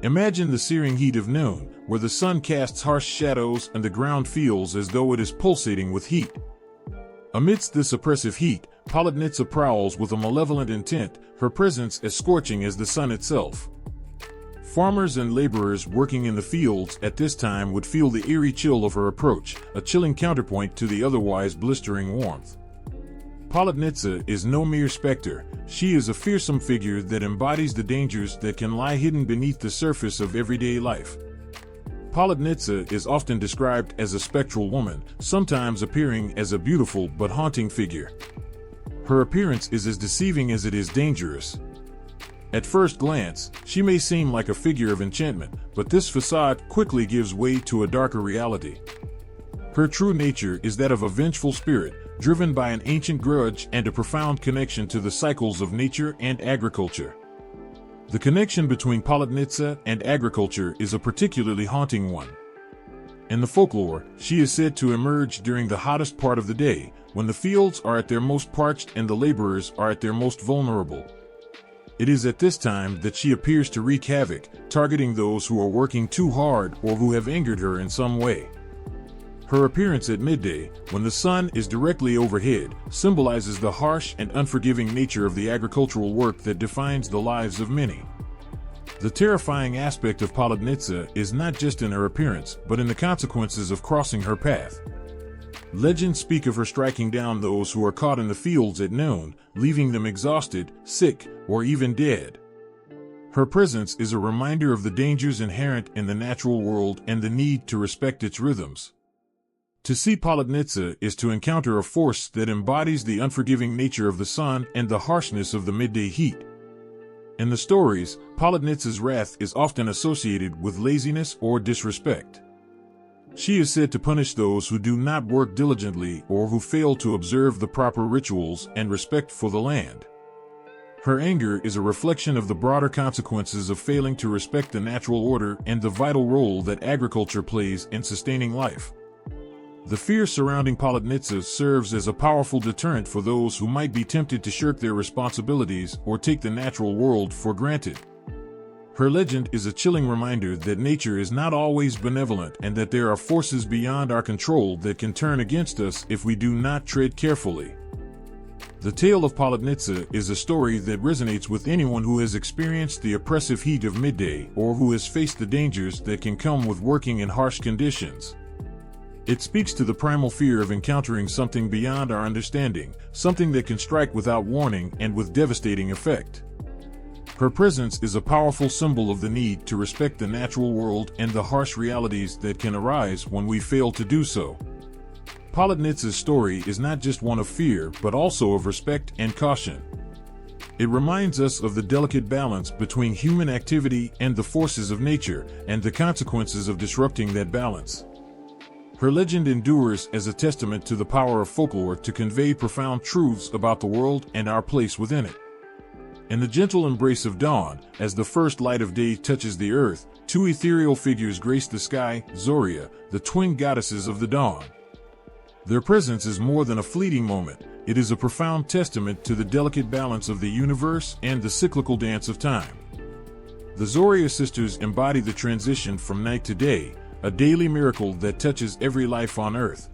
Imagine the searing heat of noon, where the sun casts harsh shadows and the ground feels as though it is pulsating with heat. Amidst this oppressive heat, Polotnitsa prowls with a malevolent intent, her presence as scorching as the sun itself. Farmers and laborers working in the fields at this time would feel the eerie chill of her approach, a chilling counterpoint to the otherwise blistering warmth. Polotnitsa is no mere specter, she is a fearsome figure that embodies the dangers that can lie hidden beneath the surface of everyday life. Polotnitsa is often described as a spectral woman, sometimes appearing as a beautiful but haunting figure. Her appearance is as deceiving as it is dangerous. At first glance, she may seem like a figure of enchantment, but this facade quickly gives way to a darker reality. Her true nature is that of a vengeful spirit, driven by an ancient grudge and a profound connection to the cycles of nature and agriculture. The connection between Politnitsa and agriculture is a particularly haunting one. In the folklore, she is said to emerge during the hottest part of the day, when the fields are at their most parched and the laborers are at their most vulnerable. It is at this time that she appears to wreak havoc, targeting those who are working too hard or who have angered her in some way. Her appearance at midday, when the sun is directly overhead, symbolizes the harsh and unforgiving nature of the agricultural work that defines the lives of many. The terrifying aspect of Politnitsa is not just in her appearance, but in the consequences of crossing her path. Legends speak of her striking down those who are caught in the fields at noon, leaving them exhausted, sick, or even dead. Her presence is a reminder of the dangers inherent in the natural world and the need to respect its rhythms. To see Politnitsa is to encounter a force that embodies the unforgiving nature of the sun and the harshness of the midday heat. In the stories, Politnitsa's wrath is often associated with laziness or disrespect. She is said to punish those who do not work diligently or who fail to observe the proper rituals and respect for the land. Her anger is a reflection of the broader consequences of failing to respect the natural order and the vital role that agriculture plays in sustaining life. The fear surrounding Politnitsa serves as a powerful deterrent for those who might be tempted to shirk their responsibilities or take the natural world for granted. Her legend is a chilling reminder that nature is not always benevolent and that there are forces beyond our control that can turn against us if we do not tread carefully. The tale of Politnitsa is a story that resonates with anyone who has experienced the oppressive heat of midday or who has faced the dangers that can come with working in harsh conditions. It speaks to the primal fear of encountering something beyond our understanding, something that can strike without warning and with devastating effect. Her presence is a powerful symbol of the need to respect the natural world and the harsh realities that can arise when we fail to do so. Politnitsa's story is not just one of fear, but also of respect and caution. It reminds us of the delicate balance between human activity and the forces of nature, and the consequences of disrupting that balance. Her legend endures as a testament to the power of folklore to convey profound truths about the world and our place within it. In the gentle embrace of dawn, as the first light of day touches the earth, two ethereal figures grace the sky, Zoria, the twin goddesses of the dawn. Their presence is more than a fleeting moment, it is a profound testament to the delicate balance of the universe and the cyclical dance of time. The Zoria sisters embody the transition from night to day, a daily miracle that touches every life on earth.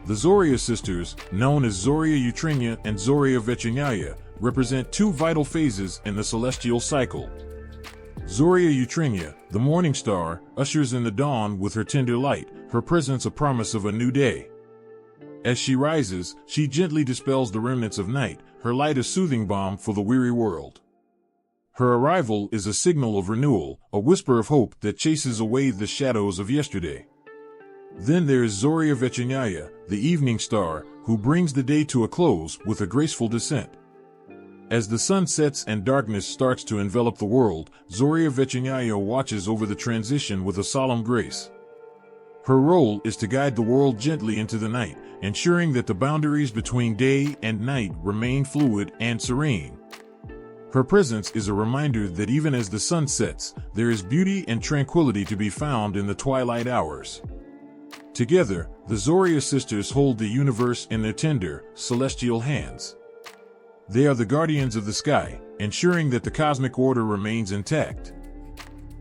The Zoria sisters, known as Zoria Utrenia and Zoria Vechinyaya, represent two vital phases in the celestial cycle. Zoria Utrenia, the morning star, ushers in the dawn with her tender light, her presence a promise of a new day. As she rises, she gently dispels the remnants of night, her light a soothing balm for the weary world. Her arrival is a signal of renewal, a whisper of hope that chases away the shadows of yesterday. Then there is Zoria Vechinyaya, the evening star, who brings the day to a close with a graceful descent. As the sun sets and darkness starts to envelop the world, Zoria Vechinyaya watches over the transition with a solemn grace. Her role is to guide the world gently into the night, ensuring that the boundaries between day and night remain fluid and serene. Her presence is a reminder that even as the sun sets, there is beauty and tranquility to be found in the twilight hours. Together, the Zoria sisters hold the universe in their tender, celestial hands. They are the guardians of the sky, ensuring that the cosmic order remains intact.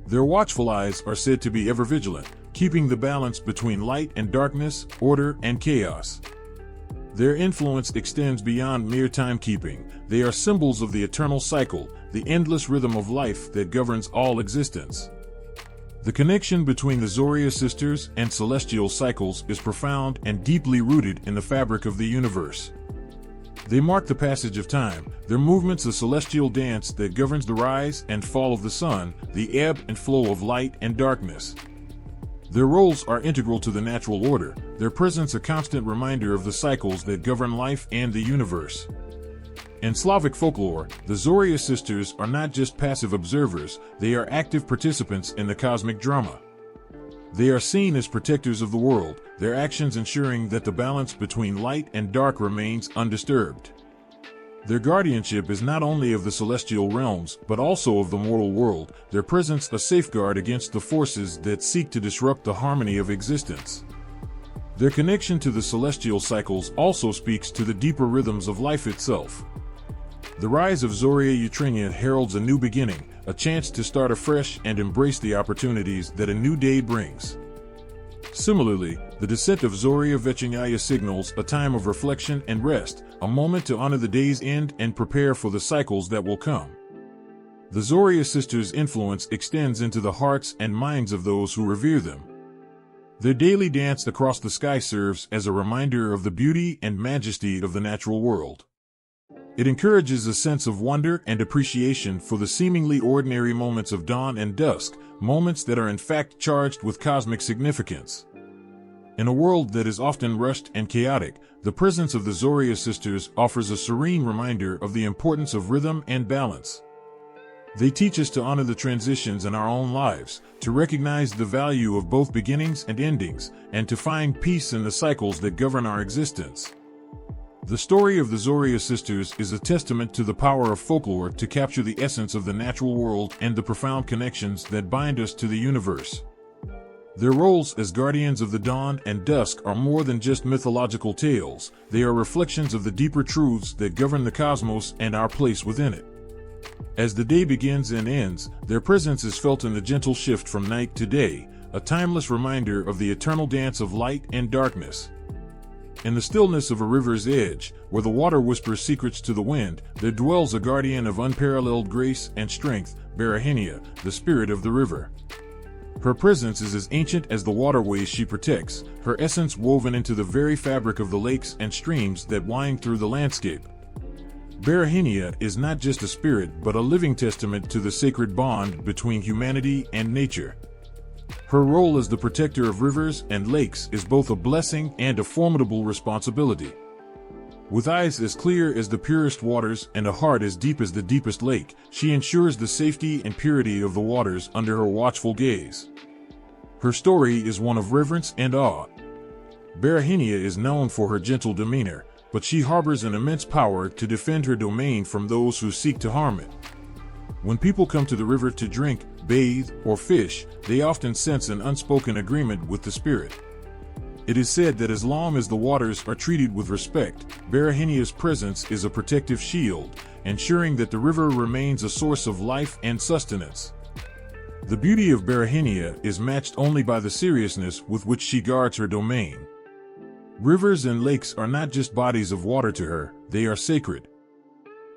Their watchful eyes are said to be ever vigilant, keeping the balance between light and darkness, order and chaos. Their influence extends beyond mere timekeeping. They are symbols of the eternal cycle, the endless rhythm of life that governs all existence. The connection between the Zoria sisters and celestial cycles is profound and deeply rooted in the fabric of the universe. They mark the passage of time, their movements a celestial dance that governs the rise and fall of the sun, the ebb and flow of light and darkness. Their roles are integral to the natural order, their presence a constant reminder of the cycles that govern life and the universe. In Slavic folklore, the Zorya sisters are not just passive observers, they are active participants in the cosmic drama. They are seen as protectors of the world, their actions ensuring that the balance between light and dark remains undisturbed. Their guardianship is not only of the celestial realms, but also of the mortal world, their presence a safeguard against the forces that seek to disrupt the harmony of existence. Their connection to the celestial cycles also speaks to the deeper rhythms of life itself. The rise of Zorya Utrenia heralds a new beginning, a chance to start afresh and embrace the opportunities that a new day brings. Similarly, the descent of Zorya Vechinaya signals a time of reflection and rest, a moment to honor the day's end and prepare for the cycles that will come. The Zorya sisters' influence extends into the hearts and minds of those who revere them. Their daily dance across the sky serves as a reminder of the beauty and majesty of the natural world. It encourages a sense of wonder and appreciation for the seemingly ordinary moments of dawn and dusk, moments that are in fact charged with cosmic significance. In a world that is often rushed and chaotic, the presence of the Zorya sisters offers a serene reminder of the importance of rhythm and balance. They teach us to honor the transitions in our own lives, to recognize the value of both beginnings and endings, and to find peace in the cycles that govern our existence. The story of the Zorya sisters is a testament to the power of folklore to capture the essence of the natural world and the profound connections that bind us to the universe. Their roles as guardians of the dawn and dusk are more than just mythological tales, they are reflections of the deeper truths that govern the cosmos and our place within it. As the day begins and ends, their presence is felt in the gentle shift from night to day, a timeless reminder of the eternal dance of light and darkness. In the stillness of a river's edge, where the water whispers secrets to the wind, there dwells a guardian of unparalleled grace and strength, Barahinia, the spirit of the river. Her presence is as ancient as the waterways she protects, her essence woven into the very fabric of the lakes and streams that wind through the landscape. Barahinia is not just a spirit but a living testament to the sacred bond between humanity and nature. Her role as the protector of rivers and lakes is both a blessing and a formidable responsibility. With eyes as clear as the purest waters and a heart as deep as the deepest lake, she ensures the safety and purity of the waters under her watchful gaze. Her story is one of reverence and awe. Barahinia is known for her gentle demeanor, but she harbors an immense power to defend her domain from those who seek to harm it. When people come to the river to drink, bathe, or fish, they often sense an unspoken agreement with the spirit. It is said that as long as the waters are treated with respect, Barahinia's presence is a protective shield, ensuring that the river remains a source of life and sustenance. The beauty of Barahinia is matched only by the seriousness with which she guards her domain. Rivers and lakes are not just bodies of water to her, they are sacred.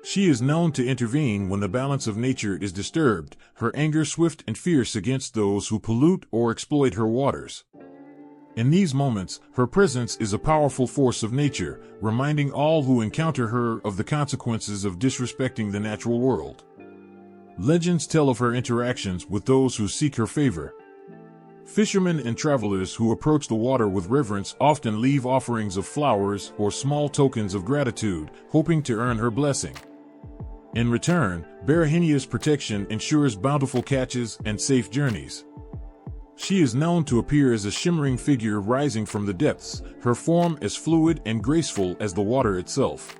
She is known to intervene when the balance of nature is disturbed, her anger swift and fierce against those who pollute or exploit her waters. In these moments, her presence is a powerful force of nature, reminding all who encounter her of the consequences of disrespecting the natural world. Legends tell of her interactions with those who seek her favor. Fishermen and travelers who approach the water with reverence often leave offerings of flowers or small tokens of gratitude, hoping to earn her blessing. In return, Barahinia's protection ensures bountiful catches and safe journeys. She is known to appear as a shimmering figure rising from the depths, her form as fluid and graceful as the water itself.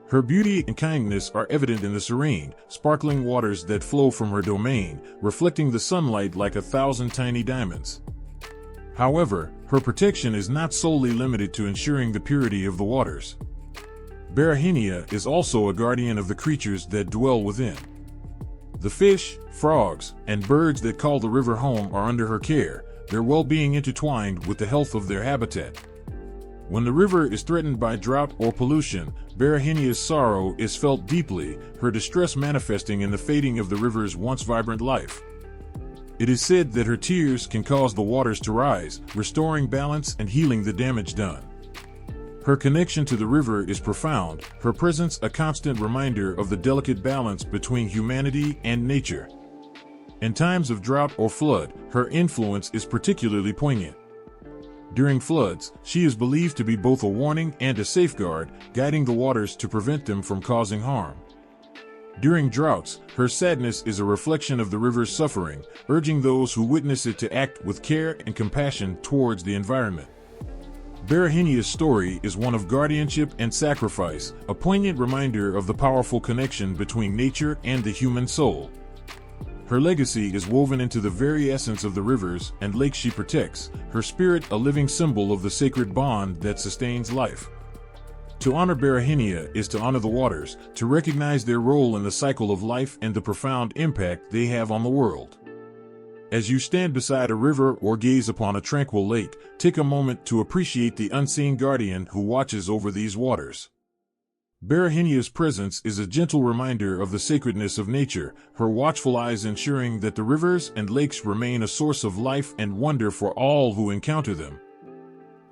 Her beauty and kindness are evident in the serene, sparkling waters that flow from her domain, reflecting the sunlight like 1,000 tiny diamonds. However, her protection is not solely limited to ensuring the purity of the waters. Barahinia is also a guardian of the creatures that dwell within. The fish, frogs, and birds that call the river home are under her care, their well-being intertwined with the health of their habitat. When the river is threatened by drought or pollution, Barahinia's sorrow is felt deeply, her distress manifesting in the fading of the river's once vibrant life. It is said that her tears can cause the waters to rise, restoring balance and healing the damage done. Her connection to the river is profound, her presence a constant reminder of the delicate balance between humanity and nature. In times of drought or flood, her influence is particularly poignant. During floods, she is believed to be both a warning and a safeguard, guiding the waters to prevent them from causing harm. During droughts, her sadness is a reflection of the river's suffering, urging those who witness it to act with care and compassion towards the environment. Berahinia's story is one of guardianship and sacrifice, a poignant reminder of the powerful connection between nature and the human soul. Her legacy is woven into the very essence of the rivers and lakes she protects, her spirit a living symbol of the sacred bond that sustains life. To honor Berahinia is to honor the waters, to recognize their role in the cycle of life and the profound impact they have on the world. As you stand beside a river or gaze upon a tranquil lake, take a moment to appreciate the unseen guardian who watches over these waters. Berahinia's presence is a gentle reminder of the sacredness of nature, her watchful eyes ensuring that the rivers and lakes remain a source of life and wonder for all who encounter them.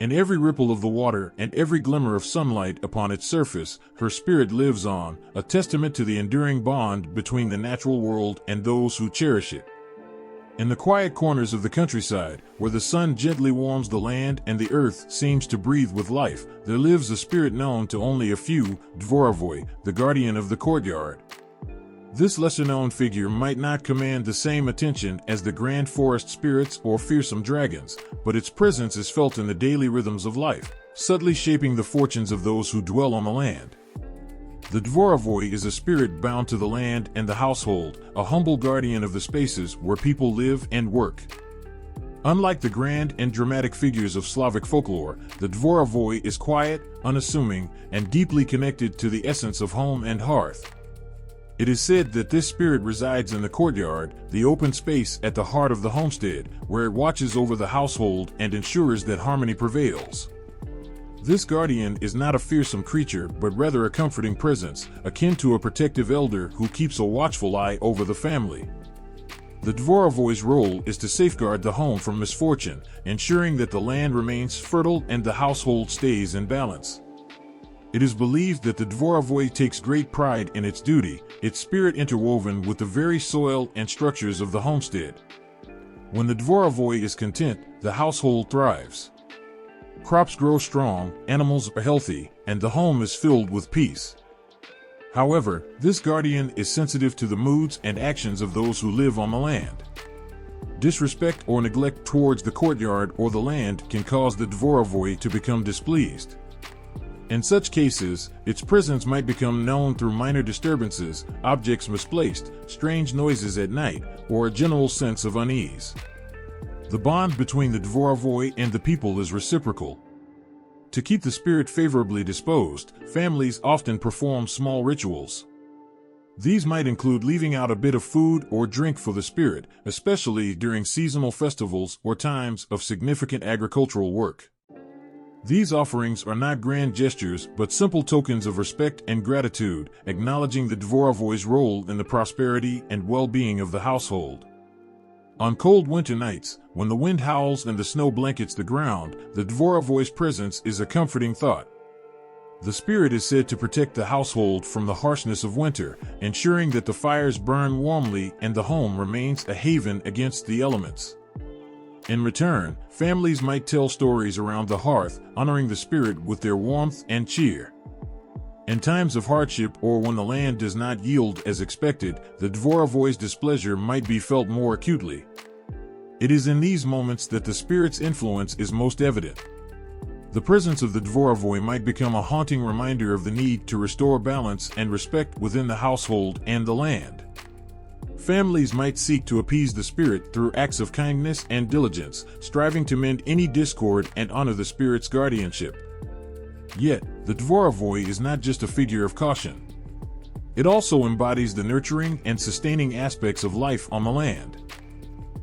In every ripple of the water and every glimmer of sunlight upon its surface, her spirit lives on, a testament to the enduring bond between the natural world and those who cherish it. In the quiet corners of the countryside, where the sun gently warms the land and the earth seems to breathe with life, there lives a spirit known to only a few, Domovoi, the guardian of the courtyard. This lesser-known figure might not command the same attention as the grand forest spirits or fearsome dragons, but its presence is felt in the daily rhythms of life, subtly shaping the fortunes of those who dwell on the land. The Domovoi is a spirit bound to the land and the household, a humble guardian of the spaces where people live and work. Unlike the grand and dramatic figures of Slavic folklore, the Domovoi is quiet, unassuming, and deeply connected to the essence of home and hearth. It is said that this spirit resides in the courtyard, the open space at the heart of the homestead, where it watches over the household and ensures that harmony prevails. This guardian is not a fearsome creature but rather a comforting presence, akin to a protective elder who keeps a watchful eye over the family. The Domovoy's role is to safeguard the home from misfortune, ensuring that the land remains fertile and the household stays in balance. It is believed that the Domovoi takes great pride in its duty, its spirit interwoven with the very soil and structures of the homestead. When the Domovoi is content, the household thrives. Crops grow strong, animals are healthy, and the home is filled with peace. However, this guardian is sensitive to the moods and actions of those who live on the land. Disrespect or neglect towards the courtyard or the land can cause the Domovoi to become displeased. In such cases, its presence might become known through minor disturbances, objects misplaced, strange noises at night, or a general sense of unease. The bond between the Domovoi and the people is reciprocal. To keep the spirit favorably disposed, families often perform small rituals. These might include leaving out a bit of food or drink for the spirit, especially during seasonal festivals or times of significant agricultural work. These offerings are not grand gestures but simple tokens of respect and gratitude, acknowledging the Domovoi's role in the prosperity and well-being of the household. On cold winter nights, when the wind howls and the snow blankets the ground, the Domovoi's presence is a comforting thought. The spirit is said to protect the household from the harshness of winter, ensuring that the fires burn warmly and the home remains a haven against the elements. In return, families might tell stories around the hearth, honoring the spirit with their warmth and cheer. In times of hardship or when the land does not yield as expected, the Domovoi's displeasure might be felt more acutely. It is in these moments that the spirit's influence is most evident. The presence of the Domovoi might become a haunting reminder of the need to restore balance and respect within the household and the land. Families might seek to appease the spirit through acts of kindness and diligence, striving to mend any discord and honor the spirit's guardianship. Yet, the Domovoi is not just a figure of caution. It also embodies the nurturing and sustaining aspects of life on the land.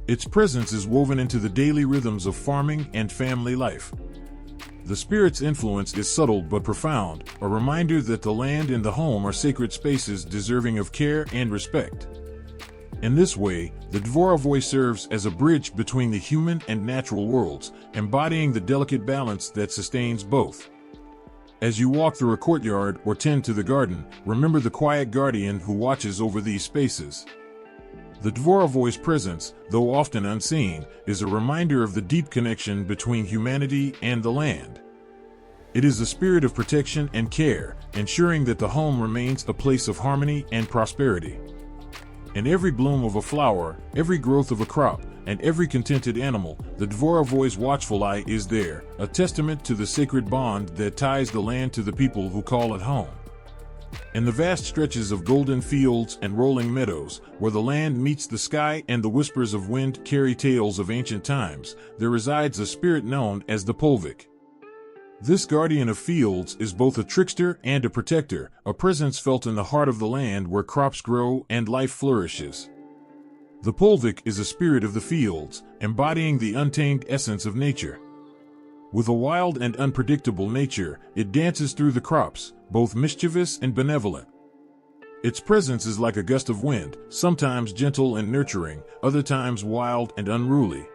Its presence is woven into the daily rhythms of farming and family life. The spirit's influence is subtle but profound, a reminder that the land and the home are sacred spaces deserving of care and respect. In this way, the Domovoi serves as a bridge between the human and natural worlds, embodying the delicate balance that sustains both. As you walk through a courtyard or tend to the garden, remember the quiet guardian who watches over these spaces. The Domovoy's presence, though often unseen, is a reminder of the deep connection between humanity and the land. It is a spirit of protection and care, ensuring that the home remains a place of harmony and prosperity. In every bloom of a flower, every growth of a crop, and every contented animal, the Domovoy's watchful eye is there, a testament to the sacred bond that ties the land to the people who call it home. In the vast stretches of golden fields and rolling meadows, where the land meets the sky and the whispers of wind carry tales of ancient times, there resides a spirit known as the Polvik. This guardian of fields is both a trickster and a protector, a presence felt in the heart of the land where crops grow and life flourishes. The Polvik is a spirit of the fields, embodying the untamed essence of nature. With a wild and unpredictable nature, it dances through the crops, both mischievous and benevolent. Its presence is like a gust of wind, sometimes gentle and nurturing, other times wild and unruly.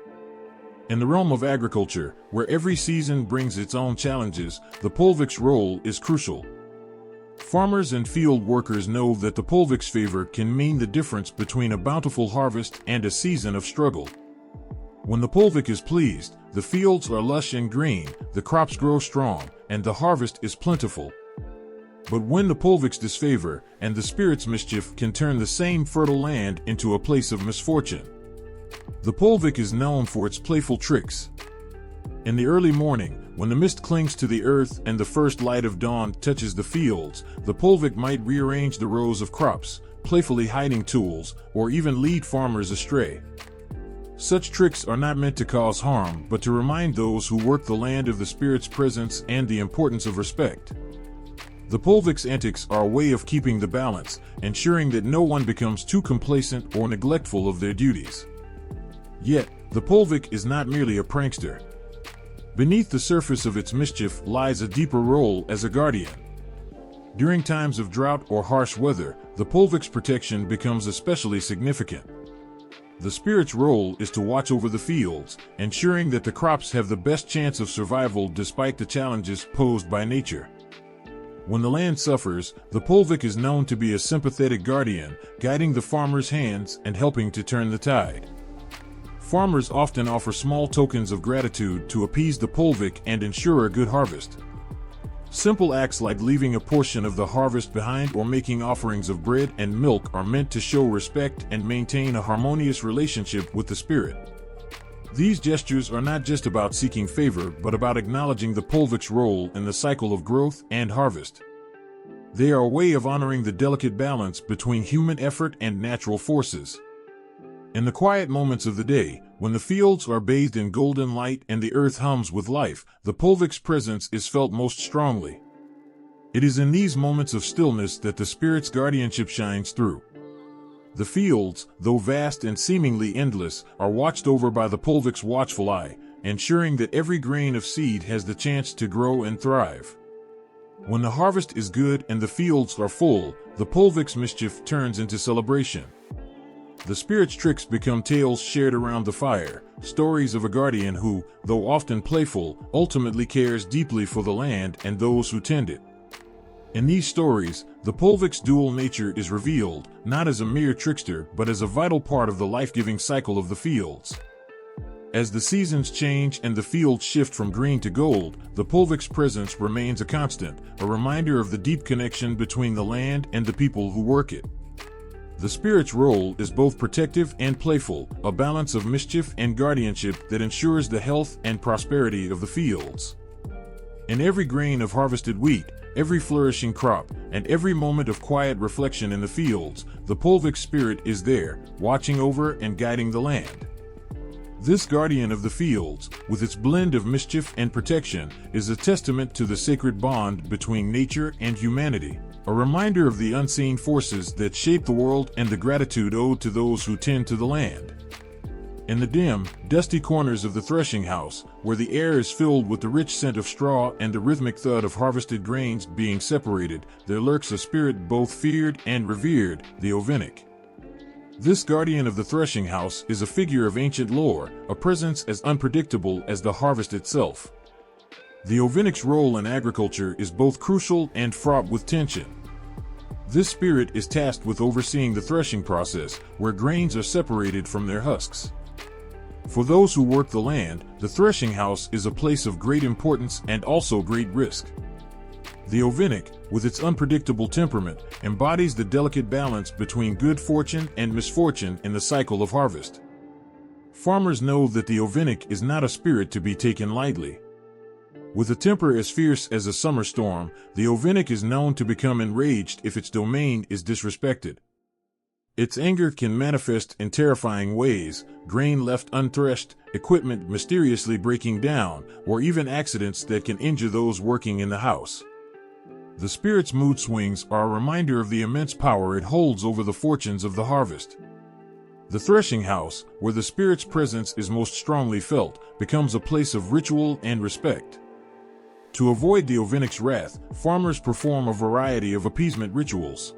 In the realm of agriculture, where every season brings its own challenges, the Polvik's role is crucial. Farmers and field workers know that the Polvik's favor can mean the difference between a bountiful harvest and a season of struggle. When the Polvik is pleased, the fields are lush and green, the crops grow strong, and the harvest is plentiful. But when the Polvik's disfavor and the spirit's mischief can turn the same fertile land into a place of misfortune. The Polvik is known for its playful tricks. In the early morning, when the mist clings to the earth and the first light of dawn touches the fields, the Polvik might rearrange the rows of crops, playfully hiding tools, or even lead farmers astray. Such tricks are not meant to cause harm, but to remind those who work the land of the spirit's presence and the importance of respect. The Polvik's antics are a way of keeping the balance, ensuring that no one becomes too complacent or neglectful of their duties. Yet, the Polvik is not merely a prankster. Beneath the surface of its mischief lies a deeper role as a guardian. During times of drought or harsh weather, the Polvik's protection becomes especially significant. The spirit's role is to watch over the fields, ensuring that the crops have the best chance of survival despite the challenges posed by nature. When the land suffers, the Polvik is known to be a sympathetic guardian, guiding the farmer's hands and helping to turn the tide. Farmers often offer small tokens of gratitude to appease the Polvik and ensure a good harvest. Simple acts like leaving a portion of the harvest behind or making offerings of bread and milk are meant to show respect and maintain a harmonious relationship with the spirit. These gestures are not just about seeking favor, but about acknowledging the Polvik's role in the cycle of growth and harvest. They are a way of honoring the delicate balance between human effort and natural forces. In the quiet moments of the day, when the fields are bathed in golden light and the earth hums with life, the Polvik's presence is felt most strongly. It is in these moments of stillness that the spirit's guardianship shines through. The fields, though vast and seemingly endless, are watched over by the Polvik's watchful eye, ensuring that every grain of seed has the chance to grow and thrive. When the harvest is good and the fields are full, the Polvik's mischief turns into celebration. The spirit's tricks become tales shared around the fire, stories of a guardian who, though often playful, ultimately cares deeply for the land and those who tend it. In these stories, the Polvik's dual nature is revealed, not as a mere trickster but as a vital part of the life-giving cycle of the fields. As the seasons change and the fields shift from green to gold, the Polvik's presence remains a constant, a reminder of the deep connection between the land and the people who work it. The spirit's role is both protective and playful, a balance of mischief and guardianship that ensures the health and prosperity of the fields. In every grain of harvested wheat, every flourishing crop, and every moment of quiet reflection in the fields, the Polvik spirit is there, watching over and guiding the land. This guardian of the fields, with its blend of mischief and protection, is a testament to the sacred bond between nature and humanity, a reminder of the unseen forces that shape the world and the gratitude owed to those who tend to the land. In the dim, dusty corners of the threshing house, where the air is filled with the rich scent of straw and the rhythmic thud of harvested grains being separated, there lurks a spirit both feared and revered, the Ovinik. This guardian of the threshing house is a figure of ancient lore, a presence as unpredictable as the harvest itself. The Ovinik's role in agriculture is both crucial and fraught with tension. This spirit is tasked with overseeing the threshing process, where grains are separated from their husks. For those who work the land, the threshing house is a place of great importance and also great risk. The Ovinik, with its unpredictable temperament, embodies the delicate balance between good fortune and misfortune in the cycle of harvest. Farmers know that the Ovinik is not a spirit to be taken lightly. With a temper as fierce as a summer storm, the Ovinik is known to become enraged if its domain is disrespected. Its anger can manifest in terrifying ways: grain left unthreshed, equipment mysteriously breaking down, or even accidents that can injure those working in the house. The spirit's mood swings are a reminder of the immense power it holds over the fortunes of the harvest. The threshing house, where the spirit's presence is most strongly felt, becomes a place of ritual and respect. To avoid the Ovinik's wrath, farmers perform a variety of appeasement rituals.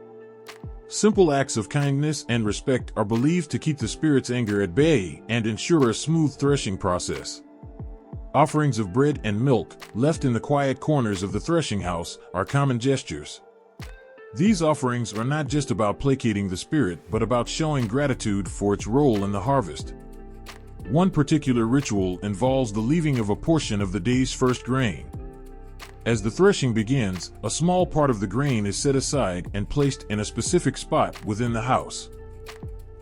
Simple acts of kindness and respect are believed to keep the spirit's anger at bay and ensure a smooth threshing process. Offerings of bread and milk, left in the quiet corners of the threshing house, are common gestures. These offerings are not just about placating the spirit, but about showing gratitude for its role in the harvest. One particular ritual involves the leaving of a portion of the day's first grain. As the threshing begins, a small part of the grain is set aside and placed in a specific spot within the house.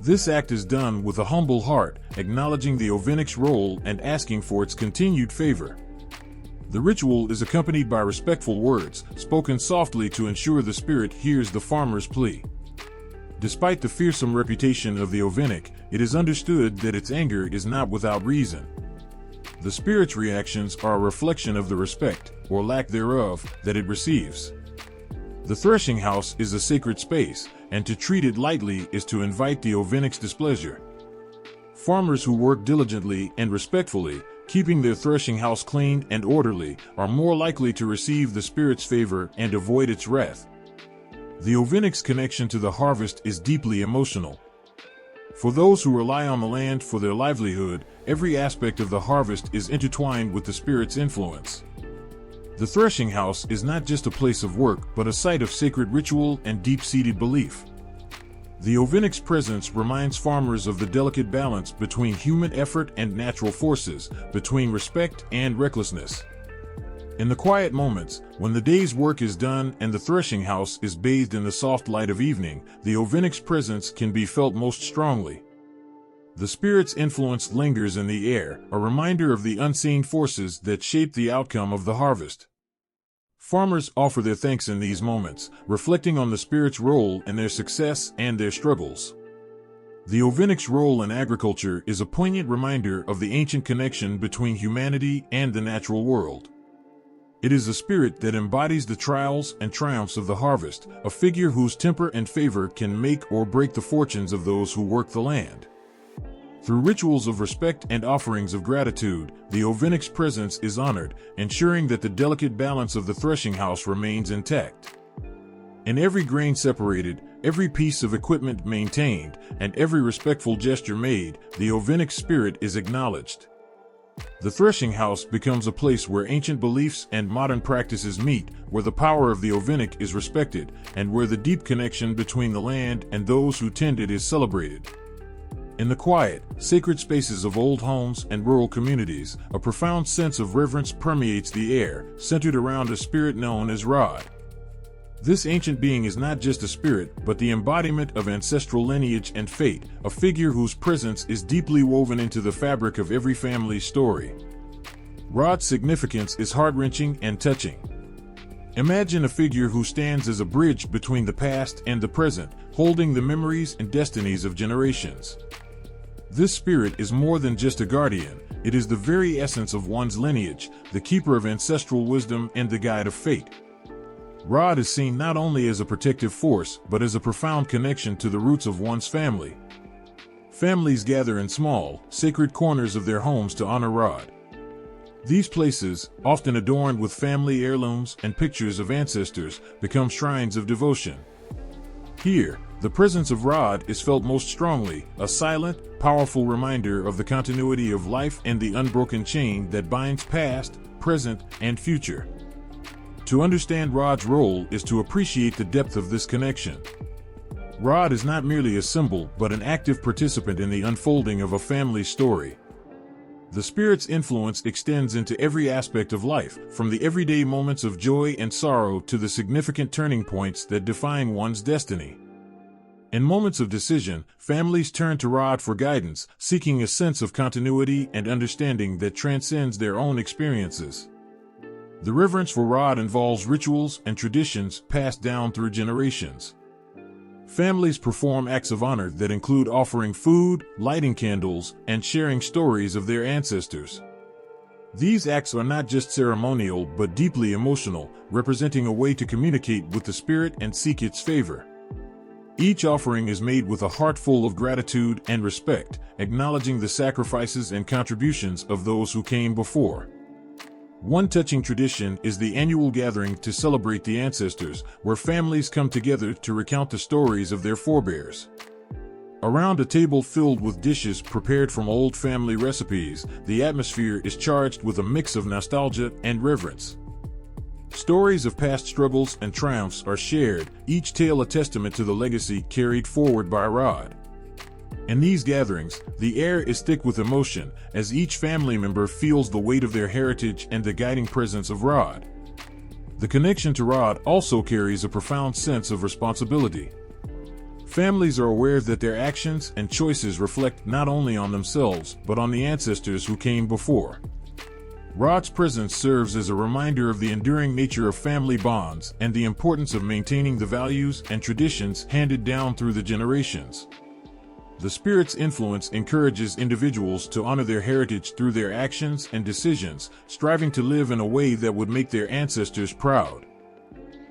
This act is done with a humble heart, acknowledging the Ovinik's role and asking for its continued favor. The ritual is accompanied by respectful words, spoken softly to ensure the spirit hears the farmer's plea. Despite the fearsome reputation of the Ovinik, it is understood that its anger is not without reason. The spirit's reactions are a reflection of the respect, or lack thereof, that it receives. The threshing house is a sacred space, and to treat it lightly is to invite the Ovinik's displeasure. Farmers who work diligently and respectfully, keeping their threshing house clean and orderly, are more likely to receive the spirit's favor and avoid its wrath. The Ovinik's connection to the harvest is deeply emotional. For those who rely on the land for their livelihood, every aspect of the harvest is intertwined with the spirit's influence. The threshing house is not just a place of work, but a site of sacred ritual and deep-seated belief. The Ovinik's presence reminds farmers of the delicate balance between human effort and natural forces, between respect and recklessness. In the quiet moments, when the day's work is done and the threshing house is bathed in the soft light of evening, the Ovinik's presence can be felt most strongly. The spirit's influence lingers in the air, a reminder of the unseen forces that shape the outcome of the harvest. Farmers offer their thanks in these moments, reflecting on the spirit's role in their success and their struggles. The Ovinik's role in agriculture is a poignant reminder of the ancient connection between humanity and the natural world. It is a spirit that embodies the trials and triumphs of the harvest, a figure whose temper and favor can make or break the fortunes of those who work the land. Through rituals of respect and offerings of gratitude, the Ovinik's presence is honored, ensuring that the delicate balance of the threshing house remains intact. In every grain separated, every piece of equipment maintained, and every respectful gesture made, the Ovinik's spirit is acknowledged. The threshing house becomes a place where ancient beliefs and modern practices meet, where the power of the Ovinik is respected, and where the deep connection between the land and those who tend it is celebrated. In the quiet, sacred spaces of old homes and rural communities, a profound sense of reverence permeates the air, centered around a spirit known as Rod. This ancient being is not just a spirit, but the embodiment of ancestral lineage and fate, a figure whose presence is deeply woven into the fabric of every family's story. Rod's significance is heart-wrenching and touching. Imagine a figure who stands as a bridge between the past and the present, holding the memories and destinies of generations. This spirit is more than just a guardian, it is the very essence of one's lineage, the keeper of ancestral wisdom and the guide of fate. Rod is seen not only as a protective force, but as a profound connection to the roots of one's family. Families gather in small, sacred corners of their homes to honor Rod. These places, often adorned with family heirlooms and pictures of ancestors, become shrines of devotion. Here, the presence of Rod is felt most strongly, a silent, powerful reminder of the continuity of life and the unbroken chain that binds past, present, and future. To understand Rod's role is to appreciate the depth of this connection. Rod is not merely a symbol but an active participant in the unfolding of a family's story. The spirit's influence extends into every aspect of life, from the everyday moments of joy and sorrow to the significant turning points that define one's destiny. In moments of decision, families turn to Rod for guidance, seeking a sense of continuity and understanding that transcends their own experiences. The reverence for Rod involves rituals and traditions passed down through generations. Families perform acts of honor that include offering food, lighting candles, and sharing stories of their ancestors. These acts are not just ceremonial but deeply emotional, representing a way to communicate with the spirit and seek its favor. Each offering is made with a heart full of gratitude and respect, acknowledging the sacrifices and contributions of those who came before. One touching tradition is the annual gathering to celebrate the ancestors, where families come together to recount the stories of their forebears. Around a table filled with dishes prepared from old family recipes, the atmosphere is charged with a mix of nostalgia and reverence. Stories of past struggles and triumphs are shared, each tale a testament to the legacy carried forward by Rod. In these gatherings, the air is thick with emotion, as each family member feels the weight of their heritage and the guiding presence of Rod. The connection to Rod also carries a profound sense of responsibility. Families are aware that their actions and choices reflect not only on themselves, but on the ancestors who came before. Rod's presence serves as a reminder of the enduring nature of family bonds and the importance of maintaining the values and traditions handed down through the generations. The spirit's influence encourages individuals to honor their heritage through their actions and decisions, striving to live in a way that would make their ancestors proud.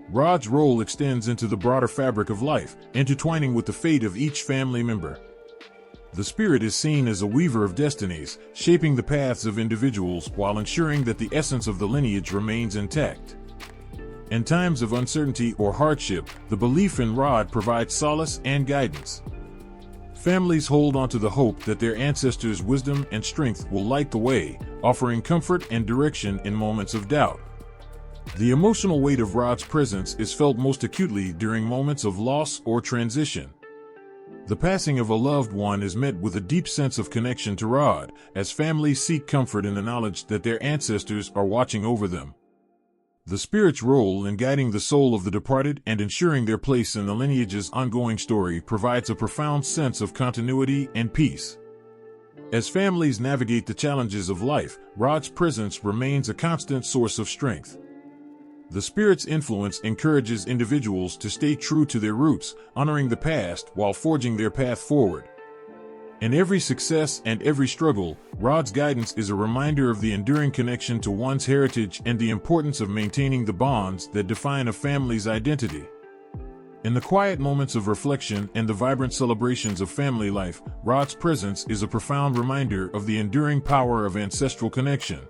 Rod's role extends into the broader fabric of life, intertwining with the fate of each family member. The spirit is seen as a weaver of destinies, shaping the paths of individuals while ensuring that the essence of the lineage remains intact. In times of uncertainty or hardship, the belief in Rod provides solace and guidance. Families hold on to the hope that their ancestors' wisdom and strength will light the way, offering comfort and direction in moments of doubt. The emotional weight of Rod's presence is felt most acutely during moments of loss or transition. The passing of a loved one is met with a deep sense of connection to Rod, as families seek comfort in the knowledge that their ancestors are watching over them. The spirit's role in guiding the soul of the departed and ensuring their place in the lineage's ongoing story provides a profound sense of continuity and peace. As families navigate the challenges of life, Rod's presence remains a constant source of strength. The spirit's influence encourages individuals to stay true to their roots, honoring the past while forging their path forward. In every success and every struggle, Rod's guidance is a reminder of the enduring connection to one's heritage and the importance of maintaining the bonds that define a family's identity. In the quiet moments of reflection and the vibrant celebrations of family life, Rod's presence is a profound reminder of the enduring power of ancestral connection.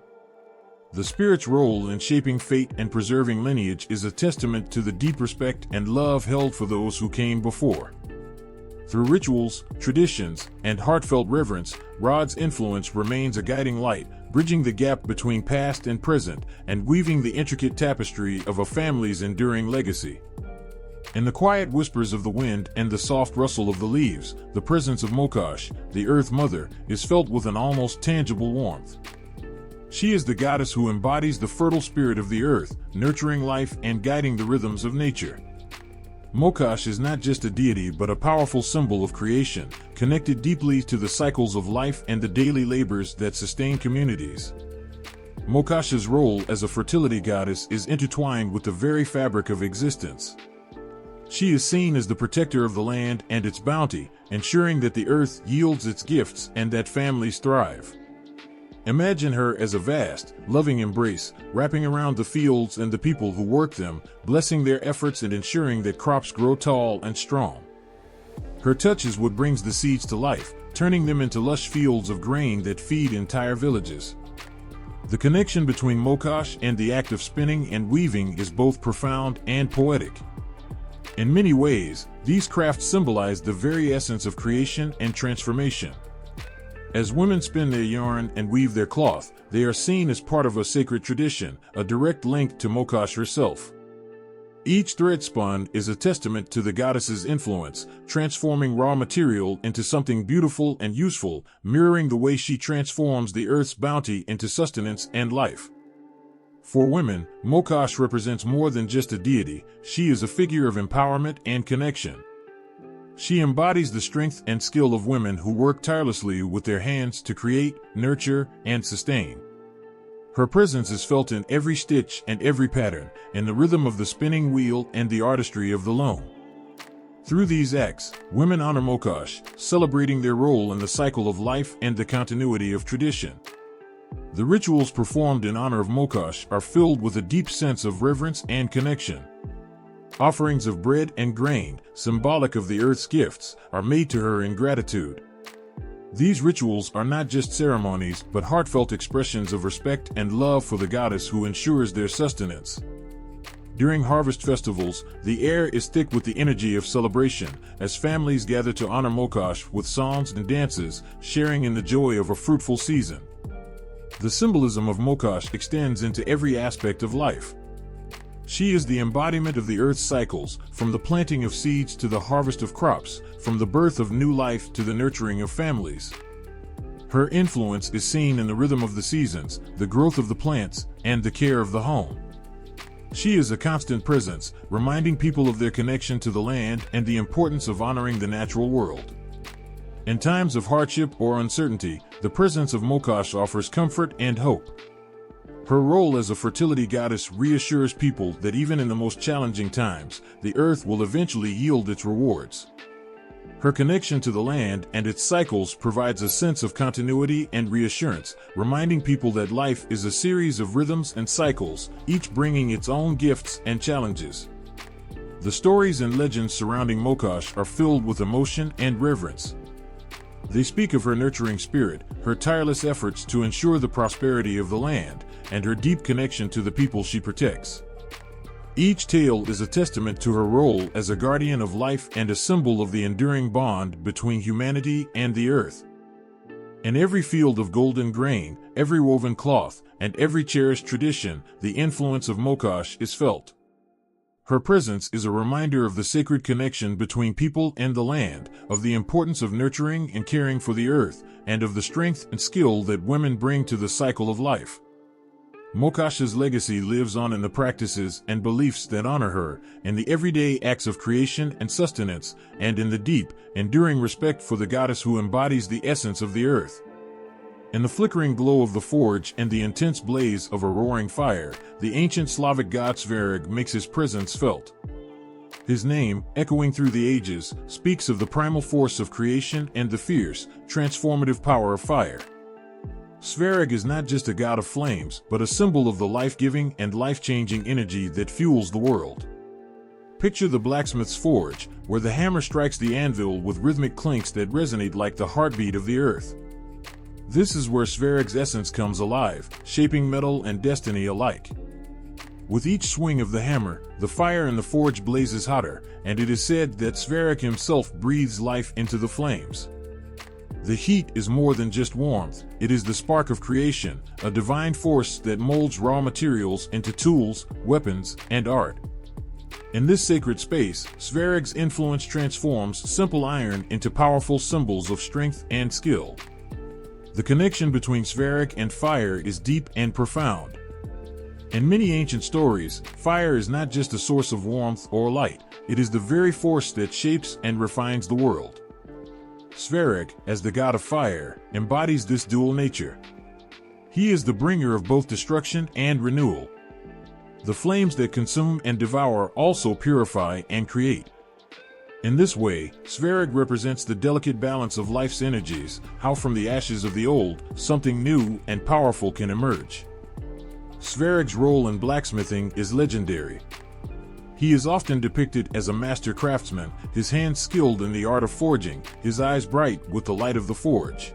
The spirit's role in shaping fate and preserving lineage is a testament to the deep respect and love held for those who came before. Through rituals, traditions, and heartfelt reverence, Rod's influence remains a guiding light, bridging the gap between past and present, and weaving the intricate tapestry of a family's enduring legacy. In the quiet whispers of the wind and the soft rustle of the leaves, the presence of Mokosh, the Earth Mother, is felt with an almost tangible warmth. She is the goddess who embodies the fertile spirit of the earth, nurturing life and guiding the rhythms of nature. Mokosh is not just a deity but a powerful symbol of creation, connected deeply to the cycles of life and the daily labors that sustain communities. Mokosh's role as a fertility goddess is intertwined with the very fabric of existence. She is seen as the protector of the land and its bounty, ensuring that the earth yields its gifts and that families thrive. Imagine her as a vast, loving embrace, wrapping around the fields and the people who work them, blessing their efforts and ensuring that crops grow tall and strong. Her touch is what brings the seeds to life, turning them into lush fields of grain that feed entire villages. The connection between Mokosh and the act of spinning and weaving is both profound and poetic. In many ways, these crafts symbolize the very essence of creation and transformation. As women spin their yarn and weave their cloth, they are seen as part of a sacred tradition, a direct link to Mokosh herself. Each thread spun is a testament to the goddess's influence, transforming raw material into something beautiful and useful, mirroring the way she transforms the earth's bounty into sustenance and life. For women, Mokosh represents more than just a deity. She is a figure of empowerment and connection. She embodies the strength and skill of women who work tirelessly with their hands to create, nurture, and sustain. Her presence is felt in every stitch and every pattern, in the rhythm of the spinning wheel and the artistry of the loom. Through these acts, women honor Mokosh, celebrating their role in the cycle of life and the continuity of tradition. The rituals performed in honor of Mokosh are filled with a deep sense of reverence and connection. Offerings of bread and grain, symbolic of the earth's gifts, are made to her in gratitude. These rituals are not just ceremonies, but heartfelt expressions of respect and love for the goddess who ensures their sustenance. During harvest festivals, the air is thick with the energy of celebration, as families gather to honor Mokosh with songs and dances, sharing in the joy of a fruitful season. The symbolism of Mokosh extends into every aspect of life. She is the embodiment of the earth's cycles, from the planting of seeds to the harvest of crops, from the birth of new life to the nurturing of families. Her influence is seen in the rhythm of the seasons, the growth of the plants, and the care of the home. She is a constant presence, reminding people of their connection to the land and the importance of honoring the natural world. In times of hardship or uncertainty, the presence of Mokosh offers comfort and hope. Her role as a fertility goddess reassures people that even in the most challenging times, the earth will eventually yield its rewards. Her connection to the land and its cycles provides a sense of continuity and reassurance, reminding people that life is a series of rhythms and cycles, each bringing its own gifts and challenges. The stories and legends surrounding Mokosh are filled with emotion and reverence. They speak of her nurturing spirit, her tireless efforts to ensure the prosperity of the land, and her deep connection to the people she protects. Each tale is a testament to her role as a guardian of life and a symbol of the enduring bond between humanity and the earth. In every field of golden grain, every woven cloth, and every cherished tradition, the influence of Mokosh is felt. Her presence is a reminder of the sacred connection between people and the land, of the importance of nurturing and caring for the earth, and of the strength and skill that women bring to the cycle of life. Mokosh's legacy lives on in the practices and beliefs that honor her, in the everyday acts of creation and sustenance, and in the deep, enduring respect for the goddess who embodies the essence of the earth. In the flickering glow of the forge and the intense blaze of a roaring fire, the ancient Slavic god Svarog makes his presence felt. His name, echoing through the ages, speaks of the primal force of creation and the fierce, transformative power of fire. Svarog is not just a god of flames, but a symbol of the life-giving and life-changing energy that fuels the world. Picture the blacksmith's forge, where the hammer strikes the anvil with rhythmic clinks that resonate like the heartbeat of the earth. This is where Svarog's essence comes alive, shaping metal and destiny alike. With each swing of the hammer, the fire in the forge blazes hotter, and it is said that Svarog himself breathes life into the flames. The heat is more than just warmth, it is the spark of creation, a divine force that molds raw materials into tools, weapons, and art. In this sacred space, Svarog's influence transforms simple iron into powerful symbols of strength and skill. The connection between Svarog and fire is deep and profound. In many ancient stories, fire is not just a source of warmth or light, it is the very force that shapes and refines the world. Svarog, as the god of fire, embodies this dual nature. He is the bringer of both destruction and renewal. The flames that consume and devour also purify and create. In this way, Svarog represents the delicate balance of life's energies, how from the ashes of the old, something new and powerful can emerge. Svarog's role in blacksmithing is legendary. He is often depicted as a master craftsman, his hands skilled in the art of forging, his eyes bright with the light of the forge.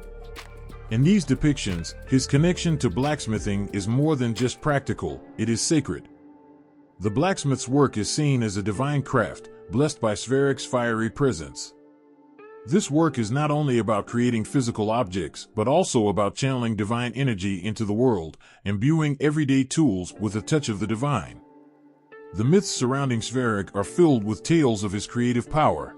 In these depictions, his connection to blacksmithing is more than just practical, it is sacred. The blacksmith's work is seen as a divine craft, blessed by Svarog's fiery presence. This work is not only about creating physical objects, but also about channeling divine energy into the world, imbuing everyday tools with a touch of the divine. The myths surrounding Sverige are filled with tales of his creative power.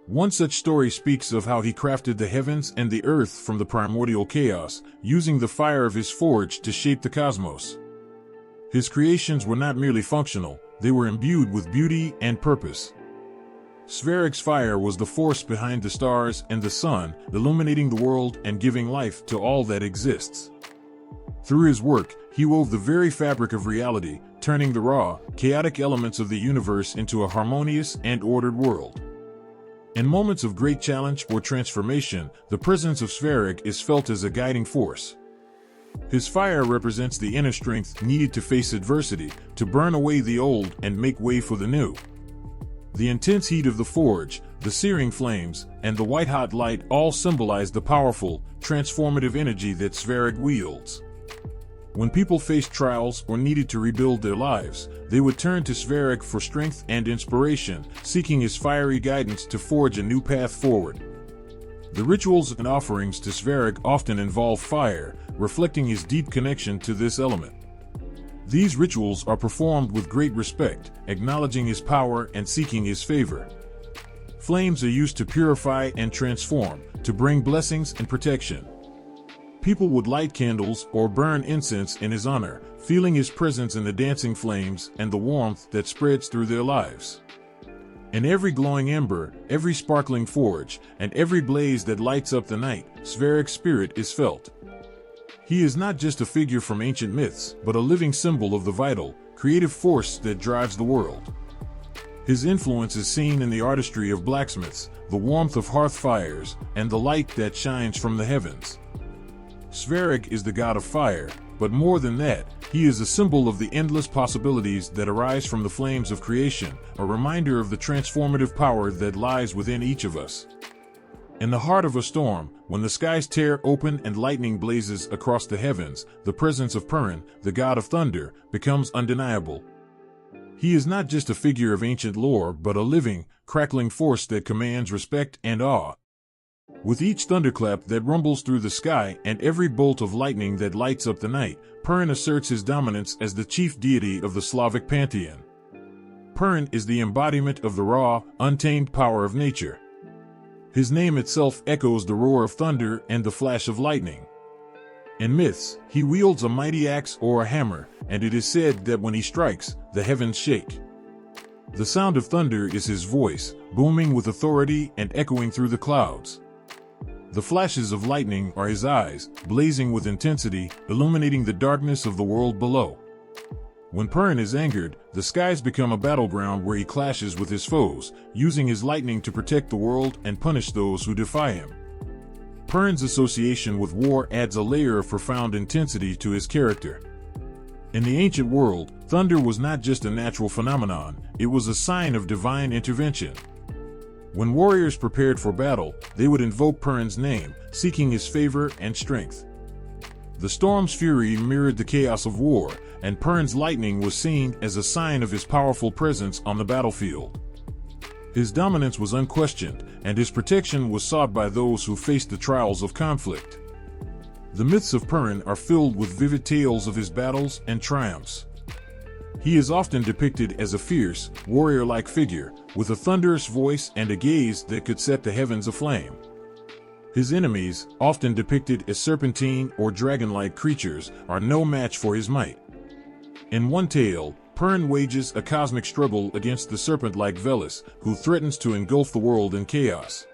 One such story speaks of how he crafted the heavens and the earth from the primordial chaos, using the fire of his forge to shape the cosmos. His creations were not merely functional, they were imbued with beauty and purpose. Sverige's fire was the force behind the stars and the sun, illuminating the world and giving life to all that exists. Through his work, he wove the very fabric of reality, turning the raw, chaotic elements of the universe into a harmonious and ordered world. In moments of great challenge or transformation, the presence of Sverige is felt as a guiding force. His fire represents the inner strength needed to face adversity, to burn away the old and make way for the new. The intense heat of the forge, the searing flames, and the white-hot light all symbolize the powerful, transformative energy that Sverige wields. When people faced trials or needed to rebuild their lives, they would turn to Sverige for strength and inspiration, seeking his fiery guidance to forge a new path forward. The rituals and offerings to Sverige often involve fire, reflecting his deep connection to this element. These rituals are performed with great respect, acknowledging his power and seeking his favor. Flames are used to purify and transform, to bring blessings and protection. People would light candles or burn incense in his honor, feeling his presence in the dancing flames and the warmth that spreads through their lives. In every glowing ember, every sparkling forge, and every blaze that lights up the night, Sverige's spirit is felt. He is not just a figure from ancient myths, but a living symbol of the vital, creative force that drives the world. His influence is seen in the artistry of blacksmiths, the warmth of hearth fires, and the light that shines from the heavens. Sverige is the god of fire, but more than that, he is a symbol of the endless possibilities that arise from the flames of creation, a reminder of the transformative power that lies within each of us. In the heart of a storm, when the skies tear open and lightning blazes across the heavens, the presence of Purin, the god of thunder, becomes undeniable. He is not just a figure of ancient lore, but a living, crackling force that commands respect and awe. With each thunderclap that rumbles through the sky and every bolt of lightning that lights up the night, Purin asserts his dominance as the chief deity of the Slavic pantheon. Purin is the embodiment of the raw, untamed power of nature. His name itself echoes the roar of thunder and the flash of lightning. In myths, he wields a mighty axe or a hammer, and it is said that when he strikes, the heavens shake. The sound of thunder is his voice, booming with authority and echoing through the clouds. The flashes of lightning are his eyes, blazing with intensity, illuminating the darkness of the world below. When Purin is angered, the skies become a battleground where he clashes with his foes, using his lightning to protect the world and punish those who defy him. Purin's association with war adds a layer of profound intensity to his character. In the ancient world, thunder was not just a natural phenomenon, it was a sign of divine intervention. When warriors prepared for battle, they would invoke Purin's name, seeking his favor and strength. The storm's fury mirrored the chaos of war, and Purin's lightning was seen as a sign of his powerful presence on the battlefield. His dominance was unquestioned, and his protection was sought by those who faced the trials of conflict. The myths of Purin are filled with vivid tales of his battles and triumphs. He is often depicted as a fierce, warrior-like figure, with a thunderous voice and a gaze that could set the heavens aflame. His enemies, often depicted as serpentine or dragon-like creatures, are no match for his might. In one tale, Purin wages a cosmic struggle against the serpent-like Velis, who threatens to engulf the world in chaos.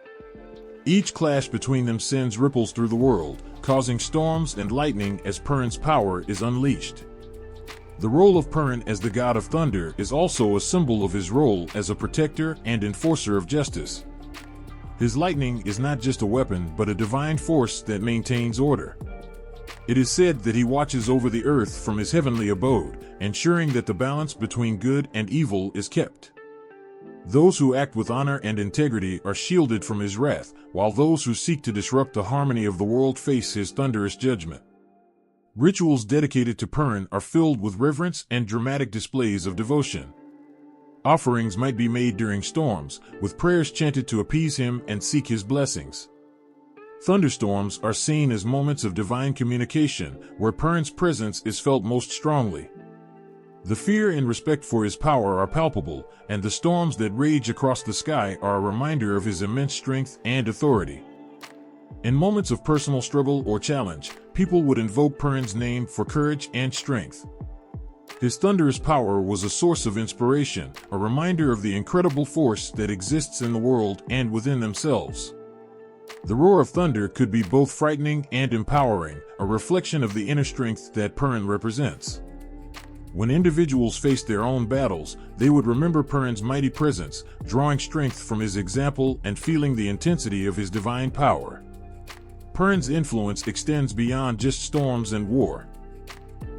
Each clash between them sends ripples through the world, causing storms and lightning as Purin's power is unleashed. The role of Purin as the god of thunder is also a symbol of his role as a protector and enforcer of justice. His lightning is not just a weapon but a divine force that maintains order. It is said that he watches over the earth from his heavenly abode, ensuring that the balance between good and evil is kept. Those who act with honor and integrity are shielded from his wrath, while those who seek to disrupt the harmony of the world face his thunderous judgment. Rituals dedicated to Purin are filled with reverence and dramatic displays of devotion. Offerings might be made during storms, with prayers chanted to appease him and seek his blessings. Thunderstorms are seen as moments of divine communication, where Perun's presence is felt most strongly. The fear and respect for his power are palpable, and the storms that rage across the sky are a reminder of his immense strength and authority. In moments of personal struggle or challenge, people would invoke Perun's name for courage and strength. His thunderous power was a source of inspiration, a reminder of the incredible force that exists in the world and within themselves. The roar of thunder could be both frightening and empowering, a reflection of the inner strength that Perun represents. When individuals faced their own battles, they would remember Perun's mighty presence, drawing strength from his example and feeling the intensity of his divine power. Perun's influence extends beyond just storms and war.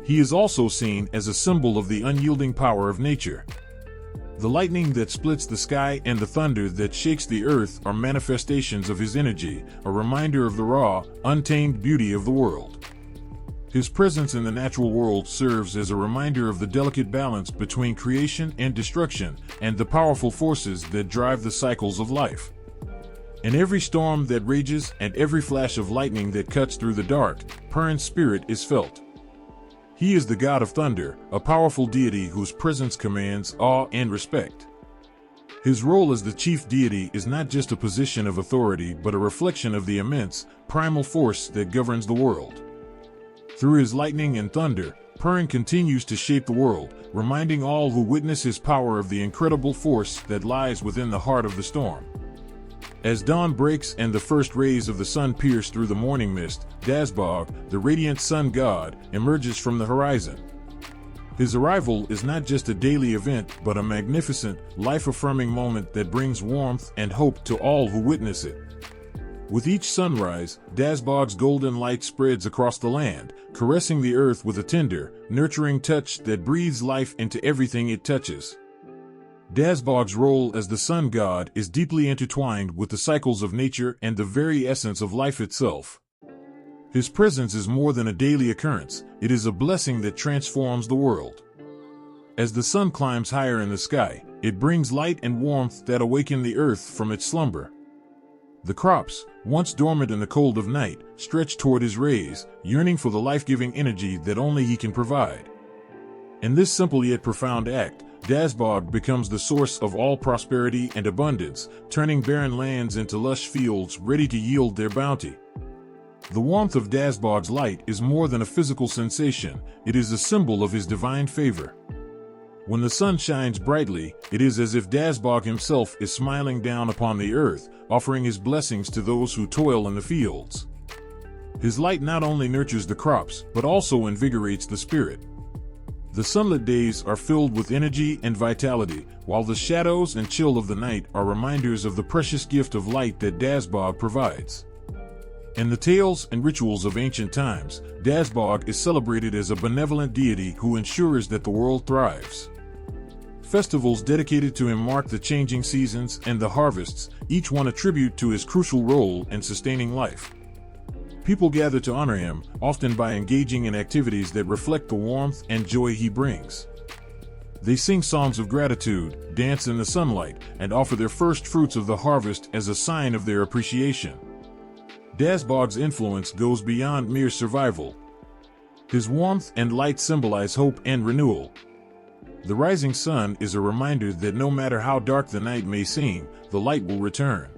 He is also seen as a symbol of the unyielding power of nature. The lightning that splits the sky and the thunder that shakes the earth are manifestations of his energy, a reminder of the raw, untamed beauty of the world. His presence in the natural world serves as a reminder of the delicate balance between creation and destruction, and the powerful forces that drive the cycles of life. In every storm that rages and every flash of lightning that cuts through the dark, Perun's spirit is felt. He is the god of thunder, a powerful deity whose presence commands awe and respect. His role as the chief deity is not just a position of authority but a reflection of the immense, primal force that governs the world. Through his lightning and thunder, Perun continues to shape the world, reminding all who witness his power of the incredible force that lies within the heart of the storm. As dawn breaks and the first rays of the sun pierce through the morning mist, Dazbog, the radiant sun god, emerges from the horizon. His arrival is not just a daily event but a magnificent, life-affirming moment that brings warmth and hope to all who witness it. With each sunrise, Dazbog's golden light spreads across the land, caressing the earth with a tender, nurturing touch that breathes life into everything it touches. Dazbog's role as the sun god is deeply intertwined with the cycles of nature and the very essence of life itself. His presence is more than a daily occurrence, it is a blessing that transforms the world. As the sun climbs higher in the sky, it brings light and warmth that awaken the earth from its slumber. The crops, once dormant in the cold of night, stretch toward his rays, yearning for the life-giving energy that only he can provide. In this simple yet profound act, Dazbog becomes the source of all prosperity and abundance, turning barren lands into lush fields ready to yield their bounty. The warmth of Dazbog's light is more than a physical sensation, it is a symbol of his divine favor. When the sun shines brightly, it is as if Dazbog himself is smiling down upon the earth, offering his blessings to those who toil in the fields. His light not only nurtures the crops, but also invigorates the spirit. The sunlit days are filled with energy and vitality, while the shadows and chill of the night are reminders of the precious gift of light that Dazbog provides. In the tales and rituals of ancient times, Dazbog is celebrated as a benevolent deity who ensures that the world thrives. Festivals dedicated to him mark the changing seasons and the harvests, each one a tribute to his crucial role in sustaining life. People gather to honor him, often by engaging in activities that reflect the warmth and joy he brings. They sing songs of gratitude, dance in the sunlight, and offer their first fruits of the harvest as a sign of their appreciation. Dazbog's influence goes beyond mere survival. His warmth and light symbolize hope and renewal. The rising sun is a reminder that no matter how dark the night may seem, the light will return.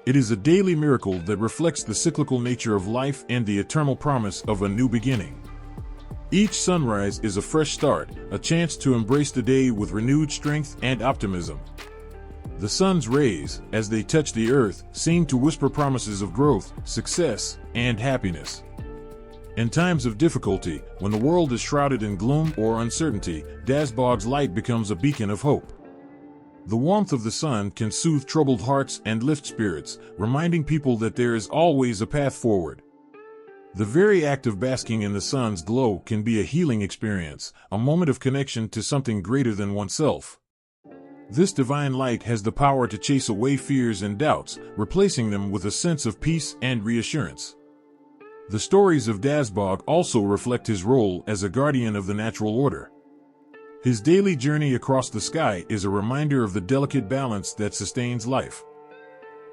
It is a daily miracle that reflects the cyclical nature of life and the eternal promise of a new beginning. Each sunrise is a fresh start, a chance to embrace the day with renewed strength and optimism. The sun's rays, as they touch the earth, seem to whisper promises of growth, success, and happiness. In times of difficulty, when the world is shrouded in gloom or uncertainty, Dazbog's light becomes a beacon of hope. The warmth of the sun can soothe troubled hearts and lift spirits, reminding people that there is always a path forward. The very act of basking in the sun's glow can be a healing experience, a moment of connection to something greater than oneself. This divine light has the power to chase away fears and doubts, replacing them with a sense of peace and reassurance. The stories of Dazbog also reflect his role as a guardian of the natural order. His daily journey across the sky is a reminder of the delicate balance that sustains life.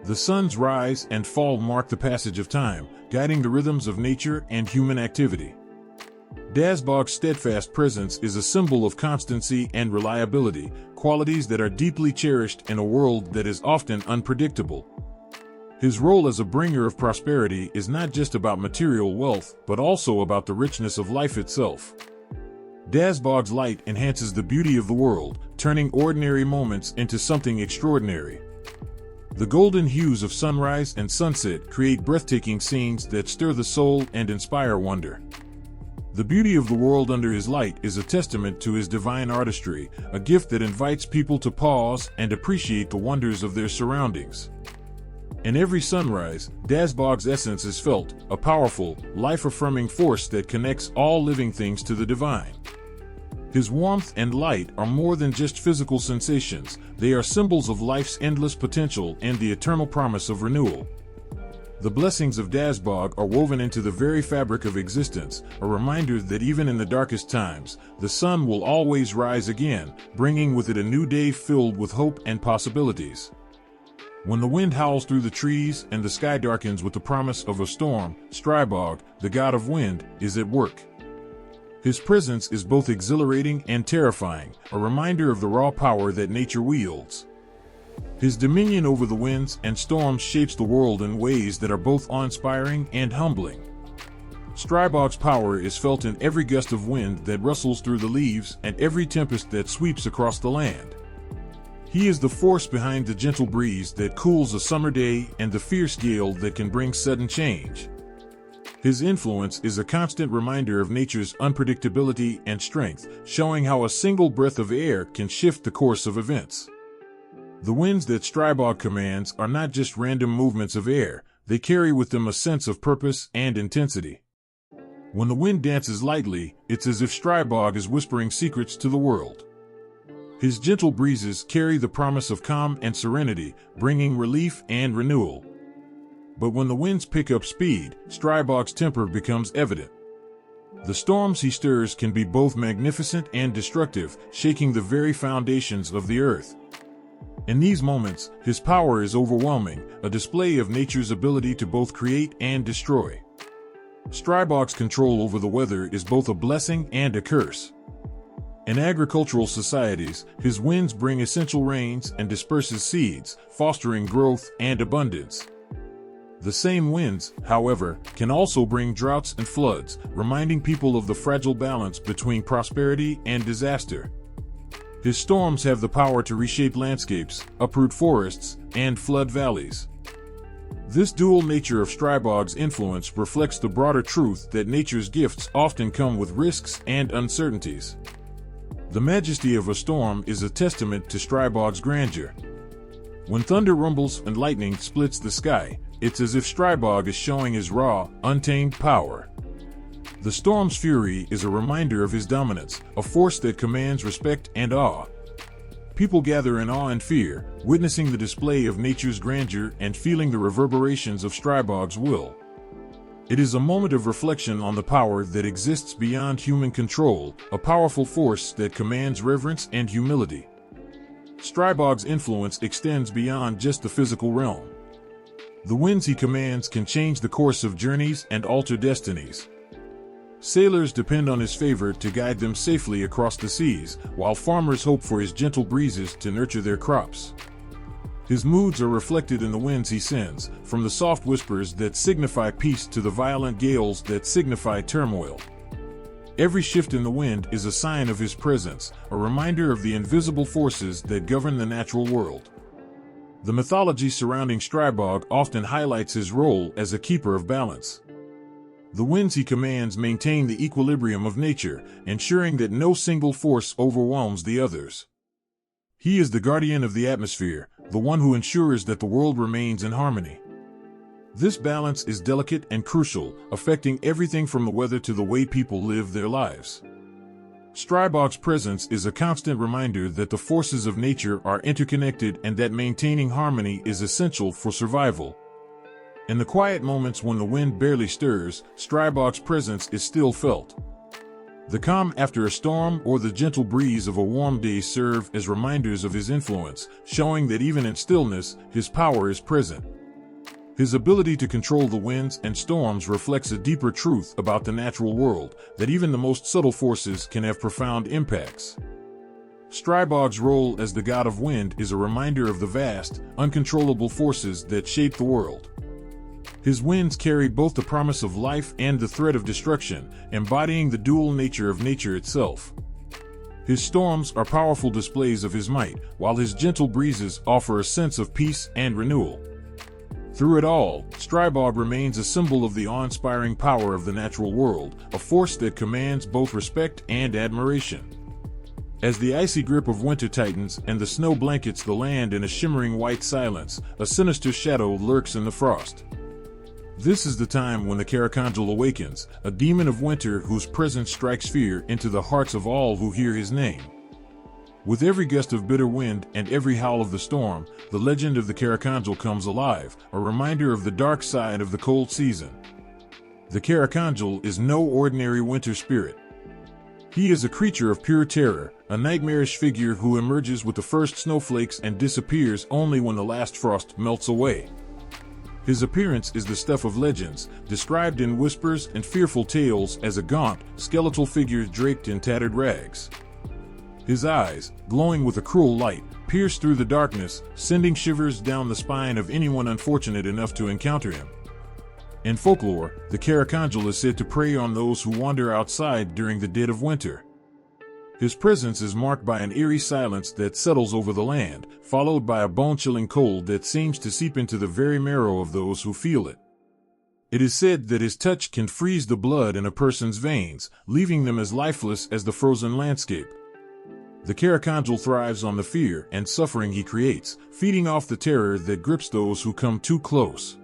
The sun's rise and fall mark the passage of time, guiding the rhythms of nature and human activity. Dazbog's steadfast presence is a symbol of constancy and reliability, qualities that are deeply cherished in a world that is often unpredictable. His role as a bringer of prosperity is not just about material wealth, but also about the richness of life itself. Dazbog's light enhances the beauty of the world, turning ordinary moments into something extraordinary. The golden hues of sunrise and sunset create breathtaking scenes that stir the soul and inspire wonder. The beauty of the world under his light is a testament to his divine artistry, a gift that invites people to pause and appreciate the wonders of their surroundings. In every sunrise, Dazbog's essence is felt, a powerful, life-affirming force that connects all living things to the divine. His warmth and light are more than just physical sensations, they are symbols of life's endless potential and the eternal promise of renewal. The blessings of Dazbog are woven into the very fabric of existence, a reminder that even in the darkest times, the sun will always rise again, bringing with it a new day filled with hope and possibilities. When the wind howls through the trees and the sky darkens with the promise of a storm, Strybog, the god of wind, is at work. His presence is both exhilarating and terrifying, a reminder of the raw power that nature wields. His dominion over the winds and storms shapes the world in ways that are both awe-inspiring and humbling. Strybog's power is felt in every gust of wind that rustles through the leaves and every tempest that sweeps across the land. He is the force behind the gentle breeze that cools a summer day and the fierce gale that can bring sudden change. His influence is a constant reminder of nature's unpredictability and strength, showing how a single breath of air can shift the course of events. The winds that Strybog commands are not just random movements of air, they carry with them a sense of purpose and intensity. When the wind dances lightly, it's as if Strybog is whispering secrets to the world. His gentle breezes carry the promise of calm and serenity, bringing relief and renewal. But when the winds pick up speed, Strybog's temper becomes evident. The storms he stirs can be both magnificent and destructive, shaking the very foundations of the earth. In these moments, his power is overwhelming, a display of nature's ability to both create and destroy. Strybog's control over the weather is both a blessing and a curse. In agricultural societies, his winds bring essential rains and disperses seeds, fostering growth and abundance. The same winds, however, can also bring droughts and floods, reminding people of the fragile balance between prosperity and disaster. His storms have the power to reshape landscapes, uproot forests, and flood valleys. This dual nature of Strybog's influence reflects the broader truth that nature's gifts often come with risks and uncertainties. The majesty of a storm is a testament to Strybog's grandeur. When thunder rumbles and lightning splits the sky, it's as if Strybog is showing his raw, untamed power. The storm's fury is a reminder of his dominance, a force that commands respect and awe. People gather in awe and fear, witnessing the display of nature's grandeur and feeling the reverberations of Strybog's will. It is a moment of reflection on the power that exists beyond human control, a powerful force that commands reverence and humility. Strybog's influence extends beyond just the physical realm. The winds he commands can change the course of journeys and alter destinies. Sailors depend on his favor to guide them safely across the seas, while farmers hope for his gentle breezes to nurture their crops. His moods are reflected in the winds he sends, from the soft whispers that signify peace to the violent gales that signify turmoil. Every shift in the wind is a sign of his presence, a reminder of the invisible forces that govern the natural world. The mythology surrounding Strybog often highlights his role as a keeper of balance. The winds he commands maintain the equilibrium of nature, ensuring that no single force overwhelms the others. He is the guardian of the atmosphere, the one who ensures that the world remains in harmony. This balance is delicate and crucial, affecting everything from the weather to the way people live their lives. Strybog's presence is a constant reminder that the forces of nature are interconnected and that maintaining harmony is essential for survival. In the quiet moments when the wind barely stirs, Strybog's presence is still felt. The calm after a storm or the gentle breeze of a warm day serve as reminders of his influence, showing that even in stillness, his power is present. His ability to control the winds and storms reflects a deeper truth about the natural world, that even the most subtle forces can have profound impacts. Chernobog's role as the god of wind is a reminder of the vast, uncontrollable forces that shape the world. His winds carry both the promise of life and the threat of destruction, embodying the dual nature of nature itself. His storms are powerful displays of his might, while his gentle breezes offer a sense of peace and renewal. Through it all, Chernobog remains a symbol of the awe-inspiring power of the natural world, a force that commands both respect and admiration. As the icy grip of winter tightens and the snow blankets the land in a shimmering white silence, a sinister shadow lurks in the frost. This is the time when the Caraconjal awakens, a demon of winter whose presence strikes fear into the hearts of all who hear his name. With every gust of bitter wind and every howl of the storm, the legend of the Caraconjal comes alive, a reminder of the dark side of the cold season. The Caraconjal is no ordinary winter spirit. He is a creature of pure terror, a nightmarish figure who emerges with the first snowflakes and disappears only when the last frost melts away. His appearance is the stuff of legends, described in whispers and fearful tales as a gaunt, skeletal figure draped in tattered rags. His eyes, glowing with a cruel light, pierce through the darkness, sending shivers down the spine of anyone unfortunate enough to encounter him. In folklore, the Caraconjal is said to prey on those who wander outside during the dead of winter. His presence is marked by an eerie silence that settles over the land, followed by a bone-chilling cold that seems to seep into the very marrow of those who feel it. It is said that his touch can freeze the blood in a person's veins, leaving them as lifeless as the frozen landscape. The Caraconjal thrives on the fear and suffering he creates, feeding off the terror that grips those who come too close.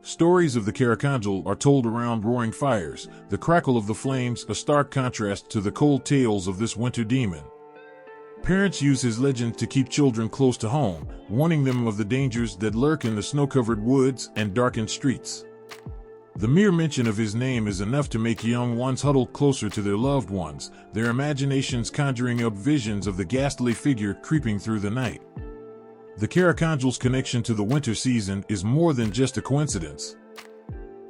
Stories of the Caraconjal are told around roaring fires, the crackle of the flames a stark contrast to the cold tales of this winter demon. Parents use his legend to keep children close to home, warning them of the dangers that lurk in the snow-covered woods and darkened streets. The mere mention of his name is enough to make young ones huddle closer to their loved ones, their imaginations conjuring up visions of the ghastly figure creeping through the night. The Caraconjal's connection to the winter season is more than just a coincidence.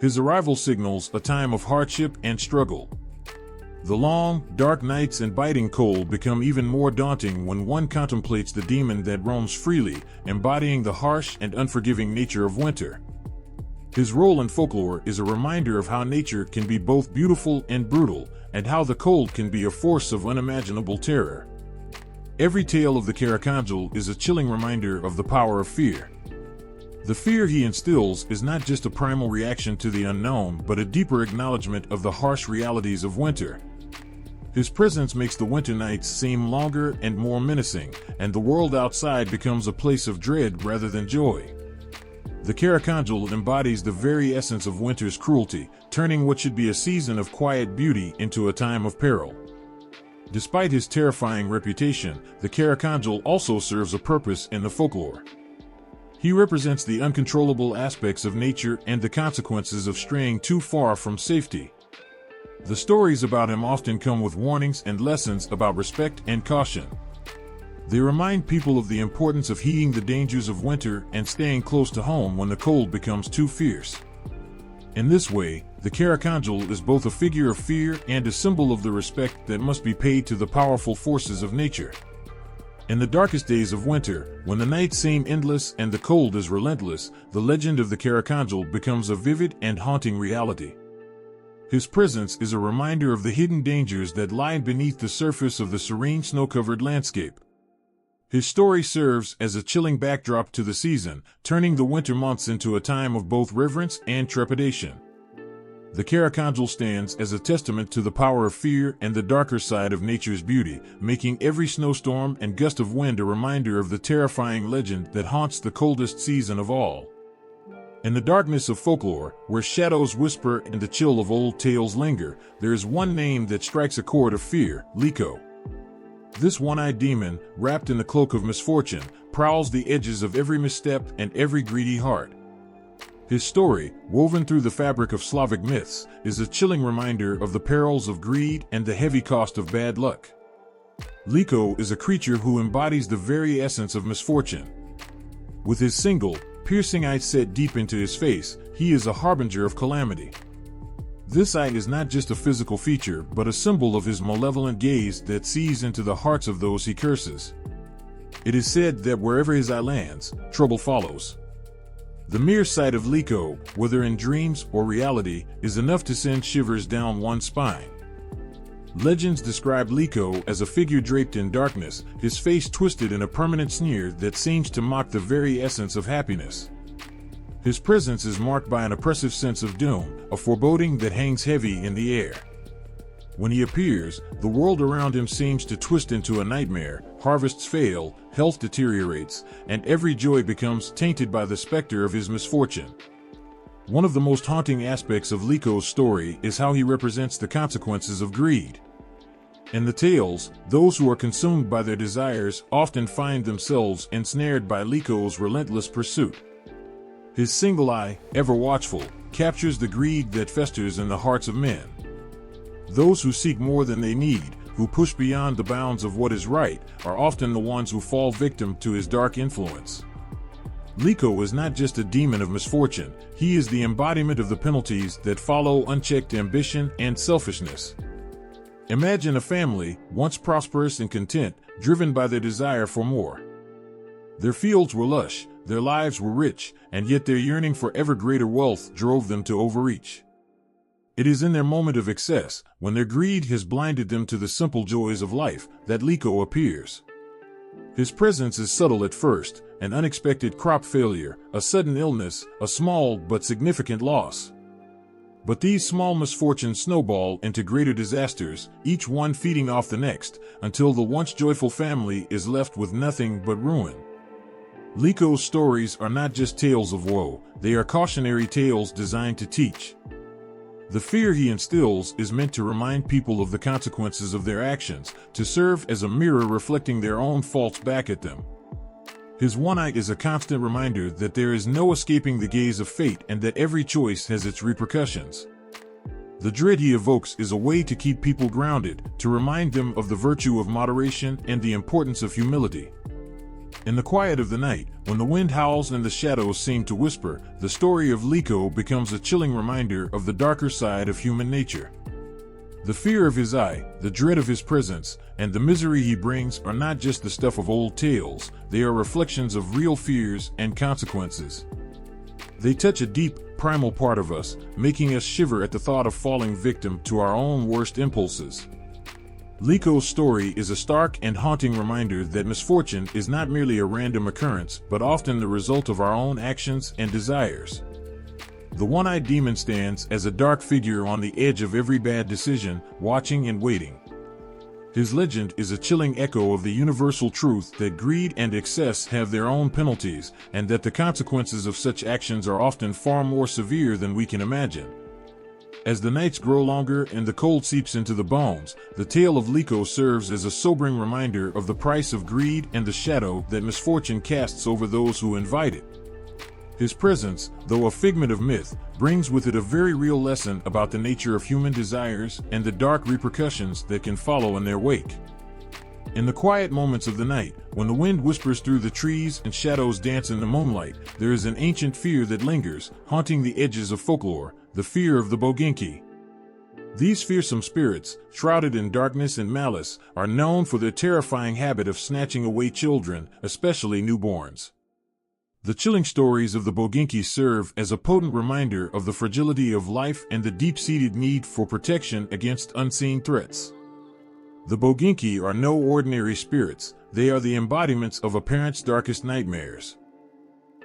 His arrival signals a time of hardship and struggle. The long, dark nights and biting cold become even more daunting when one contemplates the demon that roams freely, embodying the harsh and unforgiving nature of winter. His role in folklore is a reminder of how nature can be both beautiful and brutal, and how the cold can be a force of unimaginable terror. Every tale of the Caraconjal is a chilling reminder of the power of fear. The fear he instills is not just a primal reaction to the unknown, but a deeper acknowledgement of the harsh realities of winter. His presence makes the winter nights seem longer and more menacing, and the world outside becomes a place of dread rather than joy. The Caraconjal embodies the very essence of winter's cruelty, turning what should be a season of quiet beauty into a time of peril. Despite his terrifying reputation, the Caraconjal also serves a purpose in the folklore. He represents the uncontrollable aspects of nature and the consequences of straying too far from safety. The stories about him often come with warnings and lessons about respect and caution. They remind people of the importance of heeding the dangers of winter and staying close to home when the cold becomes too fierce. In this way, the Caraconjal is both a figure of fear and a symbol of the respect that must be paid to the powerful forces of nature. In the darkest days of winter, when the nights seem endless and the cold is relentless, the legend of the Caraconjal becomes a vivid and haunting reality. His presence is a reminder of the hidden dangers that lie beneath the surface of the serene snow-covered landscape. His story serves as a chilling backdrop to the season, turning the winter months into a time of both reverence and trepidation. The Caraconjal stands as a testament to the power of fear and the darker side of nature's beauty, making every snowstorm and gust of wind a reminder of the terrifying legend that haunts the coldest season of all. In the darkness of folklore, where shadows whisper and the chill of old tales linger, there is one name that strikes a chord of fear: Liko. This one-eyed demon, wrapped in the cloak of misfortune, prowls the edges of every misstep and every greedy heart. His story, woven through the fabric of Slavic myths, is a chilling reminder of the perils of greed and the heavy cost of bad luck. Liko is a creature who embodies the very essence of misfortune. With his single, piercing eye set deep into his face, he is a harbinger of calamity. This eye is not just a physical feature, but a symbol of his malevolent gaze that sees into the hearts of those he curses. It is said that wherever his eye lands, trouble follows. The mere sight of Liko, whether in dreams or reality, is enough to send shivers down one's spine. Legends describe Liko as a figure draped in darkness, his face twisted in a permanent sneer that seems to mock the very essence of happiness. His presence is marked by an oppressive sense of doom, a foreboding that hangs heavy in the air. When he appears, the world around him seems to twist into a nightmare, harvests fail, health deteriorates, and every joy becomes tainted by the specter of his misfortune. One of the most haunting aspects of Liko's story is how he represents the consequences of greed. In the tales, those who are consumed by their desires often find themselves ensnared by Liko's relentless pursuit. His single eye, ever watchful, captures the greed that festers in the hearts of men. Those who seek more than they need, who push beyond the bounds of what is right, are often the ones who fall victim to his dark influence. Liko is not just a demon of misfortune, he is the embodiment of the penalties that follow unchecked ambition and selfishness. Imagine a family, once prosperous and content, driven by their desire for more. Their fields were lush, their lives were rich, and yet their yearning for ever greater wealth drove them to overreach. It is in their moment of excess, when their greed has blinded them to the simple joys of life, that Liko appears. His presence is subtle at first, an unexpected crop failure, a sudden illness, a small but significant loss. But these small misfortunes snowball into greater disasters, each one feeding off the next, until the once joyful family is left with nothing but ruin. Liko's stories are not just tales of woe, they are cautionary tales designed to teach. The fear he instills is meant to remind people of the consequences of their actions, to serve as a mirror reflecting their own faults back at them. His one eye is a constant reminder that there is no escaping the gaze of fate and that every choice has its repercussions. The dread he evokes is a way to keep people grounded, to remind them of the virtue of moderation and the importance of humility. In the quiet of the night, when the wind howls and the shadows seem to whisper, the story of Liko becomes a chilling reminder of the darker side of human nature. The fear of his eye, the dread of his presence, and the misery he brings are not just the stuff of old tales, they are reflections of real fears and consequences. They touch a deep, primal part of us, making us shiver at the thought of falling victim to our own worst impulses. Liko's story is a stark and haunting reminder that misfortune is not merely a random occurrence, but often the result of our own actions and desires. The one-eyed demon stands as a dark figure on the edge of every bad decision, watching and waiting. His legend is a chilling echo of the universal truth that greed and excess have their own penalties, and that the consequences of such actions are often far more severe than we can imagine. As the nights grow longer and the cold seeps into the bones, the tale of Liko serves as a sobering reminder of the price of greed and the shadow that misfortune casts over those who invite it. His presence, though a figment of myth, brings with it a very real lesson about the nature of human desires and the dark repercussions that can follow in their wake. In the quiet moments of the night, when the wind whispers through the trees and shadows dance in the moonlight, there is an ancient fear that lingers, haunting the edges of folklore, the fear of the Boginki. These fearsome spirits, shrouded in darkness and malice, are known for their terrifying habit of snatching away children, especially newborns. The chilling stories of the Boginki serve as a potent reminder of the fragility of life and the deep-seated need for protection against unseen threats. The Boginki are no ordinary spirits, they are the embodiments of a parent's darkest nightmares.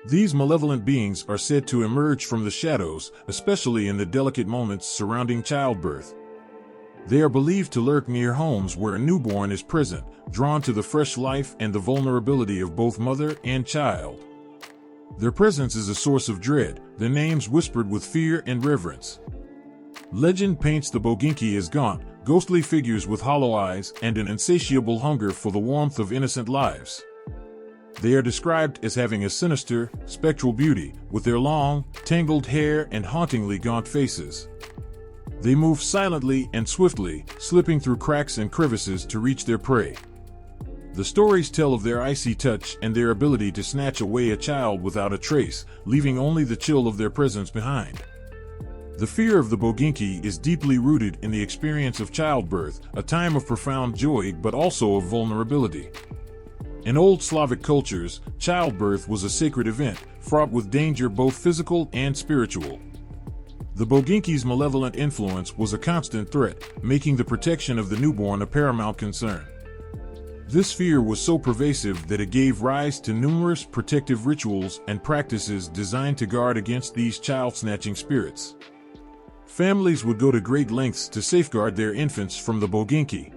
These malevolent beings are said to emerge from the shadows, especially in the delicate moments surrounding childbirth. They are believed to lurk near homes where a newborn is present, drawn to the fresh life and the vulnerability of both mother and child. Their presence is a source of dread, their names whispered with fear and reverence. Legend paints the Boginki as gaunt, ghostly figures with hollow eyes and an insatiable hunger for the warmth of innocent lives. They are described as having a sinister, spectral beauty, with their long, tangled hair and hauntingly gaunt faces. They move silently and swiftly, slipping through cracks and crevices to reach their prey. The stories tell of their icy touch and their ability to snatch away a child without a trace, leaving only the chill of their presence behind. The fear of the Boginki is deeply rooted in the experience of childbirth, a time of profound joy but also of vulnerability. In old Slavic cultures, childbirth was a sacred event, fraught with danger both physical and spiritual. The Boginki's malevolent influence was a constant threat, making the protection of the newborn a paramount concern. This fear was so pervasive that it gave rise to numerous protective rituals and practices designed to guard against these child-snatching spirits. Families would go to great lengths to safeguard their infants from the Boginki.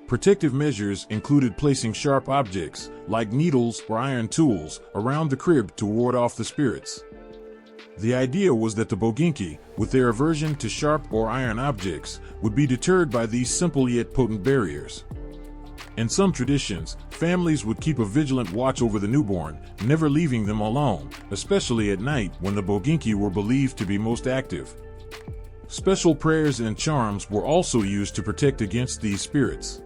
Protective measures included placing sharp objects, like needles or iron tools, around the crib to ward off the spirits. The idea was that the Boginki, with their aversion to sharp or iron objects, would be deterred by these simple yet potent barriers. In some traditions, families would keep a vigilant watch over the newborn, never leaving them alone, especially at night when the Boginki were believed to be most active. Special prayers and charms were also used to protect against these spirits.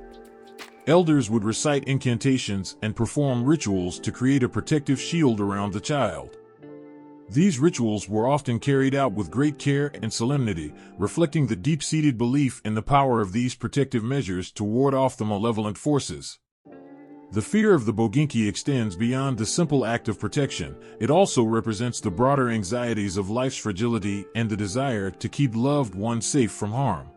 Elders would recite incantations and perform rituals to create a protective shield around the child. These rituals were often carried out with great care and solemnity, reflecting the deep-seated belief in the power of these protective measures to ward off the malevolent forces. The fear of the Boginki extends beyond the simple act of protection. It also represents the broader anxieties of life's fragility and the desire to keep loved ones safe from harm.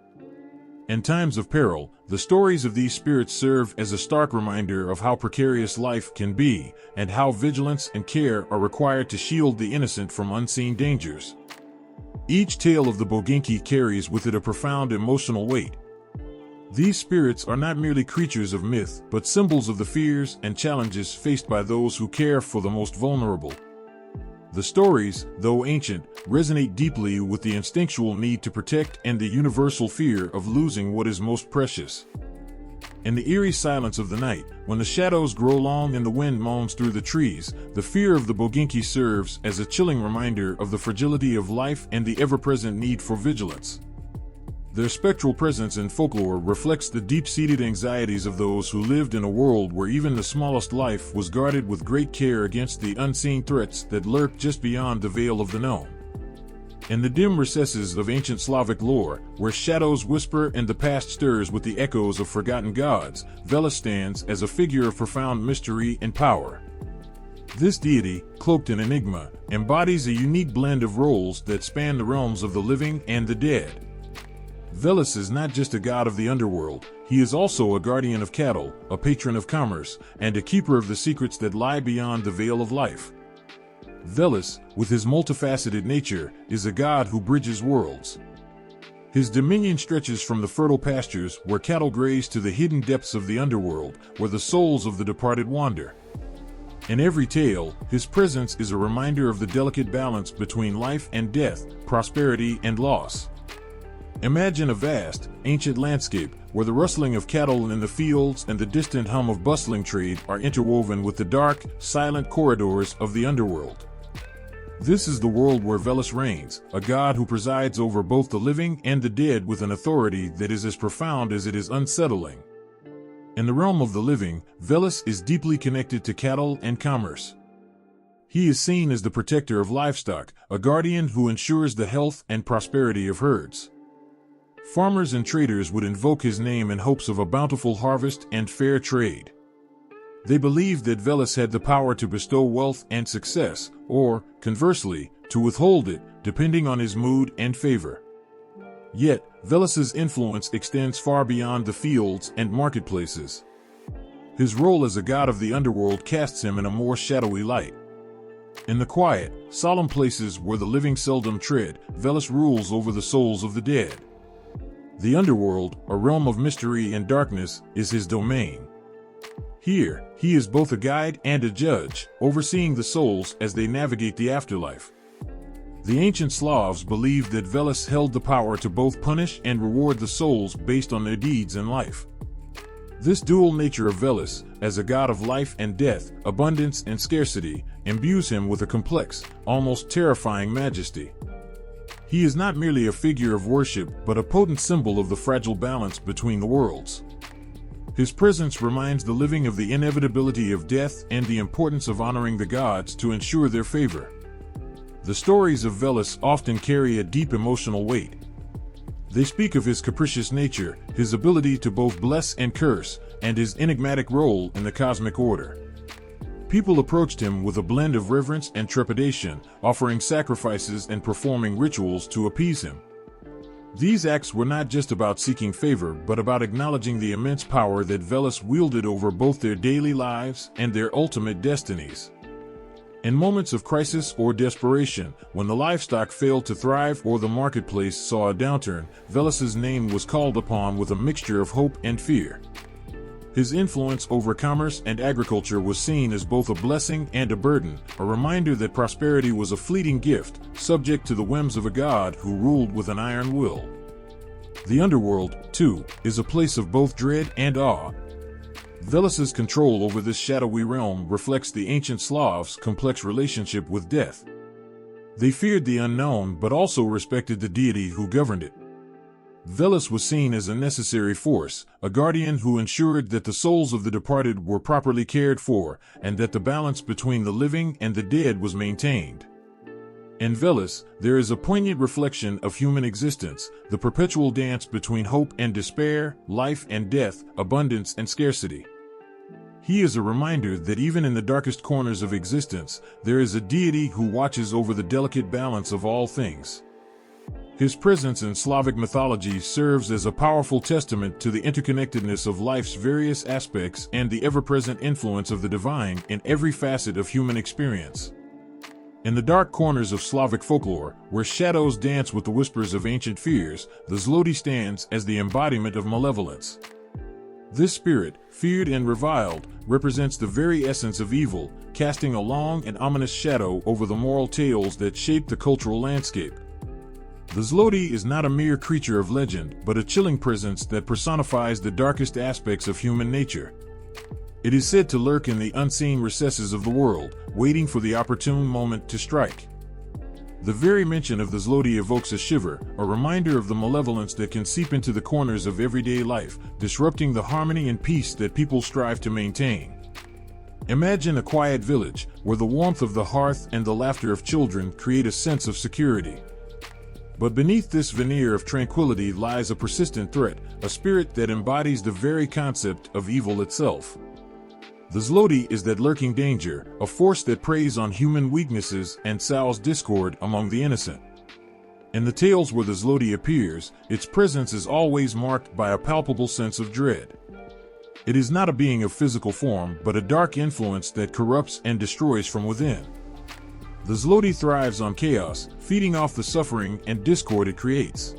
In times of peril, the stories of these spirits serve as a stark reminder of how precarious life can be, and how vigilance and care are required to shield the innocent from unseen dangers. Each tale of the Boginki carries with it a profound emotional weight. These spirits are not merely creatures of myth, but symbols of the fears and challenges faced by those who care for the most vulnerable. The stories, though ancient, resonate deeply with the instinctual need to protect and the universal fear of losing what is most precious. In the eerie silence of the night, when the shadows grow long and the wind moans through the trees, the fear of the Boginki serves as a chilling reminder of the fragility of life and the ever-present need for vigilance. Their spectral presence in folklore reflects the deep-seated anxieties of those who lived in a world where even the smallest life was guarded with great care against the unseen threats that lurked just beyond the veil of the known. In the dim recesses of ancient Slavic lore, where shadows whisper and the past stirs with the echoes of forgotten gods, Vila stands as a figure of profound mystery and power. This deity, cloaked in enigma, embodies a unique blend of roles that span the realms of the living and the dead. Velis is not just a god of the underworld, he is also a guardian of cattle, a patron of commerce, and a keeper of the secrets that lie beyond the veil of life. Velis, with his multifaceted nature, is a god who bridges worlds. His dominion stretches from the fertile pastures where cattle graze to the hidden depths of the underworld, where the souls of the departed wander. In every tale, his presence is a reminder of the delicate balance between life and death, prosperity and loss. Imagine a vast, ancient landscape where the rustling of cattle in the fields and the distant hum of bustling trade are interwoven with the dark, silent corridors of the underworld. This is the world where Velis reigns, a god who presides over both the living and the dead with an authority that is as profound as it is unsettling. In the realm of the living, Velis is deeply connected to cattle and commerce. He is seen as the protector of livestock, a guardian who ensures the health and prosperity of herds. Farmers and traders would invoke his name in hopes of a bountiful harvest and fair trade. They believed that Velis had the power to bestow wealth and success, or, conversely, to withhold it, depending on his mood and favor. Yet, Velis's influence extends far beyond the fields and marketplaces. His role as a god of the underworld casts him in a more shadowy light. In the quiet, solemn places where the living seldom tread, Velis rules over the souls of the dead. The underworld, a realm of mystery and darkness, is his domain. Here, he is both a guide and a judge, overseeing the souls as they navigate the afterlife. The ancient Slavs believed that Velis held the power to both punish and reward the souls based on their deeds in life. This dual nature of Veles, as a god of life and death, abundance and scarcity, imbues him with a complex, almost terrifying majesty. He is not merely a figure of worship, but a potent symbol of the fragile balance between the worlds. His presence reminds the living of the inevitability of death and the importance of honoring the gods to ensure their favor. The stories of Veles often carry a deep emotional weight. They speak of his capricious nature, his ability to both bless and curse, and his enigmatic role in the cosmic order. People approached him with a blend of reverence and trepidation, offering sacrifices and performing rituals to appease him. These acts were not just about seeking favor, but about acknowledging the immense power that Veles wielded over both their daily lives and their ultimate destinies. In moments of crisis or desperation, when the livestock failed to thrive or the marketplace saw a downturn, Veles's name was called upon with a mixture of hope and fear. His influence over commerce and agriculture was seen as both a blessing and a burden, a reminder that prosperity was a fleeting gift, subject to the whims of a god who ruled with an iron will. The underworld, too, is a place of both dread and awe. Veles's control over this shadowy realm reflects the ancient Slavs' complex relationship with death. They feared the unknown but also respected the deity who governed it. Veles was seen as a necessary force, a guardian who ensured that the souls of the departed were properly cared for, and that the balance between the living and the dead was maintained. In Veles, there is a poignant reflection of human existence, the perpetual dance between hope and despair, life and death, abundance and scarcity. He is a reminder that even in the darkest corners of existence, there is a deity who watches over the delicate balance of all things. His presence in Slavic mythology serves as a powerful testament to the interconnectedness of life's various aspects and the ever-present influence of the divine in every facet of human experience. In the dark corners of Slavic folklore, where shadows dance with the whispers of ancient fears, the Zloty stands as the embodiment of malevolence. This spirit, feared and reviled, represents the very essence of evil, casting a long and ominous shadow over the moral tales that shape the cultural landscape. The Zloty is not a mere creature of legend, but a chilling presence that personifies the darkest aspects of human nature. It is said to lurk in the unseen recesses of the world, waiting for the opportune moment to strike. The very mention of the Zloty evokes a shiver, a reminder of the malevolence that can seep into the corners of everyday life, disrupting the harmony and peace that people strive to maintain. Imagine a quiet village, where the warmth of the hearth and the laughter of children create a sense of security. But beneath this veneer of tranquility lies a persistent threat, a spirit that embodies the very concept of evil itself. The Zloty is that lurking danger, a force that preys on human weaknesses and sows discord among the innocent. In the tales where the Zloty appears, its presence is always marked by a palpable sense of dread. It is not a being of physical form, but a dark influence that corrupts and destroys from within. The Zloty thrives on chaos, feeding off the suffering and discord it creates.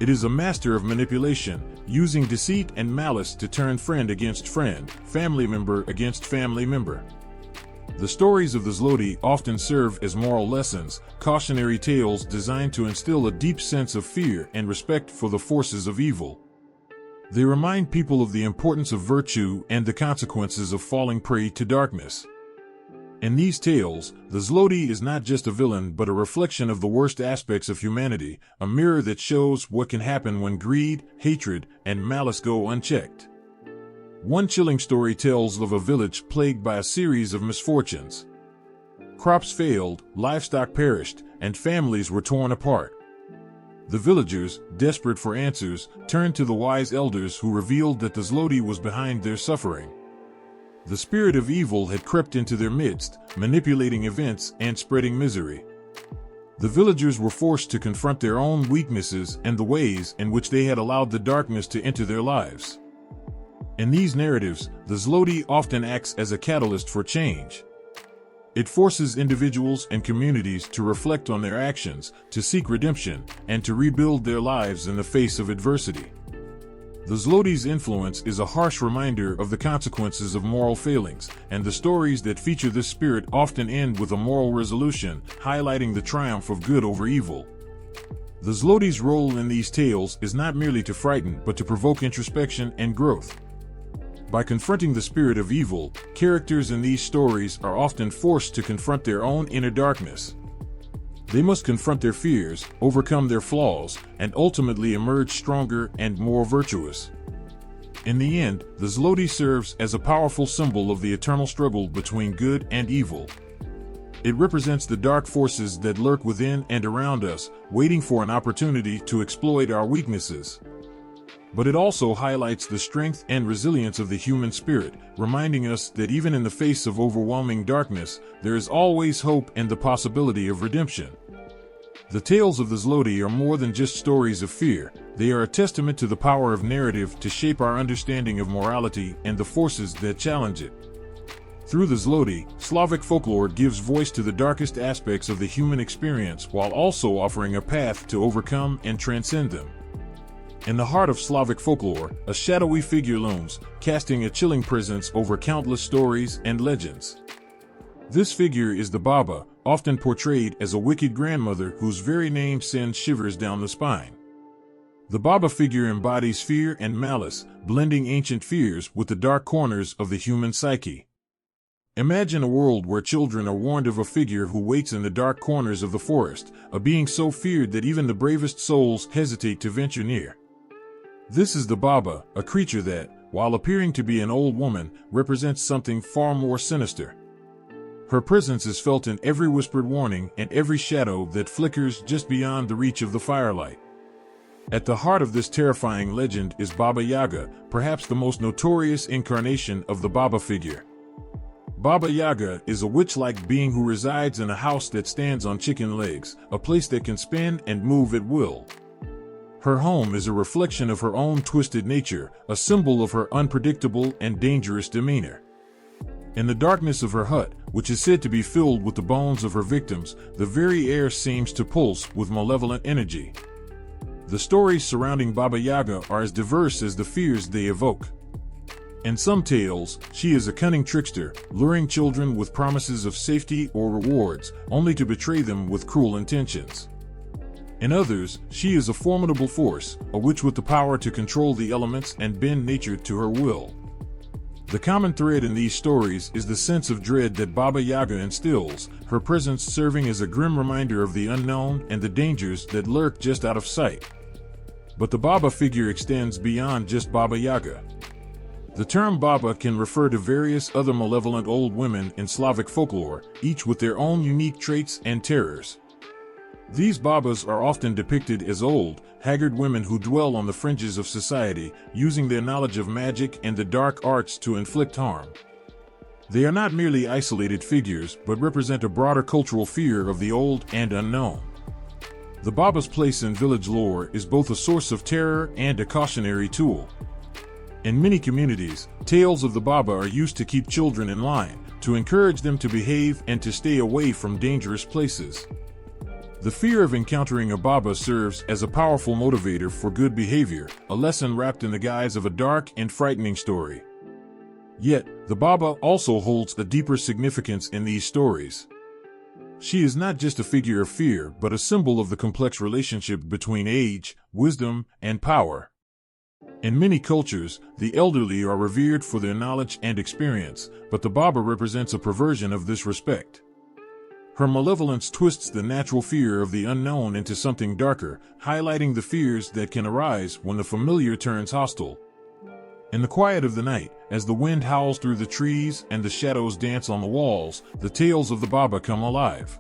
It is a master of manipulation, using deceit and malice to turn friend against friend, family member against family member. The stories of the Zloty often serve as moral lessons, cautionary tales designed to instill a deep sense of fear and respect for the forces of evil. They remind people of the importance of virtue and the consequences of falling prey to darkness. In these tales, the Zloty is not just a villain but a reflection of the worst aspects of humanity, a mirror that shows what can happen when greed, hatred, and malice go unchecked. One chilling story tells of a village plagued by a series of misfortunes. Crops failed, livestock perished, and families were torn apart. The villagers, desperate for answers, turned to the wise elders who revealed that the Zloty was behind their suffering. The spirit of evil had crept into their midst, manipulating events and spreading misery. The villagers were forced to confront their own weaknesses and the ways in which they had allowed the darkness to enter their lives. In these narratives, the Zloty often acts as a catalyst for change. It forces individuals and communities to reflect on their actions, to seek redemption, and to rebuild their lives in the face of adversity. The Zloty's influence is a harsh reminder of the consequences of moral failings, and the stories that feature this spirit often end with a moral resolution, highlighting the triumph of good over evil. The Zloty's role in these tales is not merely to frighten but to provoke introspection and growth. By confronting the spirit of evil, characters in these stories are often forced to confront their own inner darkness. They must confront their fears, overcome their flaws, and ultimately emerge stronger and more virtuous. In the end, the Zloty serves as a powerful symbol of the eternal struggle between good and evil. It represents the dark forces that lurk within and around us, waiting for an opportunity to exploit our weaknesses. But it also highlights the strength and resilience of the human spirit, reminding us that even in the face of overwhelming darkness, there is always hope and the possibility of redemption. The tales of the Zloty are more than just stories of fear. They are a testament to the power of narrative to shape our understanding of morality and the forces that challenge it. Through the Zloty, Slavic folklore gives voice to the darkest aspects of the human experience while also offering a path to overcome and transcend them. In the heart of Slavic folklore, a shadowy figure looms, casting a chilling presence over countless stories and legends. This figure is the Baba, often portrayed as a wicked grandmother whose very name sends shivers down the spine. The Baba figure embodies fear and malice, blending ancient fears with the dark corners of the human psyche. Imagine a world where children are warned of a figure who waits in the dark corners of the forest, a being so feared that even the bravest souls hesitate to venture near. This is the Baba, a creature that, while appearing to be an old woman, represents something far more sinister. Her presence is felt in every whispered warning and every shadow that flickers just beyond the reach of the firelight. At the heart of this terrifying legend is Baba Yaga, perhaps the most notorious incarnation of the Baba figure. Baba Yaga is a witch-like being who resides in a house that stands on chicken legs, a place that can spin and move at will. Her home is a reflection of her own twisted nature, a symbol of her unpredictable and dangerous demeanor. In the darkness of her hut, which is said to be filled with the bones of her victims, the very air seems to pulse with malevolent energy. The stories surrounding Baba Yaga are as diverse as the fears they evoke. In some tales, she is a cunning trickster, luring children with promises of safety or rewards, only to betray them with cruel intentions. In others, she is a formidable force, a witch with the power to control the elements and bend nature to her will. The common thread in these stories is the sense of dread that Baba Yaga instills, her presence serving as a grim reminder of the unknown and the dangers that lurk just out of sight. But the Baba figure extends beyond just Baba Yaga. The term Baba can refer to various other malevolent old women in Slavic folklore, each with their own unique traits and terrors. These Babas are often depicted as old, haggard women who dwell on the fringes of society, using their knowledge of magic and the dark arts to inflict harm. They are not merely isolated figures, but represent a broader cultural fear of the old and unknown. The Baba's place in village lore is both a source of terror and a cautionary tool. In many communities, tales of the Baba are used to keep children in line, to encourage them to behave and to stay away from dangerous places. The fear of encountering a Baba serves as a powerful motivator for good behavior, a lesson wrapped in the guise of a dark and frightening story. Yet, the Baba also holds a deeper significance in these stories. She is not just a figure of fear, but a symbol of the complex relationship between age, wisdom, and power. In many cultures, the elderly are revered for their knowledge and experience, but the Baba represents a perversion of this respect. Her malevolence twists the natural fear of the unknown into something darker, highlighting the fears that can arise when the familiar turns hostile. In the quiet of the night, as the wind howls through the trees and the shadows dance on the walls, the tales of the Baba come alive.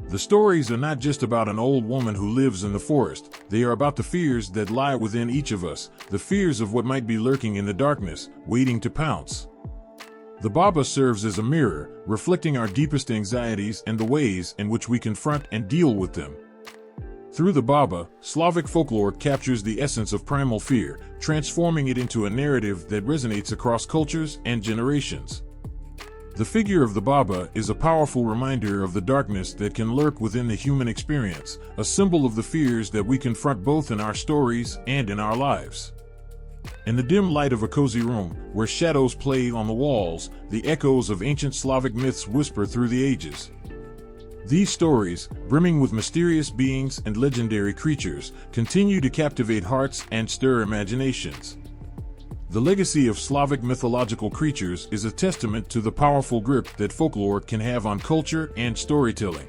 The stories are not just about an old woman who lives in the forest, they are about the fears that lie within each of us, the fears of what might be lurking in the darkness, waiting to pounce. The Baba serves as a mirror, reflecting our deepest anxieties and the ways in which we confront and deal with them. Through the Baba, Slavic folklore captures the essence of primal fear, transforming it into a narrative that resonates across cultures and generations. The figure of the Baba is a powerful reminder of the darkness that can lurk within the human experience, a symbol of the fears that we confront both in our stories and in our lives. In the dim light of a cozy room, where shadows play on the walls, the echoes of ancient Slavic myths whisper through the ages. These stories, brimming with mysterious beings and legendary creatures, continue to captivate hearts and stir imaginations. The legacy of Slavic mythological creatures is a testament to the powerful grip that folklore can have on culture and storytelling.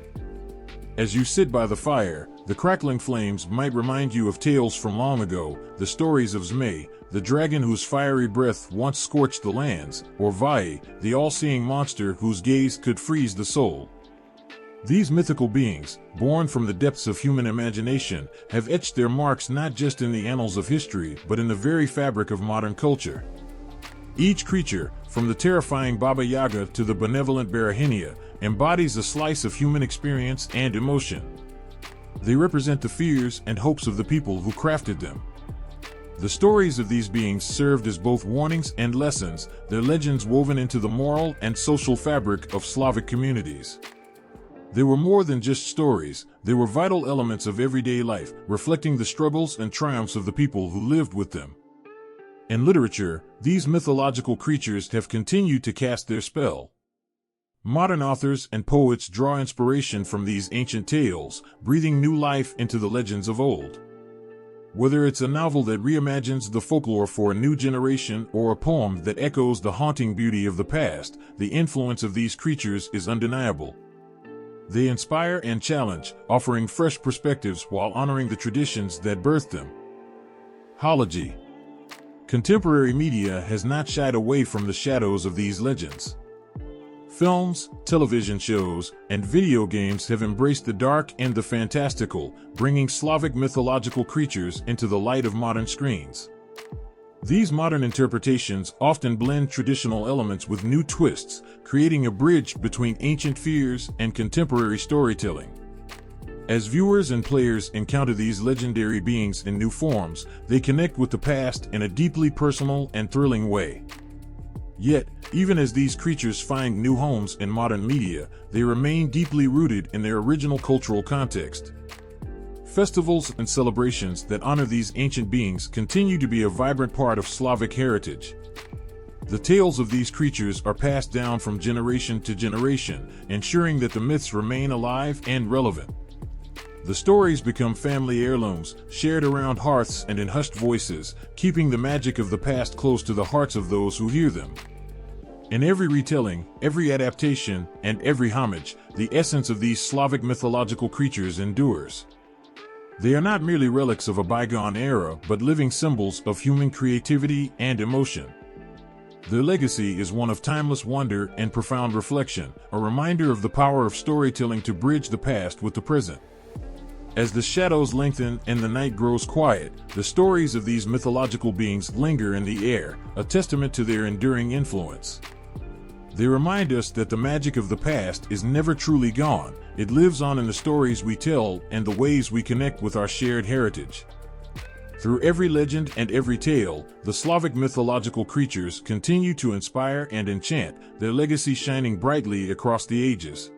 As you sit by the fire, the crackling flames might remind you of tales from long ago, the stories of Zmey, the dragon whose fiery breath once scorched the lands, or Vila, the all-seeing monster whose gaze could freeze the soul. These mythical beings, born from the depths of human imagination, have etched their marks not just in the annals of history but in the very fabric of modern culture. Each creature, from the terrifying Baba Yaga to the benevolent Barahinia, embodies a slice of human experience and emotion. They represent the fears and hopes of the people who crafted them. The stories of these beings served as both warnings and lessons, their legends woven into the moral and social fabric of Slavic communities. They were more than just stories, they were vital elements of everyday life, reflecting the struggles and triumphs of the people who lived with them. In literature, these mythological creatures have continued to cast their spell. Modern authors and poets draw inspiration from these ancient tales, breathing new life into the legends of old. Whether it's a novel that reimagines the folklore for a new generation or a poem that echoes the haunting beauty of the past, the influence of these creatures is undeniable. They inspire and challenge, offering fresh perspectives while honoring the traditions that birthed them. Mythology. Contemporary media has not shied away from the shadows of these legends. Films, television shows, and video games have embraced the dark and the fantastical, bringing Slavic mythological creatures into the light of modern screens. These modern interpretations often blend traditional elements with new twists, creating a bridge between ancient fears and contemporary storytelling. As viewers and players encounter these legendary beings in new forms, they connect with the past in a deeply personal and thrilling way. Yet, even as these creatures find new homes in modern media, they remain deeply rooted in their original cultural context. Festivals and celebrations that honor these ancient beings continue to be a vibrant part of Slavic heritage. The tales of these creatures are passed down from generation to generation, ensuring that the myths remain alive and relevant. The stories become family heirlooms, shared around hearths and in hushed voices, keeping the magic of the past close to the hearts of those who hear them. In every retelling, every adaptation, and every homage, the essence of these Slavic mythological creatures endures. They are not merely relics of a bygone era, but living symbols of human creativity and emotion. Their legacy is one of timeless wonder and profound reflection, a reminder of the power of storytelling to bridge the past with the present. As the shadows lengthen and the night grows quiet, the stories of these mythological beings linger in the air, a testament to their enduring influence. They remind us that the magic of the past is never truly gone. It lives on in the stories we tell and the ways we connect with our shared heritage. Through every legend and every tale, the Slavic mythological creatures continue to inspire and enchant, their legacy shining brightly across the ages.